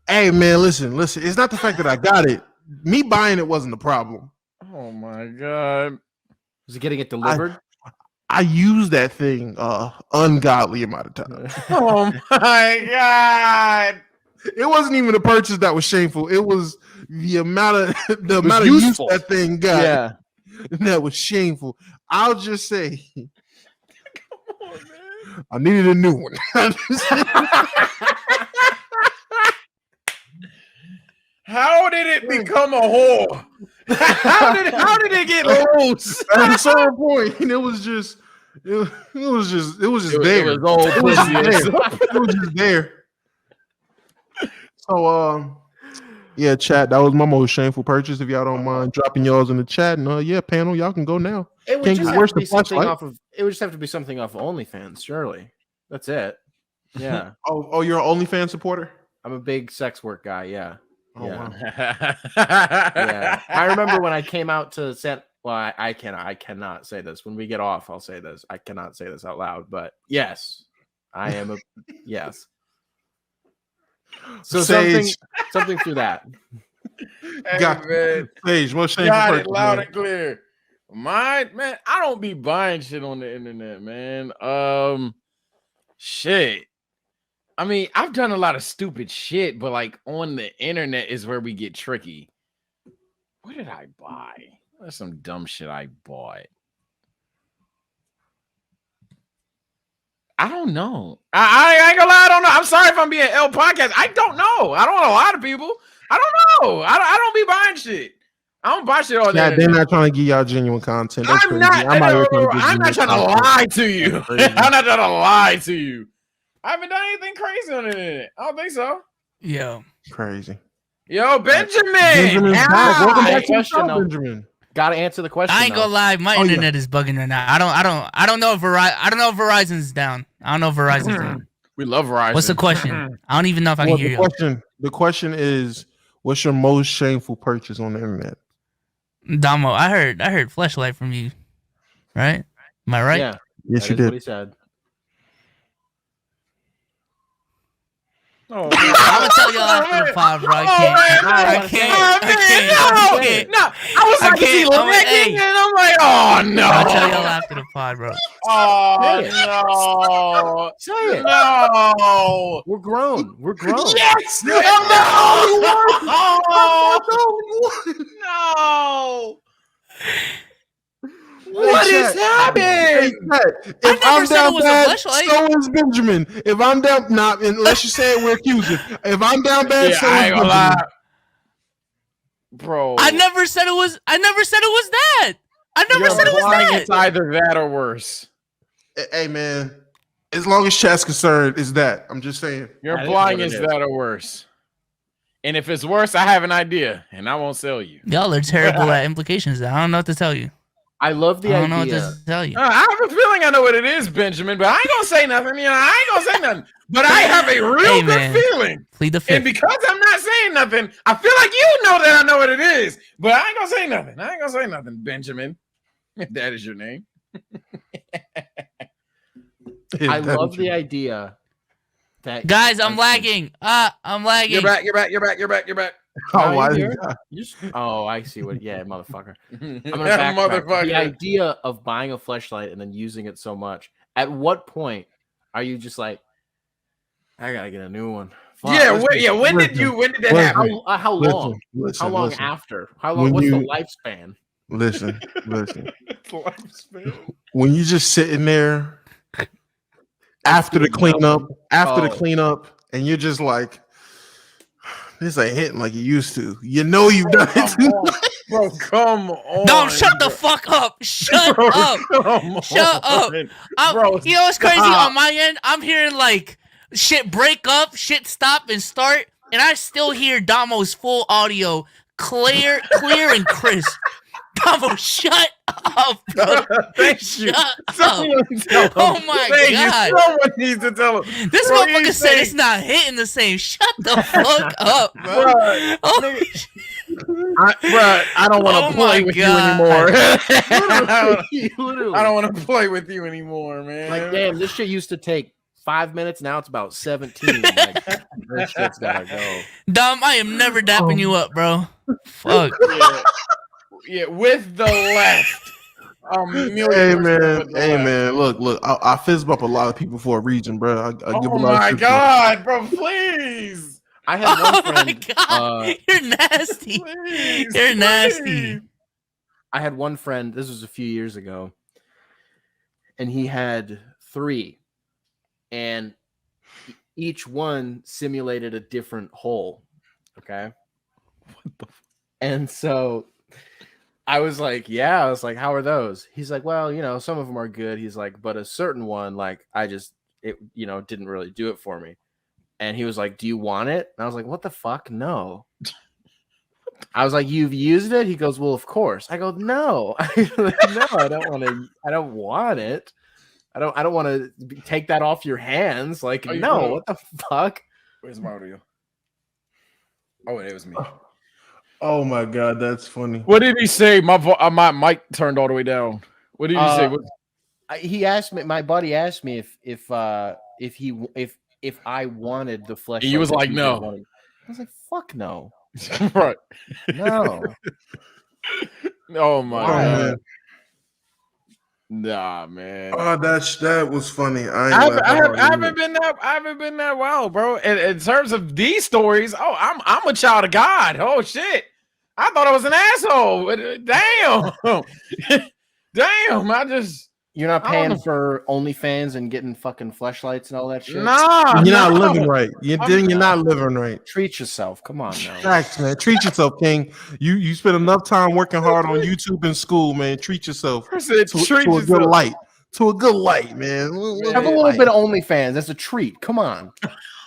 Speaker 2: Hey man, listen. It's not the fact that I got it. Me buying it wasn't the problem.
Speaker 3: Oh my god.
Speaker 4: Was it getting it delivered?
Speaker 2: I used that thing ungodly amount of time.
Speaker 3: Oh my god.
Speaker 2: It wasn't even a purchase that was shameful. It was the amount of use that thing got that was shameful. I'll just say
Speaker 3: Come on, man.
Speaker 2: I needed a new one.
Speaker 3: How did it become a whore? How did it get loose?
Speaker 2: At a certain point, it was just there. It was just there. So yeah, chat. That was my most shameful purchase. If y'all don't mind dropping y'all's in the chat, and panel, y'all can go now.
Speaker 4: It would just have to be something off of. It would just have to be something off of OnlyFans. Surely, that's it. Yeah.
Speaker 2: Oh, you're an OnlyFans supporter?
Speaker 4: I'm a big sex work guy. Yeah.
Speaker 2: Oh, wow.
Speaker 4: Yeah. I remember when I came out to set. Well, I cannot say this. When we get off, I'll say this. I cannot say this out loud, but yes, I am a yes. So something through that.
Speaker 3: Hey,
Speaker 2: got
Speaker 3: man.
Speaker 2: Sage, what's shameful?
Speaker 3: Got it loud and clear. Man, I don't be buying shit on the internet, man. Shit. I mean, I've done a lot of stupid shit, but like on the internet is where we get tricky. What did I buy? That's some dumb shit I bought. I don't know. I ain't gonna lie, I don't know. I'm sorry if I'm being L podcast. I don't know. I don't know a lot of people. I don't know. I don't be buying shit. I don't buy shit all day.
Speaker 2: Yeah, they're not trying to give y'all genuine content. That's
Speaker 3: I'm not trying to lie to you. I'm not trying to lie to you. I haven't done anything crazy on the internet. I don't think so.
Speaker 1: Yeah.
Speaker 2: Crazy.
Speaker 3: Yo, Benjamin.
Speaker 2: Benjamin's back. Welcome back to the
Speaker 4: Question,
Speaker 2: show,
Speaker 4: though.
Speaker 2: Benjamin.
Speaker 4: Gotta answer the question.
Speaker 1: I ain't gonna lie, my internet is bugging right now. I don't know if Verizon's down. I don't know if Verizon's down.
Speaker 3: We love Verizon.
Speaker 1: What's the question? I don't even know if I can hear you.
Speaker 2: The question is, what's your most shameful purchase on the internet?
Speaker 1: Damo, I heard fleshlight from you. Right? Am I right?
Speaker 4: Yeah.
Speaker 2: Yes, you
Speaker 4: What
Speaker 2: did.
Speaker 4: he said.
Speaker 3: Oh,
Speaker 1: I'm gonna tell y'all after the pod, bro. I can't.
Speaker 3: No, I was like, is he lagging? And I'm like, oh no.
Speaker 1: I'll tell y'all after the pod, bro.
Speaker 3: Oh no.
Speaker 4: Say it.
Speaker 3: No.
Speaker 4: We're grown. We're grown.
Speaker 3: Yes. No. No. What is happening?
Speaker 2: If
Speaker 1: I never
Speaker 2: I'm
Speaker 1: said
Speaker 2: down
Speaker 1: it was a
Speaker 2: bad,
Speaker 1: fleshlight.
Speaker 2: so is Benjamin. If I'm down, unless you say we're accusing. If I'm down bad, so
Speaker 3: I
Speaker 2: is
Speaker 3: ain't gonna
Speaker 2: Benjamin.
Speaker 3: lie. Bro.
Speaker 1: I never said it was that. I never said it was
Speaker 3: implying
Speaker 1: that.
Speaker 3: It's either that or worse.
Speaker 2: Hey man, as long as chat's concerned, is that. I'm just saying.
Speaker 3: You're
Speaker 4: That is
Speaker 3: implying
Speaker 4: what it
Speaker 3: it's
Speaker 4: is.
Speaker 3: that or worse. And if it's worse, I have an idea, and I won't sell you.
Speaker 1: Y'all are terrible at implications. I don't know what to tell you.
Speaker 4: I love the
Speaker 1: I don't know what
Speaker 4: idea.
Speaker 1: to tell you.
Speaker 3: I have a feeling I know what it is, Benjamin, but I ain't gonna say nothing. I ain't gonna say nothing. But I have a real
Speaker 1: Hey,
Speaker 3: good
Speaker 1: man.
Speaker 3: feeling.
Speaker 1: Plead the
Speaker 3: And
Speaker 1: fifth.
Speaker 3: because I'm not saying nothing, I feel like you know that I know what it is. But I ain't gonna say nothing. I ain't gonna say nothing, Benjamin. If that is your name.
Speaker 4: I love the idea that
Speaker 1: Guys, I'm lagging. I'm lagging.
Speaker 3: You're back.
Speaker 2: Oh, why
Speaker 4: you
Speaker 2: did
Speaker 4: here?
Speaker 2: you-
Speaker 4: You just, I see what. Yeah, motherfucker. I'm
Speaker 3: I'm
Speaker 4: gonna backtrack.
Speaker 3: motherfucker.
Speaker 4: The idea of buying a fleshlight and then using it so much. At what point are you just like, I gotta get a new one? Fuck.
Speaker 3: When did that happen?
Speaker 4: How long?
Speaker 2: Listen,
Speaker 4: How long
Speaker 2: listen.
Speaker 4: after? How long?
Speaker 2: When
Speaker 4: What's the
Speaker 2: you-
Speaker 4: lifespan?
Speaker 2: Listen. When you just sitting there after the cleanup, and you're just like, this ain't hitting like it used to. You know you've done it too.
Speaker 3: Bro, come on.
Speaker 1: No, shut the fuck up. Shut up. Shut up.
Speaker 3: Bro,
Speaker 1: You know what's crazy?
Speaker 3: stop.
Speaker 1: On my end, I'm hearing like shit break up, shit stop and start, and I still hear Damo's full audio clear and crisp. Damo, shut up. Bro.
Speaker 3: Thank you.
Speaker 1: Shut up.
Speaker 3: Someone tell him.
Speaker 1: Oh my
Speaker 3: Thank
Speaker 1: God.
Speaker 3: You. Someone needs to tell him.
Speaker 1: This
Speaker 3: Bro,
Speaker 1: motherfucker
Speaker 3: you
Speaker 1: said
Speaker 3: say-
Speaker 1: it's not hitting the same. Shut the fuck up, bro.
Speaker 3: Bro,
Speaker 1: Oh,
Speaker 3: I don't want
Speaker 1: Oh
Speaker 3: to play
Speaker 1: my
Speaker 3: with
Speaker 1: God.
Speaker 3: you anymore.
Speaker 4: Literally.
Speaker 3: I don't want to play with you anymore, man.
Speaker 4: Like, damn, this shit used to take 5 minutes. Now it's about 17. Like, that shit's gotta go.
Speaker 1: Dom, I am never dapping you up, bro. Fuck.
Speaker 3: Yeah, with the left.
Speaker 2: Hey man, look. I fist bump a lot of people for a reason, bro. I give a
Speaker 3: Oh
Speaker 2: lot
Speaker 3: my
Speaker 2: of
Speaker 3: God, bro, please.
Speaker 4: I had one
Speaker 1: Oh
Speaker 4: friend.
Speaker 1: my God. You're nasty.
Speaker 3: Please,
Speaker 1: You're nasty.
Speaker 3: please.
Speaker 4: I had one friend. This was a few years ago, and he had 3, and each one simulated a different hole. Okay. And so I was like, yeah. I was like, how are those? He's like, well, some of them are good. He's like, but a certain one, like, it didn't really do it for me. And he was like, do you want it? And I was like, what the fuck? No. I was like, you've used it? He goes, well, of course. I go, no. No, I don't want to. I don't want it. I don't want to take that off your hands. Like,
Speaker 3: Oh, you
Speaker 4: no,
Speaker 3: know.
Speaker 4: what the fuck?
Speaker 3: Where's my audio? Oh, it was me.
Speaker 2: Oh my God, that's funny.
Speaker 3: What did he say? My mic turned all the way down. What did he say?
Speaker 4: He asked me. My buddy asked me if I wanted the flesh.
Speaker 3: He was like, no.
Speaker 4: I was like, fuck no.
Speaker 3: Right.
Speaker 4: No.
Speaker 3: Oh my
Speaker 2: Oh,
Speaker 3: God.
Speaker 2: man.
Speaker 3: Nah, man.
Speaker 2: Oh, that was funny. I
Speaker 3: haven't been that wild, bro. In terms of these stories, I'm a child of God. Oh shit. I thought I was an asshole. Damn. Damn.
Speaker 4: You're not
Speaker 3: I don't
Speaker 4: paying
Speaker 3: know.
Speaker 4: for OnlyFans and getting fucking fleshlights and all that shit.
Speaker 3: Nah.
Speaker 2: You're not
Speaker 3: no.
Speaker 2: living right. You're not living right.
Speaker 4: Treat yourself. Come on now.
Speaker 2: Facts, man. Treat yourself, King. You spend enough time working hard on YouTube and school, man. Treat yourself
Speaker 3: I said,
Speaker 2: to
Speaker 3: treat
Speaker 2: a
Speaker 3: yourself.
Speaker 2: good light. to a good light, man.
Speaker 4: Have a little bit of OnlyFans. That's a treat. Come on.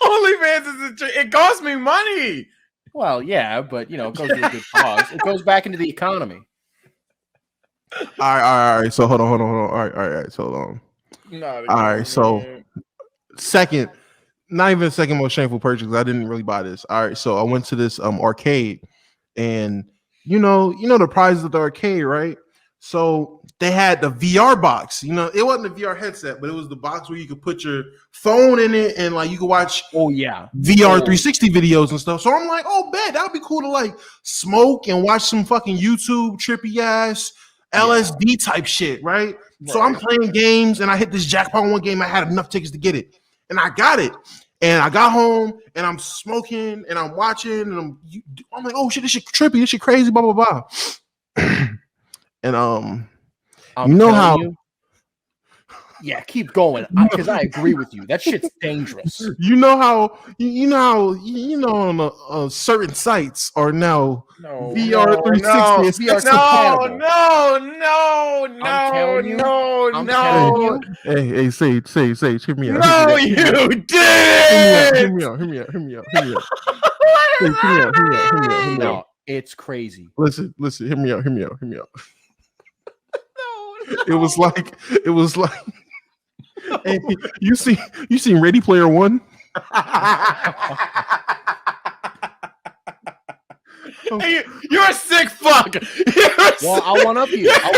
Speaker 3: OnlyFans is it costs me money.
Speaker 4: Well, yeah, but it goes to a good cause. It goes back into the economy.
Speaker 2: All right. So hold on. All right. So all right. So second, not even the second most shameful purchase. I didn't really buy this. All right. So I went to this arcade, and you know the prizes of the arcade, right? So they had the VR box. It wasn't a VR headset, but it was the box where you could put your phone in it and like you could watch VR 360 videos and stuff. So I'm like, oh, bet that would be cool to like smoke and watch some fucking YouTube trippy ass LSD type shit, right? So I'm playing games and I hit this jackpot one game. I had enough tickets to get it, and I got it. And I got home and I'm smoking and I'm watching and I'm like, oh shit, this shit trippy, this shit crazy, blah blah blah. And how
Speaker 4: yeah, keep going because I agree with you. That shit's dangerous.
Speaker 2: On certain sites are now VR 360.
Speaker 3: No.
Speaker 2: Hey, Sage, hear me out.
Speaker 3: No, you did.
Speaker 2: Hear me out. Hear me out.
Speaker 4: It's crazy.
Speaker 2: Listen, hear me out. It was like hey, you seen Ready Player One?
Speaker 3: Hey, you're a sick fuck.
Speaker 4: Well, I'll one up you.
Speaker 3: How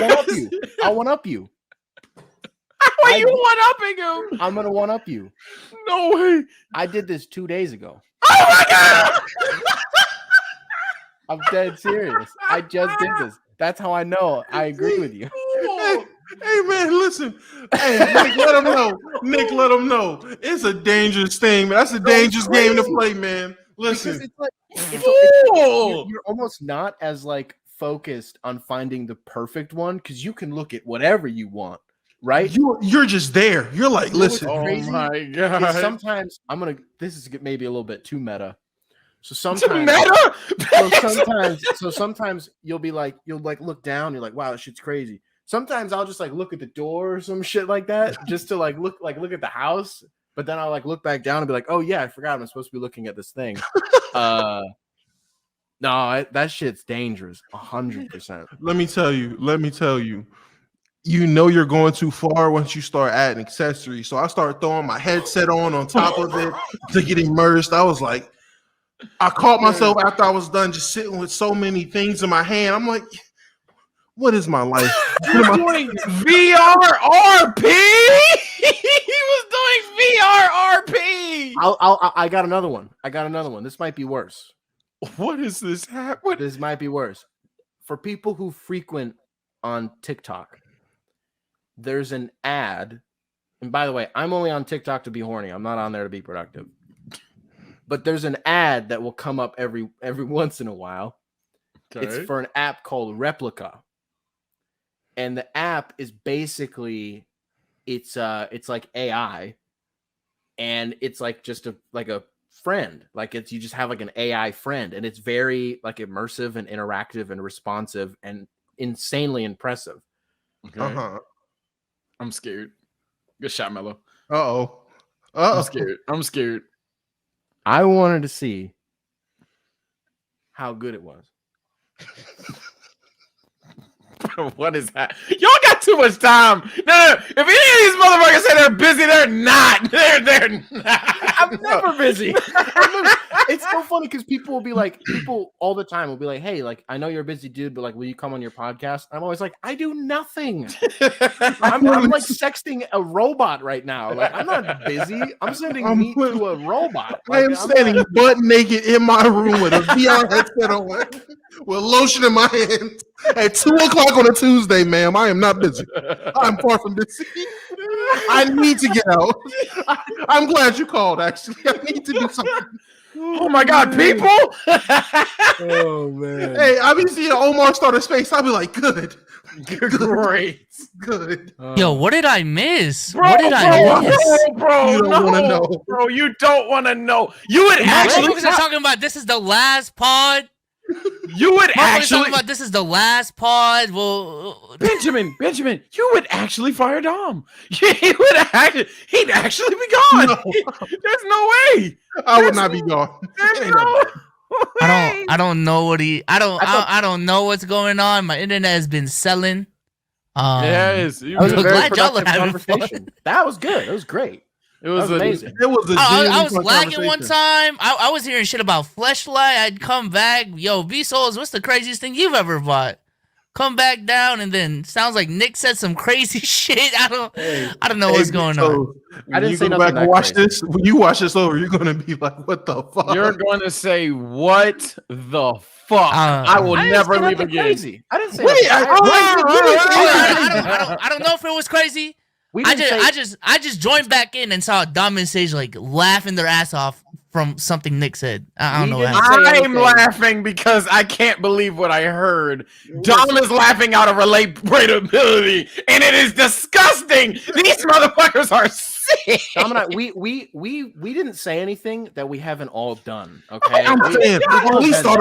Speaker 3: are you one-upping him?
Speaker 4: I'm gonna one up you.
Speaker 3: No way.
Speaker 4: I did this 2 days ago.
Speaker 3: Oh my god.
Speaker 4: I'm dead serious. I just did this. That's how I know I agree with you.
Speaker 2: Hey man, listen. Hey, Nick, let him know. It's a dangerous thing, man. That's a dangerous game to play, man. Listen.
Speaker 4: It's like, you're almost not as like focused on finding the perfect one because you can look at whatever you want, right?
Speaker 2: You're just there. You're like, listen.
Speaker 3: Oh my god.
Speaker 4: Sometimes this is maybe a little bit too meta. So sometimes you'll look down, you're like, wow, that shit's crazy. Sometimes I'll just like look at the door or some shit like that, just to like look at the house. But then I'll like look back down and be like, oh yeah, I forgot I'm supposed to be looking at this thing. No, that shit's dangerous, 100%.
Speaker 2: Let me tell you. You're going too far once you start adding accessories. So I started throwing my headset on top of it to get immersed. I was like, I caught myself after I was done just sitting with so many things in my hand. I'm like, what is my life?
Speaker 3: You're doing VRRP. He was doing VRRP.
Speaker 4: I got another one. This might be worse.
Speaker 3: What is this?
Speaker 4: This might be worse. For people who frequent on TikTok, there's an ad. And by the way, I'm only on TikTok to be horny. I'm not on there to be productive. But there's an ad that will come up every once in a while. Okay. It's for an app called Replica. And the app is basically it's like AI, and it's like just a friend. Like you just have like an AI friend, and it's very like immersive and interactive and responsive and insanely impressive.
Speaker 3: Okay. I'm scared. Good shot, Mello.
Speaker 2: I'm
Speaker 3: scared.
Speaker 4: I wanted to see how good it was.
Speaker 3: What is that? Y'all got too much time. No. If any of these motherfuckers say they're busy, they're not. They're not.
Speaker 4: I'm never busy. It's so funny because people all the time will be like, hey, like, I know you're a busy dude, but like, will you come on your podcast? I'm always like, I do nothing. I'm like sexting a robot right now. Like, I'm not busy. I'm sending meat to a robot.
Speaker 2: Like, I am standing butt naked in my room with a VR headset on, with lotion in my hand at 2:00 on a Tuesday, ma'am. I am not busy. I'm far from busy. I need to get out. I'm glad you called, actually. I need to do something.
Speaker 3: Oh my god, people!
Speaker 4: Oh man.
Speaker 2: Hey, I be seeing Omar start a space. I'll be like, good.
Speaker 3: Great.
Speaker 2: Good.
Speaker 1: Yo, what did I miss?
Speaker 3: Bro,
Speaker 1: what did I miss?
Speaker 2: Bro, you don't want to know.
Speaker 3: Bro, you don't want to know. You would actually
Speaker 1: are talking about this is the last pod.
Speaker 3: You would
Speaker 1: Motherfuckers
Speaker 3: actually,
Speaker 1: talking about this is the last pod. Well,
Speaker 3: Benjamin, you would actually fire Dom. He'd actually be gone.
Speaker 2: No.
Speaker 3: There's no way.
Speaker 2: I would not be gone.
Speaker 3: There's
Speaker 2: Ain't no-
Speaker 3: no
Speaker 1: I don't know what I don't know what's going on. My internet has been selling.
Speaker 3: Yes,
Speaker 4: That was a
Speaker 1: I'm
Speaker 4: very
Speaker 1: glad y'all are
Speaker 4: productive
Speaker 1: having
Speaker 4: conversation. That was good. It was great.
Speaker 3: it was
Speaker 4: That was amazing.
Speaker 2: It was a
Speaker 1: I
Speaker 2: genuine
Speaker 1: was lagging one
Speaker 2: conversation.
Speaker 1: time. I was hearing shit about Fleshlight. I'd come back. Yo, V-Souls, what's the craziest thing you've ever bought? Come back down, and then sounds like Nick said some crazy shit. I don't know what's going on.
Speaker 4: I didn't
Speaker 2: you
Speaker 4: say
Speaker 2: go
Speaker 4: nothing
Speaker 2: back
Speaker 4: that
Speaker 2: and watch
Speaker 4: crazy.
Speaker 2: this. When you watch this over, you're gonna be like, "What the fuck?"
Speaker 3: You're going to say, what the fuck? I will
Speaker 4: I didn't
Speaker 3: never
Speaker 4: say
Speaker 3: leave
Speaker 4: nothing
Speaker 3: again.
Speaker 4: crazy. I didn't say
Speaker 2: Wait,
Speaker 4: nothing
Speaker 1: I don't know if it was crazy.
Speaker 4: We
Speaker 1: I
Speaker 4: didn't say,
Speaker 1: just joined back in and saw Dom and Sage like laughing their ass off from something Nick said. I don't know what happened.
Speaker 4: say
Speaker 3: I'm
Speaker 4: anything.
Speaker 3: laughing because I can't believe what I heard. Dom is laughing out of relatability, and it is disgusting. These motherfuckers are sick.
Speaker 4: Dom and I, we didn't say anything that we haven't all done. Okay,
Speaker 2: I'm saying, or at least thought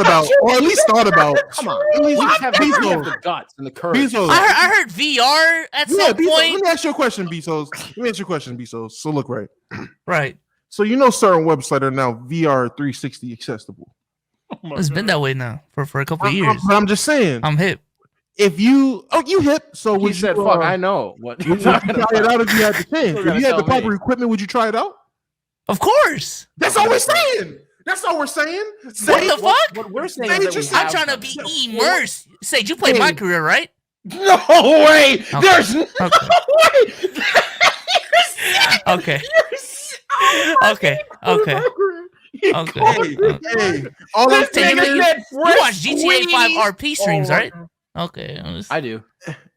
Speaker 2: about,
Speaker 4: Come on,
Speaker 2: At least
Speaker 4: we just have
Speaker 2: Bezos.
Speaker 4: the guts and the courage.
Speaker 2: Bezos.
Speaker 1: I heard VR at
Speaker 2: Yeah,
Speaker 1: some
Speaker 2: Bezos. Let
Speaker 1: point.
Speaker 2: me ask you a question, Bezos. So look, right.
Speaker 1: Right.
Speaker 2: So you know, certain websites are now VR 360 accessible.
Speaker 1: It's been that way now for a couple of years.
Speaker 2: But I'm just saying,
Speaker 1: I'm hip.
Speaker 2: if you hip, so
Speaker 4: He
Speaker 2: would
Speaker 4: said,
Speaker 2: you,
Speaker 4: "Fuck, I know what."
Speaker 2: would you try it out if you had the chance?
Speaker 4: You're
Speaker 2: If you
Speaker 4: gonna
Speaker 2: had the
Speaker 4: tell
Speaker 2: proper
Speaker 4: me.
Speaker 2: equipment, would you try it out?
Speaker 1: Of course.
Speaker 2: That's all we're saying. That's all we're saying.
Speaker 1: What the fuck?
Speaker 4: What we're saying
Speaker 2: They
Speaker 4: is that
Speaker 2: just-
Speaker 4: we
Speaker 1: I'm
Speaker 4: have
Speaker 1: trying to
Speaker 4: done
Speaker 1: be
Speaker 4: it.
Speaker 1: immersed. Sage, you played my career, right?
Speaker 3: No way. There's no way.
Speaker 1: Okay. Okay. Okay. Okay.
Speaker 2: Hey, all I'm
Speaker 3: This
Speaker 2: saying
Speaker 3: nigga
Speaker 2: is,
Speaker 3: said
Speaker 1: You watch
Speaker 3: fresh
Speaker 1: GTA 5
Speaker 3: squeeze.
Speaker 1: RP streams, right? Okay.
Speaker 4: I do.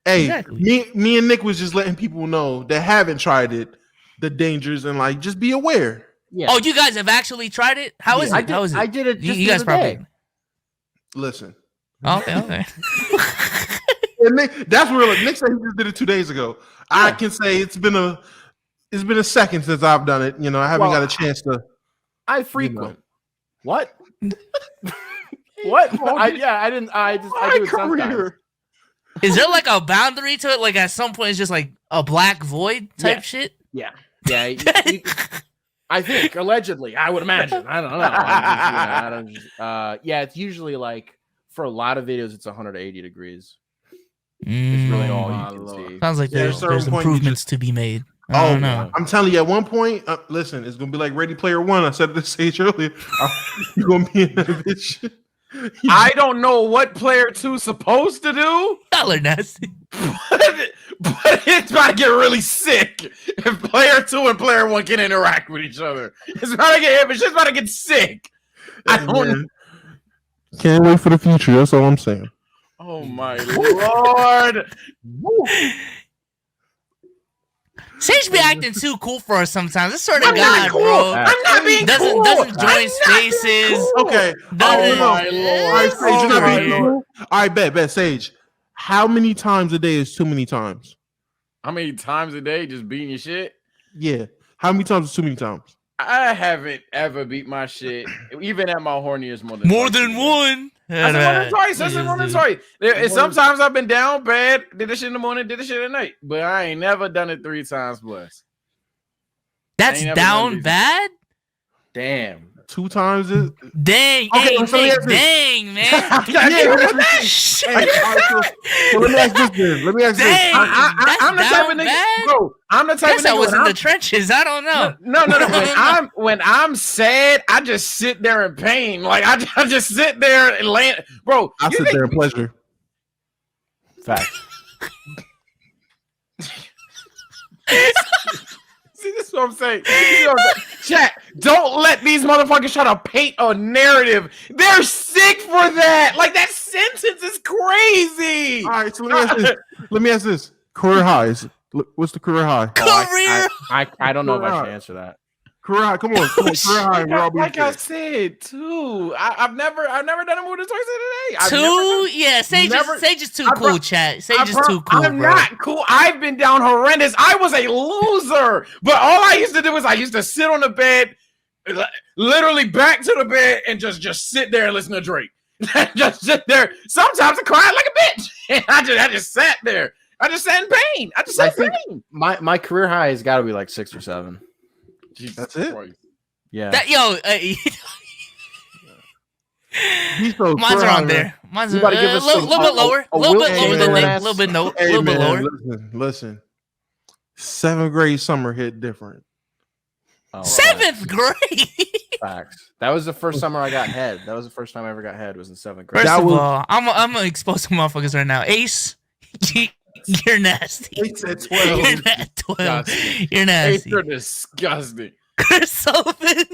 Speaker 2: hey,
Speaker 1: Exactly.
Speaker 2: me and Nick was just letting people know that haven't tried it, the dangers, and like just be aware.
Speaker 4: Yeah.
Speaker 1: Oh, you guys have actually tried it? How is
Speaker 2: Yeah.
Speaker 1: it? How is it?
Speaker 4: I did it.
Speaker 1: You
Speaker 4: Just
Speaker 1: you
Speaker 4: the
Speaker 1: guys
Speaker 4: other
Speaker 1: probably.
Speaker 4: day.
Speaker 2: Listen,
Speaker 1: Okay. Okay.
Speaker 2: and Nick, that's real. Nick said he just did it 2 days ago. I can say it's been a second since I've done it. You know, I haven't
Speaker 4: Well,
Speaker 2: got a chance to.
Speaker 4: I frequent. What? What? I didn't. I do it sometimes.
Speaker 1: Is there like a boundary to it? Like at some point, it's just like a black void type
Speaker 4: Yeah.
Speaker 1: shit.
Speaker 4: Yeah. I think allegedly. I would imagine. I don't know. Yeah, it's usually like for a lot of videos, it's 180 degrees. It's really all
Speaker 2: my
Speaker 4: you can
Speaker 2: Lord.
Speaker 4: see.
Speaker 1: Sounds like
Speaker 2: Yeah, at a
Speaker 1: there's
Speaker 2: certain point, you
Speaker 1: improvements to be made. I don't know.
Speaker 2: I'm telling you, at one point, listen, it's gonna be like Ready Player One. I said this Sage earlier. You're gonna be in that bitch.
Speaker 3: I don't know what player 2's supposed to do,
Speaker 1: Y'all are nasty.
Speaker 3: but it's about to get really sick if player 2 and player 1 can interact with each other. It's about to get it's just about to get sick. I don't.
Speaker 2: Man, can't wait for the future. That's all I'm saying.
Speaker 3: Oh my lord!
Speaker 1: Sage be acting too cool for us sometimes. I swear to
Speaker 3: I'm not
Speaker 1: God,
Speaker 3: cool.
Speaker 1: bro.
Speaker 3: I'm not being
Speaker 1: Doesn't
Speaker 3: cool.
Speaker 1: doesn't
Speaker 3: I'm
Speaker 1: join
Speaker 3: not
Speaker 1: spaces.
Speaker 3: cool.
Speaker 2: Okay.
Speaker 1: Doesn't-
Speaker 2: no.
Speaker 3: my Lord.
Speaker 2: All right, Sage, you're not
Speaker 1: Oh,
Speaker 2: being
Speaker 1: my
Speaker 2: cool. All right, bet, Sage. How many times a day is too many times?
Speaker 3: How many times a day just beating your shit?
Speaker 2: Yeah. How many times is too many times?
Speaker 3: I haven't ever beat my shit, even at my horniest more
Speaker 1: More
Speaker 3: twice
Speaker 1: than
Speaker 3: a day.
Speaker 1: one.
Speaker 3: I said more than twice. I said more than twice. Sometimes I've been down bad, did this shit in the morning, did this shit at night, but I ain't never done it 3 times plus.
Speaker 1: That's
Speaker 3: ain't never done
Speaker 1: down
Speaker 3: these.
Speaker 1: bad.
Speaker 4: Damn.
Speaker 2: 2 times is.
Speaker 1: Dang,
Speaker 2: Okay,
Speaker 1: hey,
Speaker 2: so
Speaker 1: Nick,
Speaker 2: here's this.
Speaker 1: dang, man. Shit.
Speaker 2: Hey, all right, so let me ask this then. Let me ask this.
Speaker 1: Dang, that's
Speaker 3: I'm the type
Speaker 1: down
Speaker 3: of nigga,
Speaker 1: bad?
Speaker 3: bro. I'm the type
Speaker 1: Guess
Speaker 3: of
Speaker 1: I
Speaker 3: nigga
Speaker 1: was
Speaker 3: when
Speaker 1: in the
Speaker 3: I'm-
Speaker 1: trenches. I don't know.
Speaker 3: No. When I'm sad, I just sit there in pain. Like I just sit there and land, bro.
Speaker 2: I
Speaker 3: you
Speaker 2: sit
Speaker 3: think-
Speaker 2: there in pleasure.
Speaker 4: Fact.
Speaker 3: See, this is what I'm saying. This is what I'm saying. Chat, don't let these motherfuckers try to paint a narrative. They're sick for that. Like that sentence is crazy.
Speaker 2: All right, so let me ask this. Career highs. What's the career high?
Speaker 1: Career.
Speaker 4: I don't know if I
Speaker 2: Right.
Speaker 4: should answer that.
Speaker 2: Career high. Come on. Career high. We're all being
Speaker 3: Like I
Speaker 2: fair.
Speaker 3: said, too. I've never done it more than twice a day. I've never
Speaker 1: Two? Yeah, Sage is too
Speaker 3: I bro-
Speaker 1: cool, chat. Sage is too cool,
Speaker 3: I'm
Speaker 1: bro.
Speaker 3: not cool. I've been down horrendous. I was a loser. But all I used to do was I used to sit on the bed, literally back to the bed, and just sit there and listen to Drake. just sit there. Sometimes I cried like a bitch. And I just sat there. I just sat in pain. I just sat in pain.
Speaker 4: My career high has got to be like 6 or 7.
Speaker 3: Jesus
Speaker 2: That's it?
Speaker 3: Christ.
Speaker 4: Yeah.
Speaker 1: Mine's around there. Mine's a
Speaker 4: You gotta give us
Speaker 1: little
Speaker 4: some-
Speaker 1: bit lower.
Speaker 4: a
Speaker 1: A little
Speaker 4: Will
Speaker 1: bit lower than
Speaker 4: Chamberlain
Speaker 1: Nick.
Speaker 4: ass-
Speaker 1: A little bit no. A
Speaker 2: Hey,
Speaker 1: little bit
Speaker 2: man,
Speaker 1: lower.
Speaker 2: listen. 7th grade summer hit different.
Speaker 4: Oh,
Speaker 1: 7th grade.
Speaker 4: facts. That was the first summer I got head. That was the first time I ever got head. Was in 7th grade.
Speaker 1: First
Speaker 2: That
Speaker 1: of
Speaker 2: was-
Speaker 1: all, I'm gonna expose some motherfuckers right now. Ace, you're nasty.
Speaker 2: He said 12.
Speaker 1: You're not 12.
Speaker 3: Disgusting.
Speaker 1: You're nasty.
Speaker 3: They're disgusting.
Speaker 1: Chris Sullivan,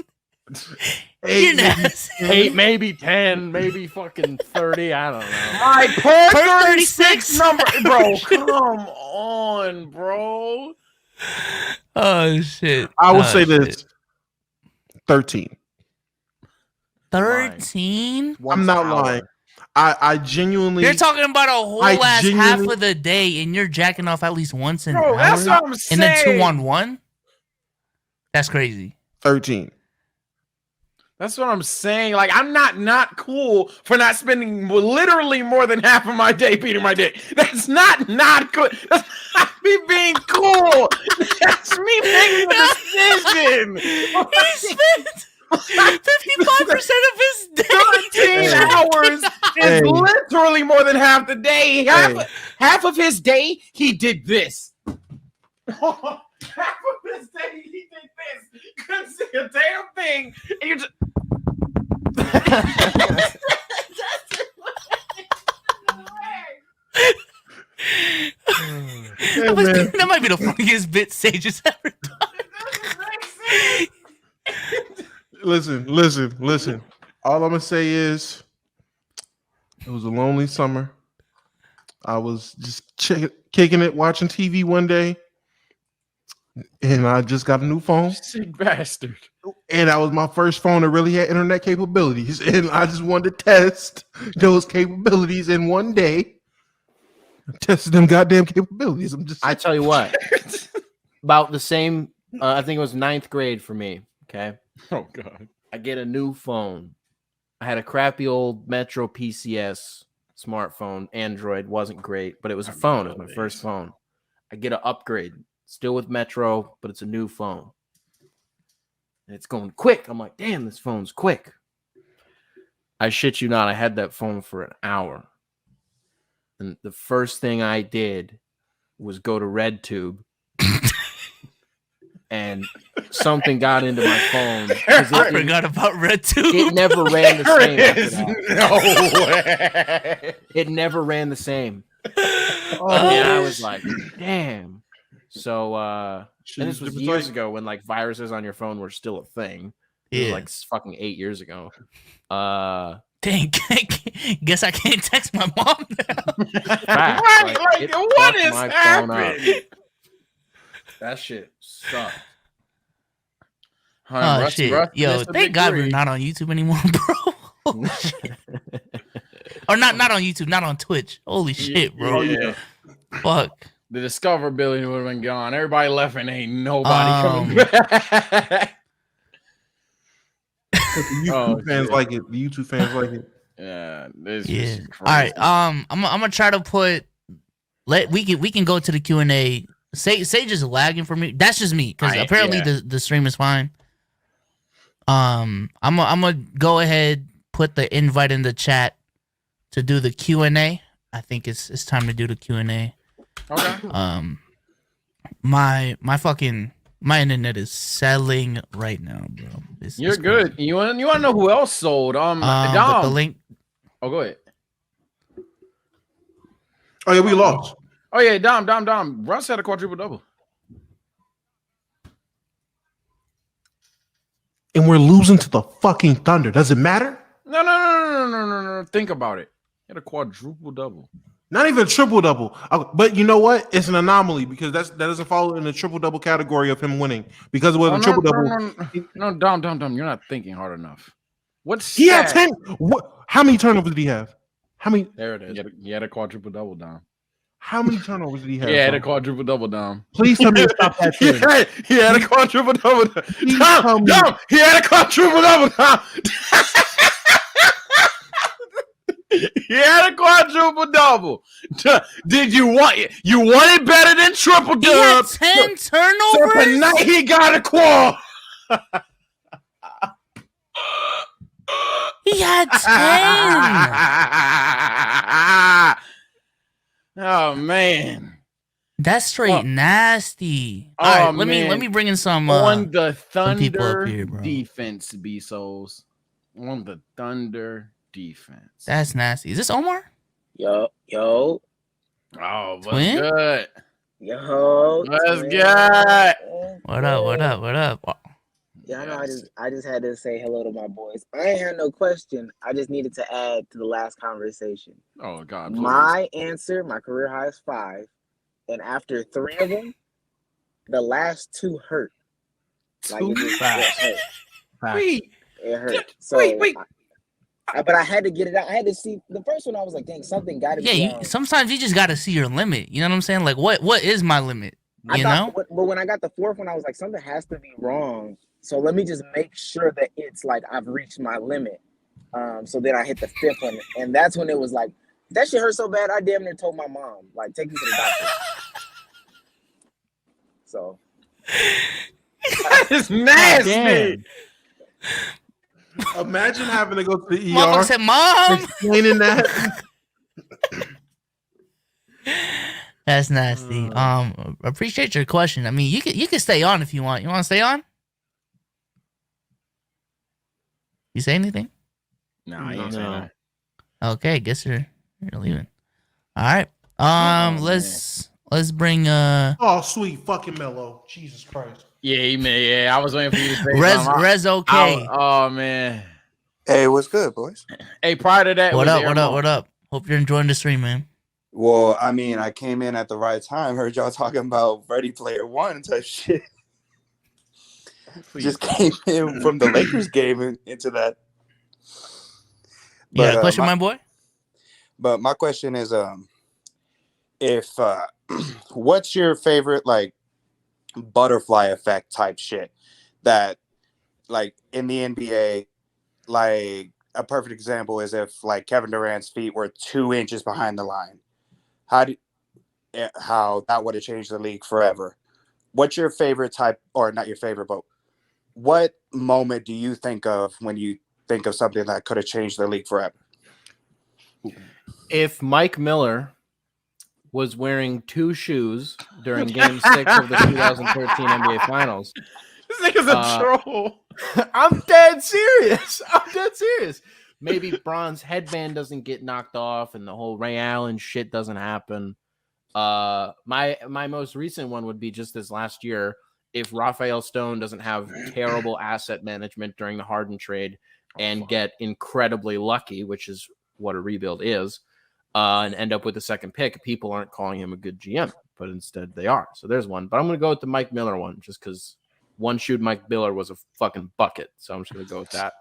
Speaker 1: you're nasty.
Speaker 4: 8, maybe 10, maybe fucking 30. I don't know.
Speaker 3: My per
Speaker 1: Per
Speaker 3: 36
Speaker 1: 36
Speaker 3: number, bro. Come on, bro.
Speaker 1: Oh shit.
Speaker 2: I would
Speaker 1: Oh,
Speaker 2: say
Speaker 1: shit.
Speaker 2: this: 13.
Speaker 1: 13.
Speaker 2: I'm not lying. I genuinely.
Speaker 1: You're talking about a whole
Speaker 2: I
Speaker 1: ass half
Speaker 2: genuinely-
Speaker 1: of the day, and you're jacking off at least once an
Speaker 3: Bro,
Speaker 1: hour,
Speaker 3: that's what I'm
Speaker 1: and
Speaker 3: saying.
Speaker 1: then 2-on-1. That's crazy.
Speaker 2: 13.
Speaker 3: That's what I'm saying. Like, I'm not cool for not spending literally more than half of my day beating my dick. That's not good. That's not me being cool. That's me making a decision.
Speaker 1: He spent 55% of his day.
Speaker 3: 13 hours
Speaker 2: Hey.
Speaker 3: is literally more than half the day. Half of his day, he did this. Half of his day, he did this. Couldn't see a damn thing. And you're just.
Speaker 2: Hey, man.
Speaker 1: That might be the funniest bit Sage has ever done.
Speaker 2: Listen. All I'm gonna say is, it was a lonely summer. I was just kicking it, watching TV one day, and I just got a new phone.
Speaker 3: Sick bastard.
Speaker 2: And that was my first phone that really had internet capabilities, and I just wanted to test those capabilities in one day. I tested them goddamn capabilities.
Speaker 4: I tell you what, about the same. I think it was 9th grade for me. Okay,
Speaker 3: Oh, God.
Speaker 4: I get a new phone. I had a crappy old Metro PCS smartphone. Android wasn't great, but it was a phone. It was my first phone. I get an upgrade, still with Metro, but it's a new phone. And it's going quick. I'm like, damn, this phone's quick. I shit you not, I had that phone for an hour. And the first thing I did was go to RedTube. And something got into my phone. 'Cause
Speaker 1: I
Speaker 4: It,
Speaker 1: forgot about RedTube.
Speaker 4: it never ran the
Speaker 3: There
Speaker 4: same. after
Speaker 3: is
Speaker 4: that.
Speaker 3: no way.
Speaker 4: It never ran the same.
Speaker 1: Oh,
Speaker 4: And I was like, damn. So and this was years ago when like viruses on your phone were still a thing. It was
Speaker 1: yeah.
Speaker 4: like fucking 8 years ago.
Speaker 1: Dang. Guess I can't text my mom now.
Speaker 4: Facts,
Speaker 3: Right, like,
Speaker 4: it
Speaker 3: what
Speaker 4: fucked
Speaker 3: is
Speaker 4: my phone up.
Speaker 3: happening?
Speaker 4: That shit sucked.
Speaker 1: Oh shit. Yo,
Speaker 3: missed a
Speaker 1: thank
Speaker 3: big
Speaker 1: God we're
Speaker 3: three.
Speaker 1: not on YouTube anymore, bro. Holy shit. Or not on YouTube, not on Twitch. Holy shit, bro.
Speaker 3: Yeah.
Speaker 1: Fuck.
Speaker 3: The discoverability would have been gone. Everybody left and ain't nobody coming back.
Speaker 2: The YouTube fans
Speaker 3: shit.
Speaker 2: like it. The YouTube fans like it.
Speaker 3: Yeah, this
Speaker 1: Yeah.
Speaker 3: is
Speaker 1: All right.
Speaker 3: crazy.
Speaker 1: I'm gonna try to put. We can go to the Q&A. Sage is lagging for me. That's just me because apparently
Speaker 3: yeah.
Speaker 1: the stream is fine. I'm gonna go ahead, put the invite in the chat to do the Q&A. I think it's time to do the Q&A.
Speaker 3: Okay.
Speaker 1: My internet is selling right now, bro.
Speaker 3: You're
Speaker 1: it's
Speaker 3: good.
Speaker 1: crazy.
Speaker 3: You want to know who else sold?
Speaker 1: But
Speaker 3: Dom.
Speaker 1: the link.
Speaker 3: Oh, go ahead.
Speaker 2: Oh yeah, we lost.
Speaker 3: Oh yeah, Dom. Russ had a quadruple double.
Speaker 2: And we're losing to the fucking Thunder. Does it matter?
Speaker 3: No. Think about it. He had a quadruple double.
Speaker 2: Not even a triple double. But you know what? It's an anomaly because that doesn't fall in the triple double category of him winning. Because it was a triple double.
Speaker 3: No, Dom. You're not thinking hard enough. What's
Speaker 2: He had 10. What? How many turnovers did he have? How many?
Speaker 4: There it is.
Speaker 3: He had a quadruple double, Dom.
Speaker 2: How many turnovers did he have?
Speaker 3: He had a
Speaker 2: bro?
Speaker 3: quadruple double, Dom.
Speaker 2: Please tell me to stop that.
Speaker 3: He
Speaker 2: Thing.
Speaker 3: had a quadruple double.
Speaker 2: Please tell me.
Speaker 3: Dom, he had a quadruple double, Dom. He had a quadruple double. Did you want it? You want it better than triple
Speaker 1: He had
Speaker 3: dub?
Speaker 1: 10
Speaker 3: So
Speaker 1: turnovers.
Speaker 3: tonight he got a quad.
Speaker 1: He had 10.
Speaker 3: Oh man,
Speaker 1: That's straight
Speaker 3: Oh.
Speaker 1: nasty.
Speaker 3: Oh,
Speaker 1: All right, let
Speaker 3: man.
Speaker 1: me bring in some
Speaker 3: on the
Speaker 1: some people up
Speaker 3: Thunder
Speaker 1: here, bro.
Speaker 3: defense, B-Souls. On the Thunder defense.
Speaker 1: That's nasty. Is this Omar?
Speaker 5: Yo,
Speaker 3: Oh, what's
Speaker 1: Twin?
Speaker 3: good?
Speaker 5: yo.
Speaker 3: What's
Speaker 5: twin.
Speaker 3: good?
Speaker 1: What up? What up? What up?
Speaker 5: Yeah, I know.
Speaker 3: Yes.
Speaker 5: I just had to say hello to my boys. I ain't had no question. I just needed to add to the last conversation.
Speaker 3: Oh God, please.
Speaker 5: My answer, my career high is 5, and after 3 of them, the last 2 hurt. Like it just hurt.
Speaker 3: Wait,
Speaker 5: It hurt. So
Speaker 3: wait.
Speaker 5: but I had to get it out. I had to see the first one. I was like, dang, something got to be wrong.
Speaker 1: Sometimes you just gotta see your limit. You know what I'm saying? Like, what is my limit? You know?
Speaker 5: But when I got the 4th one, I was like, something has to be wrong. So let me just make sure that it's like I've reached my limit. So then I hit the 5th one, and that's when it was like, that shit hurt so bad. I damn near told my mom, like, take me to the doctor. So
Speaker 3: That is nasty.
Speaker 2: Imagine having to go to the
Speaker 1: Motherfucker
Speaker 2: ER
Speaker 1: said, "Mom."
Speaker 2: explaining that.
Speaker 1: That's nasty. Appreciate your question. I mean, you can stay on if you want. You want to stay on? You say anything?
Speaker 3: No, I ain't saying that.
Speaker 1: Okay, guess you're leaving. All right. Let's bring
Speaker 2: Oh, sweet fucking Mello. Jesus Christ.
Speaker 3: Yeah, man. Yeah, I was waiting for you to say something.
Speaker 1: Rez okay.
Speaker 3: Oh man.
Speaker 6: Hey, what's good, boys?
Speaker 3: Hey, prior to that,
Speaker 1: What
Speaker 3: was
Speaker 1: up?
Speaker 3: Air
Speaker 1: What up?
Speaker 3: Mo.
Speaker 1: What up? Hope you're enjoying the stream, man.
Speaker 6: Well, I mean, I came in at the right time. Heard y'all talking about Ready Player One type shit.
Speaker 3: Please.
Speaker 6: Just came in from the Lakers game into that.
Speaker 1: You got a question, my boy?
Speaker 6: But my question is, if what's your favorite like butterfly effect type shit that like in the NBA, like a perfect example is if like Kevin Durant's feet were 2 inches behind the line. How that would have changed the league forever. What's your favorite type, or not your favorite, but what moment do you think of when you think of something that could have changed the league forever?
Speaker 4: If Mike Miller was wearing 2 shoes during Game 6 of the 2013 NBA Finals,
Speaker 3: This nigga's a troll.
Speaker 4: I'm dead serious. Maybe Braun's headband doesn't get knocked off, and the whole Ray Allen shit doesn't happen. My most recent one would be just this last year. If Raphael Stone doesn't have terrible asset management during the Harden trade and get incredibly lucky, which is what a rebuild is, and end up with the 2nd pick, people aren't calling him a good GM, but instead they are. So there's one. But I'm going to go with the Mike Miller one just because one shoot Mike Miller was a fucking bucket. So I'm just going to go with that.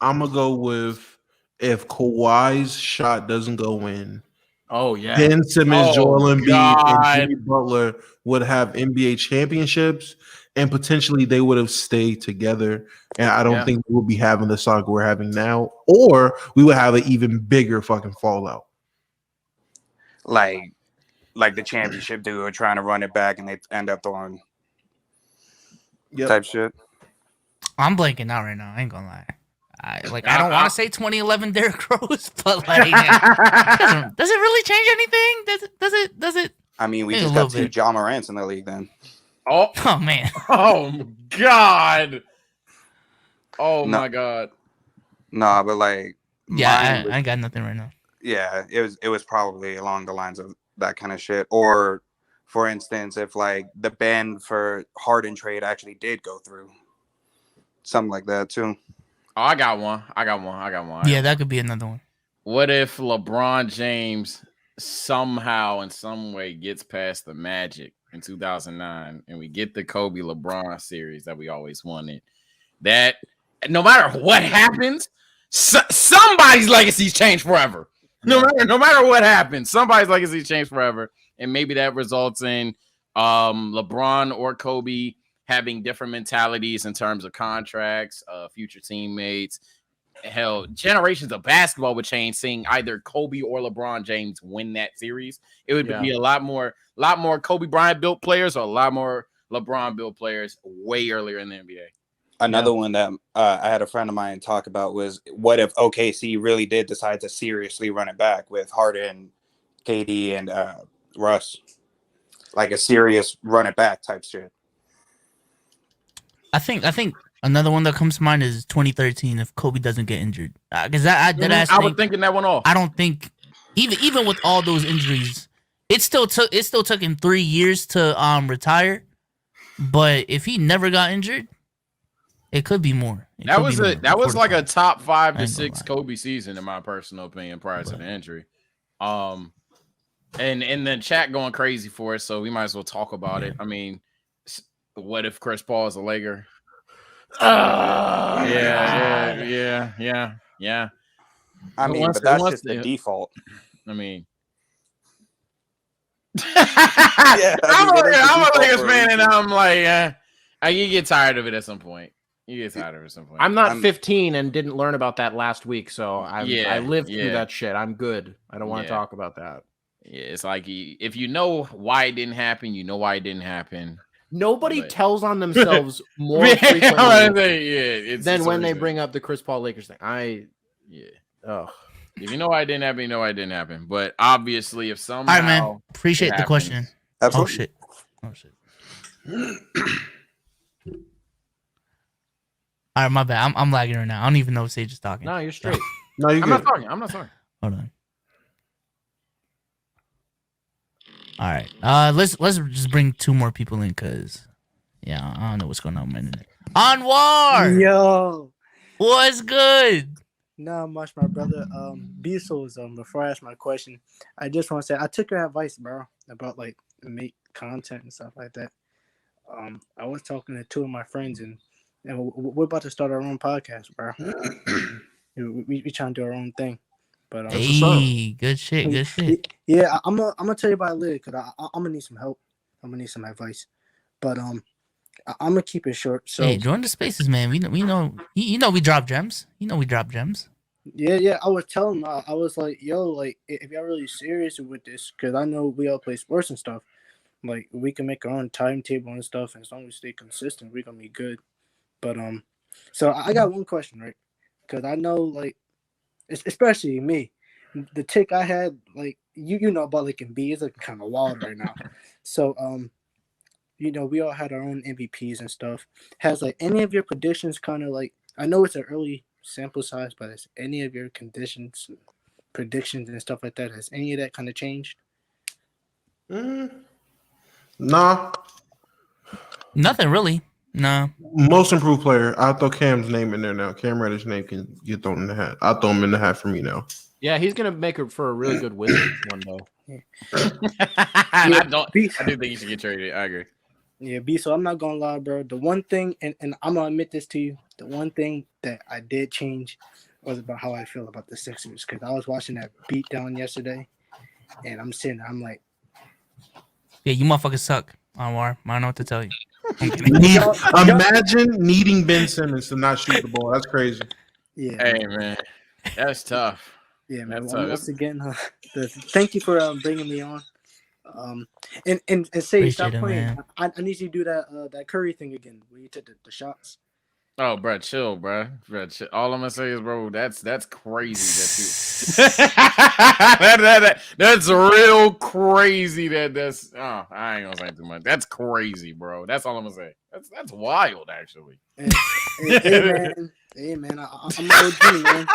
Speaker 2: I'm gonna go with if Kawhi's shot doesn't go in.
Speaker 4: Oh, yeah.
Speaker 2: Ben Simmons,
Speaker 3: Oh,
Speaker 2: Joel Embiid,
Speaker 3: God.
Speaker 2: and Jimmy Butler would have NBA championships, and potentially they would have stayed together. And I don't think we'll be having the saga we're having now, or we would have an even bigger fucking fallout.
Speaker 6: Like the championship dude trying to run it back and they end up throwing type shit.
Speaker 1: I'm blanking out right now. I ain't gonna lie. I don't want to say 2011 Derrick Rose, but like, does it really change anything? Does it?
Speaker 6: I mean, we
Speaker 1: Maybe
Speaker 6: just
Speaker 1: a
Speaker 6: got
Speaker 1: little
Speaker 6: 2
Speaker 1: bit.
Speaker 6: John Morants in the league then.
Speaker 3: Oh,
Speaker 1: Oh man.
Speaker 3: oh God. Oh
Speaker 6: No.
Speaker 3: my God.
Speaker 6: Nah, but like
Speaker 1: Yeah,
Speaker 6: mine
Speaker 1: I got nothing right now.
Speaker 6: yeah, it was probably along the lines of that kind of shit. Or for instance, if like the ban for Harden trade actually did go through. Something like that too.
Speaker 3: Oh, I got one.
Speaker 1: Yeah, that could be another one.
Speaker 3: What if LeBron James somehow in some way gets past the Magic in 2009 and we get the Kobe LeBron series that we always wanted? That no matter what happens, somebody's legacy's changed forever. No matter what happens, somebody's legacy changed forever. And maybe that results in LeBron or Kobe having different mentalities in terms of contracts, future teammates, hell, generations of basketball would change seeing either Kobe or LeBron James win that series. It would be a lot more Kobe Bryant built players or a lot more LeBron built players way earlier in the NBA.
Speaker 6: Another one that I had a friend of mine talk about was, what if OKC really did decide to seriously run it back with Harden, KD, and Russ, like a serious run it back type shit.
Speaker 1: I think another one that comes to mind is 2013 if Kobe doesn't get injured. Because I
Speaker 3: was thinking that one off.
Speaker 1: I don't think even with all those injuries, it still took him 3 years to retire. But if he never got injured, it could be more.
Speaker 3: That was like a top 5 to 6 Kobe season in my personal opinion prior to the injury. And then chat going crazy for it, so we might as well talk about it. I mean, what if Chris Paul is a Laker? Yeah.
Speaker 6: I mean, but that's just the default.
Speaker 3: I mean,
Speaker 6: I'm
Speaker 3: a Lakers fan, and I'm like, you get tired of it at some point.
Speaker 4: I'm not 15 and didn't learn about that last week, so I lived through that shit. I'm good. I don't want to talk about that.
Speaker 3: Yeah, it's like if you know why it didn't happen, you know why it didn't happen.
Speaker 4: Nobody tells on themselves more frequently than when they bring up the Chris Paul Lakers thing.
Speaker 3: If you know why it didn't happen, you know why it didn't happen. But obviously, if somehow,
Speaker 1: all right, man, appreciate the question.
Speaker 6: Absolutely.
Speaker 1: Oh shit. All right, my bad. I'm lagging right now. I don't even know if Sage is talking.
Speaker 4: No, you're straight.
Speaker 2: No, you're good.
Speaker 3: I'm not talking.
Speaker 1: Hold on. All right. Let's just bring 2 more people in, cause I don't know what's going on with my internet. Anwar,
Speaker 7: Yo,
Speaker 1: what's good?
Speaker 7: not much, my brother. Beasels. Before I ask my question, I just want to say I took your advice, bro, about like make content and stuff like that. I was talking to 2 of my friends, and we're about to start our own podcast, bro. we trying to do our own thing. But
Speaker 1: hey, good shit.
Speaker 7: Yeah, I'm gonna tell you about it later because I'm gonna need some help. I'm gonna need some advice. But I'm gonna keep it short. So
Speaker 1: hey, join the spaces, man. We know we drop gems. We drop gems.
Speaker 7: Yeah. I was telling him, I was like, yo, like if y'all really serious with this, because I know we all play sports and stuff. Like we can make our own timetable and stuff, and as long as we stay consistent, we're gonna be good. But so I got one question, right? Because I know, like, especially me, the tick I had, like you know about like Embiid is looking kind of wild right now. So we all had our own MVPs and stuff. Has like any of your predictions kind of like, I know it's an early sample size, but has any of your predictions and stuff like that, has any of that kind of changed?
Speaker 2: Nah.
Speaker 1: Nothing really. No.
Speaker 2: Most improved player. I'll throw Cam's name in there now. Cam Reddish name can get thrown in the hat. I'll throw him in the hat for me now.
Speaker 4: Yeah, he's gonna make it for a really good wizard one day.
Speaker 3: I do think he should get traded. I agree.
Speaker 7: Yeah, B. So I'm not gonna lie, bro. The one thing, and I'm gonna admit this to you, the one thing that I did change was about how I feel about the Sixers, because I was watching that beatdown yesterday, and I'm sitting, I'm like,
Speaker 1: yeah, you motherfuckers suck, Anwar. I don't know what to tell you.
Speaker 2: Imagine needing Ben Simmons to not shoot the ball. That's crazy.
Speaker 7: Yeah.
Speaker 3: Hey, man, that's tough.
Speaker 7: Yeah, man.
Speaker 3: That's
Speaker 7: Once again, thank you for bringing me on. And say stop playing. I need you to do that Curry thing again where you took the shots.
Speaker 3: Oh, bro, chill, bro. Chill. All I'm gonna say is, bro, that's crazy. That's real crazy. That's I ain't gonna say too much. That's crazy, bro. That's all I'm gonna say. That's wild, actually.
Speaker 7: Hey man, I'm an OG, man.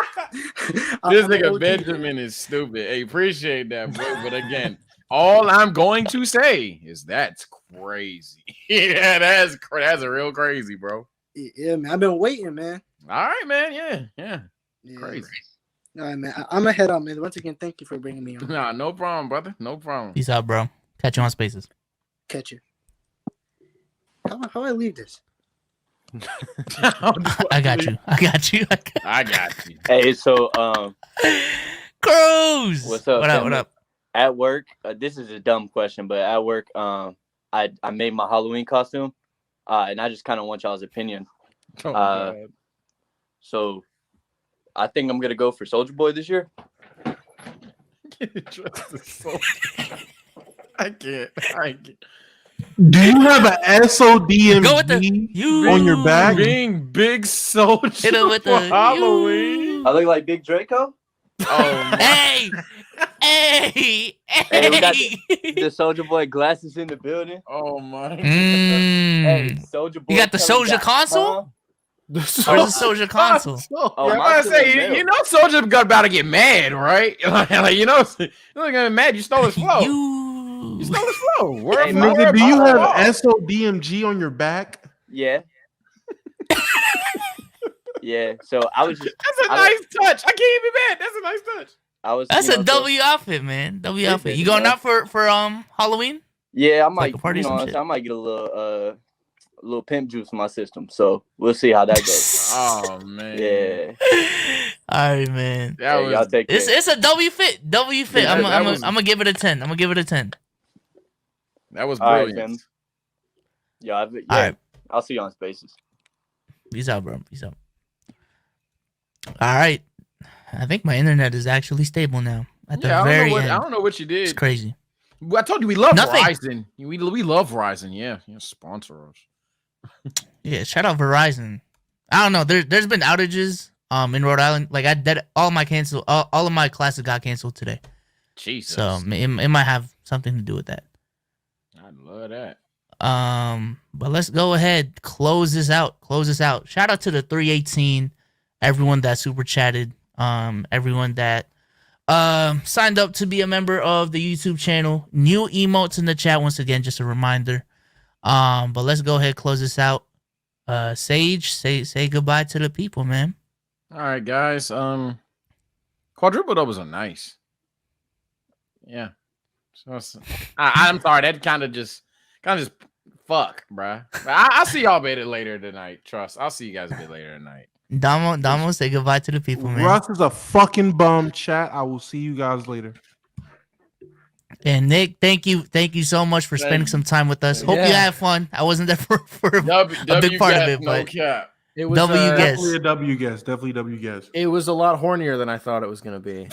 Speaker 3: This nigga Benjamin is stupid. Hey, appreciate that, bro. But again, all I'm going to say is that's crazy. Yeah, that's real crazy, bro.
Speaker 7: Yeah, man. I've been waiting, man.
Speaker 3: All right, man. Yeah. Crazy.
Speaker 7: All right, man. I'm gonna head out, man. Once again, thank you for bringing me on.
Speaker 3: Nah, no problem, brother. No problem.
Speaker 1: Peace out, bro. Catch you on spaces.
Speaker 7: Catch you. How I leave this?
Speaker 1: I got you.
Speaker 8: Hey, so
Speaker 1: Cruz.
Speaker 8: What's up?
Speaker 1: What up?
Speaker 8: At work, this is a dumb question, but at work, I made my Halloween costume, and I just kind of want y'all's opinion. So I think I'm gonna go for Soulja Boy this year.
Speaker 3: I can't.
Speaker 2: Do you have an SODMG
Speaker 1: Go with the you
Speaker 2: on your back?
Speaker 3: Being big soldier
Speaker 1: Hit him with
Speaker 3: for
Speaker 1: the
Speaker 3: Halloween.
Speaker 8: I look like Big Draco.
Speaker 3: Oh my.
Speaker 1: Hey, hey,
Speaker 8: Hey, we got
Speaker 1: hey.
Speaker 8: the Soulja Boy glasses in the building.
Speaker 3: Oh my.
Speaker 8: Hey, Soulja Boy.
Speaker 1: You got the
Speaker 8: telling
Speaker 1: Soulja
Speaker 8: that,
Speaker 1: console?
Speaker 8: huh?
Speaker 1: Where's the Soulja console?
Speaker 8: Oh,
Speaker 3: Yeah,
Speaker 8: my
Speaker 3: I say,
Speaker 8: shit was
Speaker 3: you know, Soldier got about to get mad, right? like, you're not gonna get mad. You stole his flow. You stole his flow. Where,
Speaker 8: Hey,
Speaker 2: Nigga, do you
Speaker 3: where-
Speaker 2: have SODMG on your back?
Speaker 8: Yeah. Yeah. So I was just.
Speaker 3: That's a
Speaker 8: I
Speaker 3: nice touch. I can't even be mad. That's a nice touch.
Speaker 8: I was.
Speaker 1: That's
Speaker 8: you
Speaker 1: a
Speaker 8: know,
Speaker 1: W outfit, man. W
Speaker 8: Yeah,
Speaker 1: outfit. You
Speaker 8: man.
Speaker 1: going out for Halloween?
Speaker 8: Yeah, I
Speaker 1: Like
Speaker 8: might.
Speaker 1: a party
Speaker 8: You
Speaker 1: or
Speaker 8: know,
Speaker 1: some shit?
Speaker 8: I might get a little pimp juice in my system. So we'll see how that goes.
Speaker 3: Oh man.
Speaker 8: Yeah.
Speaker 1: All right, man.
Speaker 3: That
Speaker 8: Hey, y'all
Speaker 3: was
Speaker 8: take care.
Speaker 1: It's a W fit. W fit.
Speaker 3: Yeah,
Speaker 1: I'm
Speaker 3: that was-
Speaker 1: gonna give it a 10. I'm gonna give it a 10.
Speaker 3: that was
Speaker 8: All right,
Speaker 3: brilliant.
Speaker 8: man. Yeah.
Speaker 1: All right.
Speaker 8: I'll see you on Spaces.
Speaker 1: Peace out, bro. Peace out. All right. I think my internet is actually stable now. At the
Speaker 3: Yeah,
Speaker 1: very
Speaker 3: I
Speaker 1: end.
Speaker 3: don't know what you
Speaker 1: It's
Speaker 3: did.
Speaker 1: crazy.
Speaker 3: I told you we love
Speaker 1: Nothing.
Speaker 3: Verizon. We love Verizon. Yeah, sponsor us.
Speaker 1: Yeah, shout out Verizon. I don't know. There's been outages in Rhode Island. Like all of my classes got canceled today.
Speaker 3: Jesus.
Speaker 1: So it might have something to do with that.
Speaker 3: I love that.
Speaker 1: But let's go ahead. Close this out. Shout out to the 318, everyone that super chatted, everyone that signed up to be a member of the YouTube channel. New emotes in the chat once again, just a reminder. But let's go ahead, close this out. Sage, say goodbye to the people, man.
Speaker 3: All right, guys. Quadruple doubles are nice. Yeah. So I'm sorry. That kind of just fuck, bruh. I'll see y'all later tonight. Trust. I'll see you guys a bit later tonight.
Speaker 1: Damo, say goodbye to the people, man.
Speaker 2: Russ is a fucking bum, chat. I will see you guys later.
Speaker 1: And Nick, thank you so much for spending some time with us. Hope you had fun. I wasn't there for a big part of it, but
Speaker 7: It was
Speaker 1: W guess.
Speaker 2: Definitely a W guess. Definitely a W guess.
Speaker 7: It was a lot hornier than I thought it was gonna be.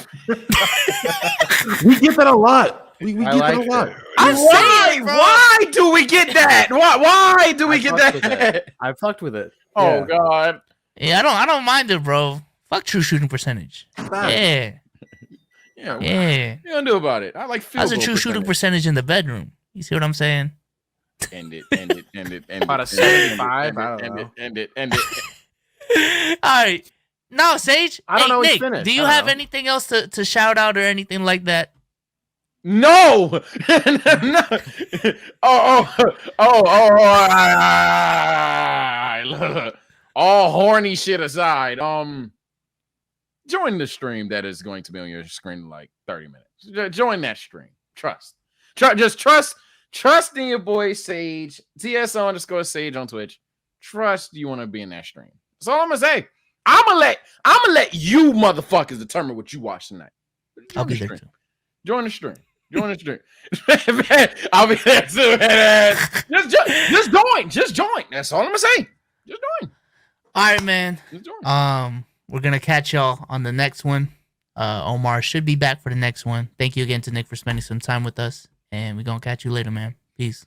Speaker 2: We get that a lot. We
Speaker 7: I
Speaker 2: get
Speaker 7: like
Speaker 2: that a lot.
Speaker 3: Why do we get that? Why do we get that?
Speaker 7: I fucked with it.
Speaker 3: Oh God.
Speaker 1: Yeah, I don't mind it, bro. Fuck true shooting percentage. Yeah.
Speaker 3: Yeah. What
Speaker 1: Yeah.
Speaker 3: you gonna do about it? I like field
Speaker 1: How's a
Speaker 3: goal
Speaker 1: true shooting percentage in the bedroom? You see what I'm saying?
Speaker 3: End it.
Speaker 7: About a 75? I don't know.
Speaker 3: End it.
Speaker 1: All right. No, Sage.
Speaker 7: I don't know he's
Speaker 1: Nick,
Speaker 7: finished.
Speaker 1: do you
Speaker 7: I don't
Speaker 1: have
Speaker 7: know.
Speaker 1: anything else to shout out or anything like that?
Speaker 3: No. No. Look. All horny shit aside, join the stream that is going to be on your screen in like 30 minutes. Join that stream. Just trust in your boy Sage. TS_Sage on Twitch. Trust you want to be in that stream. That's all I'm gonna say. I'm gonna let you motherfuckers determine what you watch tonight.
Speaker 1: I'll be there too.
Speaker 3: Join the stream. I'll be there too. Man. Just join. That's all I'm gonna say. Just join.
Speaker 1: All right, man.
Speaker 3: Just join.
Speaker 1: We're gonna catch y'all on the next one. Omar should be back for the next one. Thank you again to Nick for spending some time with us, and we're gonna catch you later, man. Peace.